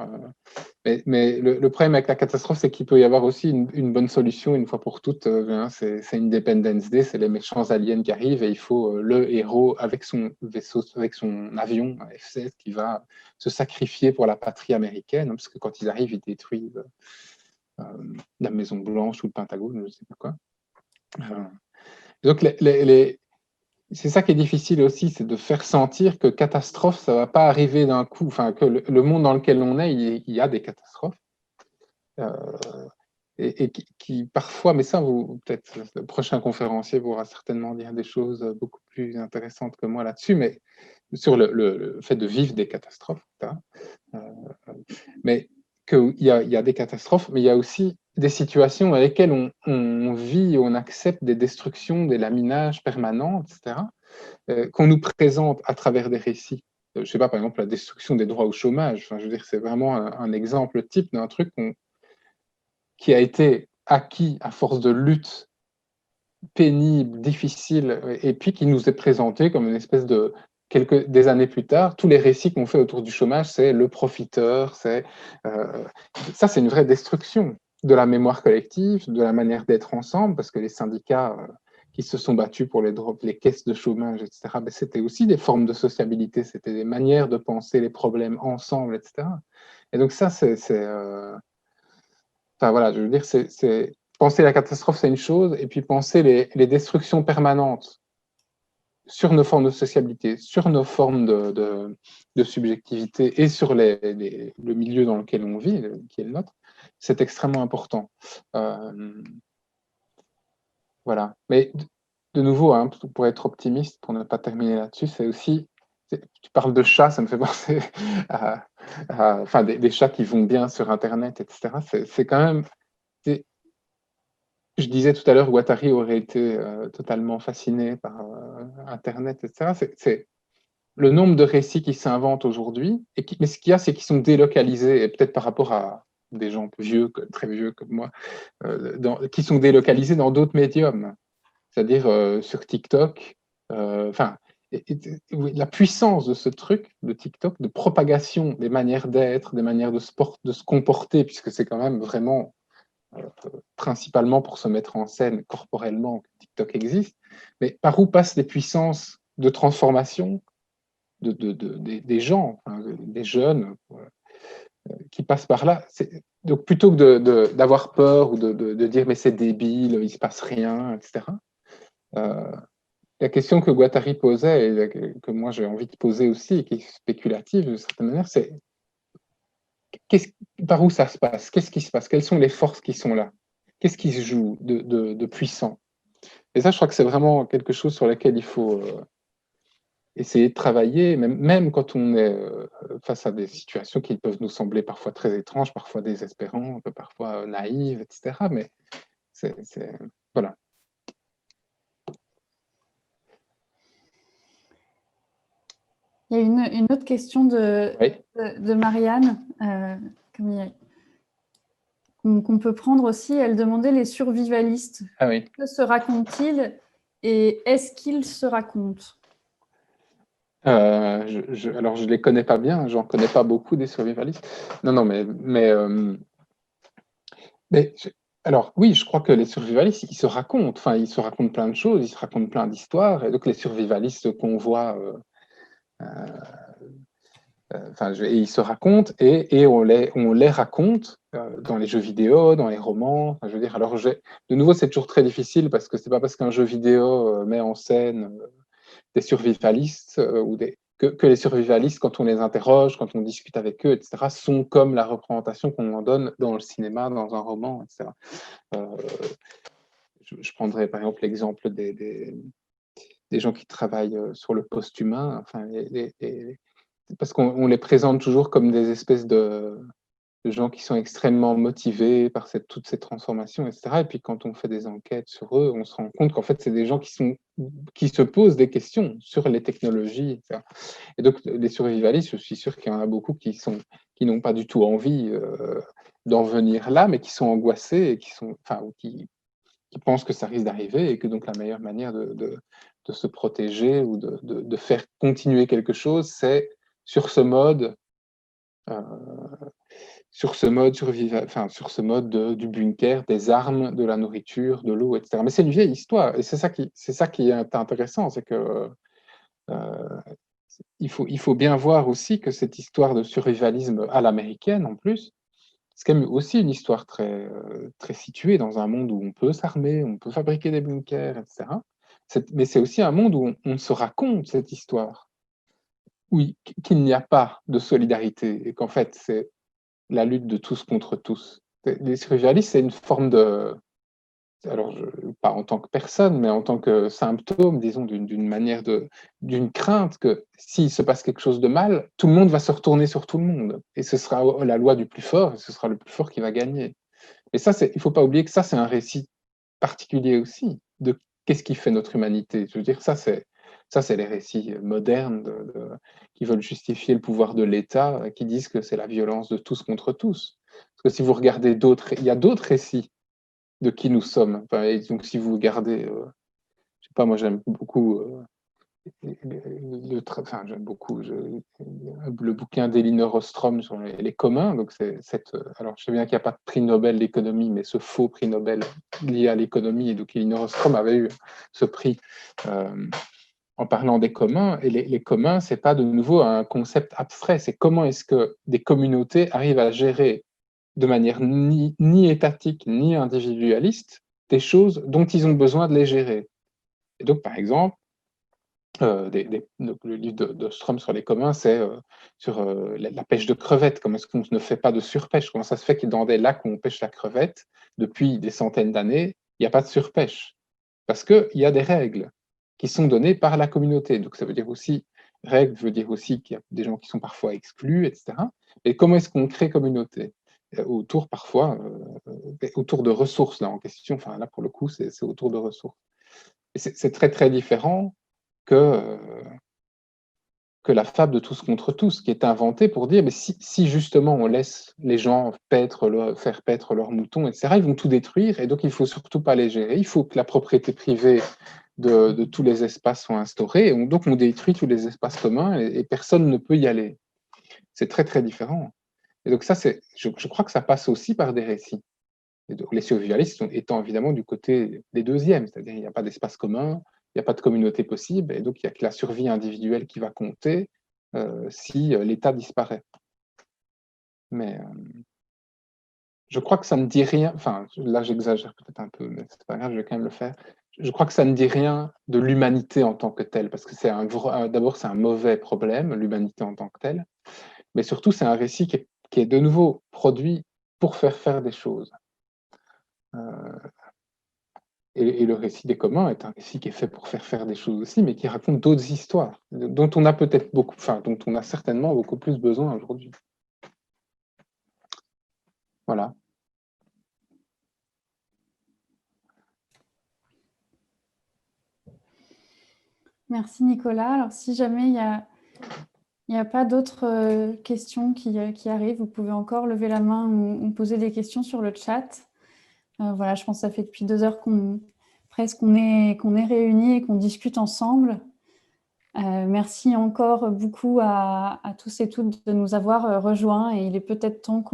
mais le problème avec la catastrophe, c'est qu'il peut y avoir aussi une bonne solution une fois pour toutes. C'est Independence Day, c'est les méchants aliens qui arrivent et il faut le héros avec son vaisseau, avec son avion F-16 qui va se sacrifier pour la patrie américaine, hein, parce que quand ils arrivent, ils détruisent la Maison Blanche ou le Pentagone, je ne sais pas quoi. Donc, c'est ça qui est difficile aussi, c'est de faire sentir que catastrophe, ça ne va pas arriver d'un coup, enfin, que le monde dans lequel on est, il y a des catastrophes. Et qui parfois, mais ça, peut-être le prochain conférencier pourra certainement dire des choses beaucoup plus intéressantes que moi là-dessus, mais sur le fait de vivre des catastrophes. Mais qu'il y a des catastrophes, mais il y a aussi des situations dans lesquelles on vit, on accepte des destructions, des laminages permanents, etc., qu'on nous présente à travers des récits. Je ne sais pas, par exemple, la destruction des droits au chômage. Enfin, je veux dire, c'est vraiment un exemple type d'un truc qui a été acquis à force de lutte pénible, difficile, et puis qui nous est présenté comme une espèce de... des années plus tard, tous les récits qu'on fait autour du chômage, c'est le profiteur, ça c'est une vraie destruction de la mémoire collective, de la manière d'être ensemble, parce que les syndicats qui se sont battus pour les caisses de chômage, etc., ben, c'était aussi des formes de sociabilité, c'était des manières de penser les problèmes ensemble, etc. Et donc ça, enfin voilà, je veux dire, penser la catastrophe, c'est une chose, et puis penser les destructions permanentes sur nos formes de sociabilité, sur nos formes de subjectivité et sur le milieu dans lequel on vit, qui est le nôtre, c'est extrêmement important. voilà. Mais de nouveau, hein, pour être optimiste, pour ne pas terminer là-dessus, c'est aussi, tu parles de chats, ça me fait penser enfin, des chats qui vont bien sur Internet, etc. C'est quand même, je disais tout à l'heure, Guattari aurait été totalement fasciné par Internet, etc. C'est le nombre de récits qui s'inventent aujourd'hui, mais ce qu'il y a, c'est qu'ils sont délocalisés, et peut-être par rapport à des gens vieux, très vieux comme moi, qui sont délocalisés dans d'autres médiums, c'est-à-dire sur TikTok. Enfin, la puissance de ce truc, de TikTok, de propagation des manières d'être, des manières de se comporter, puisque c'est quand même vraiment principalement pour se mettre en scène corporellement que TikTok existe, mais par où passent les puissances de transformation des gens, hein, des jeunes qui passent par là. Donc plutôt que d'avoir peur ou de dire mais c'est débile, il ne se passe rien, etc. La question que Guattari posait et que moi j'ai envie de poser aussi et qui est spéculative de certaine manière, c'est par où ça se passe? Qu'est-ce qui se passe? Quelles sont les forces qui sont là? Qu'est-ce qui se joue de puissant? Et ça, je crois que c'est vraiment quelque chose sur lequel il faut essayer de travailler, même quand on est face à des situations qui peuvent nous sembler parfois très étranges, parfois désespérantes, parfois naïves, etc. Mais voilà. Il y a une autre question de Marianne qu'on peut prendre aussi. Elle demandait les survivalistes. Ah oui. Que se racontent-ils et est-ce qu'ils se racontent? Alors, je ne les connais pas bien, j'en connais pas beaucoup des survivalistes. Non, alors oui, je crois que les survivalistes, ils se racontent. Enfin, ils se racontent plein de choses, ils se racontent plein d'histoires. Et donc, les survivalistes qu'on voit, ils se racontent et on les raconte dans les jeux vidéo, dans les romans. Enfin, je veux dire, alors, de nouveau, c'est toujours très difficile parce que c'est pas parce qu'un jeu vidéo met en scène des survivalistes que les survivalistes, quand on les interroge, quand on discute avec eux, etc., sont comme la représentation qu'on en donne dans le cinéma, dans un roman, etc. Je prendrais par exemple l'exemple des gens qui travaillent sur le post-humain, enfin, parce qu'on les présente toujours comme des espèces de gens qui sont extrêmement motivés par toutes ces transformations, etc. Et puis quand on fait des enquêtes sur eux, on se rend compte qu'en fait, c'est des gens qui se posent des questions sur les technologies, etc. Et donc, les survivalistes, je suis sûr qu'il y en a beaucoup qui n'ont pas du tout envie d'en venir là, mais qui sont angoissés et qui pensent que ça risque d'arriver et que donc la meilleure manière de se protéger ou de faire continuer quelque chose, c'est sur ce mode sur ce mode du bunker, des armes, de la nourriture, de l'eau, etc. Mais c'est une vieille histoire, et c'est ça qui est intéressant, c'est que il faut bien voir aussi que cette histoire de survivalisme à l'américaine, en plus, c'est quand même aussi une histoire très, très située dans un monde où on peut s'armer, on peut fabriquer des bunkers, etc. Mais c'est aussi un monde où on se raconte cette histoire, oui, qu'il n'y a pas de solidarité, et qu'en fait, c'est la lutte de tous contre tous. Les survivalistes, c'est une forme de... Alors, pas en tant que personne, mais en tant que symptôme, disons, d'une crainte que s'il se passe quelque chose de mal, tout le monde va se retourner sur tout le monde. Et ce sera la loi du plus fort, et ce sera le plus fort qui va gagner. Et ça, il ne faut pas oublier que ça, c'est un récit particulier aussi de qu'est-ce qui fait notre humanité. Je veux dire, ça, c'est les récits modernes qui veulent justifier le pouvoir de l'État, qui disent que c'est la violence de tous contre tous. Parce que si vous regardez il y a d'autres récits de qui nous sommes. Enfin, et donc, si vous regardez, je sais pas, moi j'aime beaucoup, j'aime beaucoup le bouquin d'Elinor Ostrom sur les communs. Donc, alors, je sais bien qu'il n'y a pas de prix Nobel d'économie, mais ce faux prix Nobel lié à l'économie. Et donc, Elinor Ostrom avait eu ce prix en parlant des communs. Et les communs, c'est pas de nouveau un concept abstrait. C'est comment est-ce que des communautés arrivent à gérer de manière ni étatique ni individualiste des choses dont ils ont besoin de les gérer. Et donc, par exemple, le livre d'Ostrom sur les communs, c'est sur la pêche de crevettes. Comment est-ce qu'on ne fait pas de surpêche? Comment ça se fait que dans des lacs où on pêche la crevette, depuis des centaines d'années, il n'y a pas de surpêche? parce qu'il y a des règles qui sont données par la communauté. Donc ça veut dire aussi, règles veut dire aussi qu'il y a des gens qui sont parfois exclus, etc. Et comment est-ce qu'on crée communauté? Autour parfois, autour de ressources là en question, enfin là pour le coup c'est autour de ressources. Et c'est très très différent que la fable de tous contre tous, qui est inventée pour dire, mais si justement on laisse les gens faire paître leurs moutons, etc., ils vont tout détruire, et donc il ne faut surtout pas les gérer. Il faut que la propriété privée de tous les espaces soit instaurée, et donc on détruit tous les espaces communs, et personne ne peut y aller. C'est très très différent. Et donc ça, je crois que ça passe aussi par des récits. Et donc, les survivalistes étant évidemment du côté des deuxièmes, c'est-à-dire il n'y a pas d'espace commun, il n'y a pas de communauté possible, et donc il n'y a que la survie individuelle qui va compter si l'État disparaît. Mais je crois que ça ne dit rien, enfin là j'exagère peut-être un peu, mais c'est pas grave, je vais quand même le faire. Je crois que ça ne dit rien de l'humanité en tant que telle, parce que d'abord c'est un mauvais problème, l'humanité en tant que telle, mais surtout c'est un récit qui est de nouveau produit pour faire des choses. Et le récit des communs est un récit qui est fait pour faire des choses aussi, mais qui raconte d'autres histoires, dont on a peut-être beaucoup, enfin, dont on a certainement beaucoup plus besoin aujourd'hui. Voilà. Merci Nicolas. Alors si jamais il n'y a pas d'autres questions qui arrivent, vous pouvez encore lever la main ou poser des questions sur le chat. Voilà, je pense que ça fait depuis 2 heures qu'on est réunis et qu'on discute ensemble. Merci encore beaucoup à tous et toutes de nous avoir rejoints, et il est peut-être temps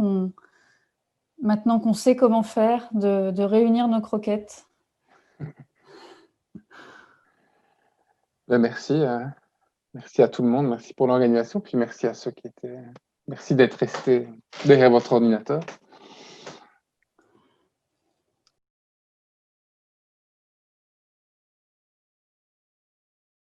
maintenant qu'on sait comment faire, de réunir nos croquettes. Merci. Merci à tout le monde, merci pour l'organisation, puis merci à ceux qui étaient... Merci d'être restés derrière votre ordinateur.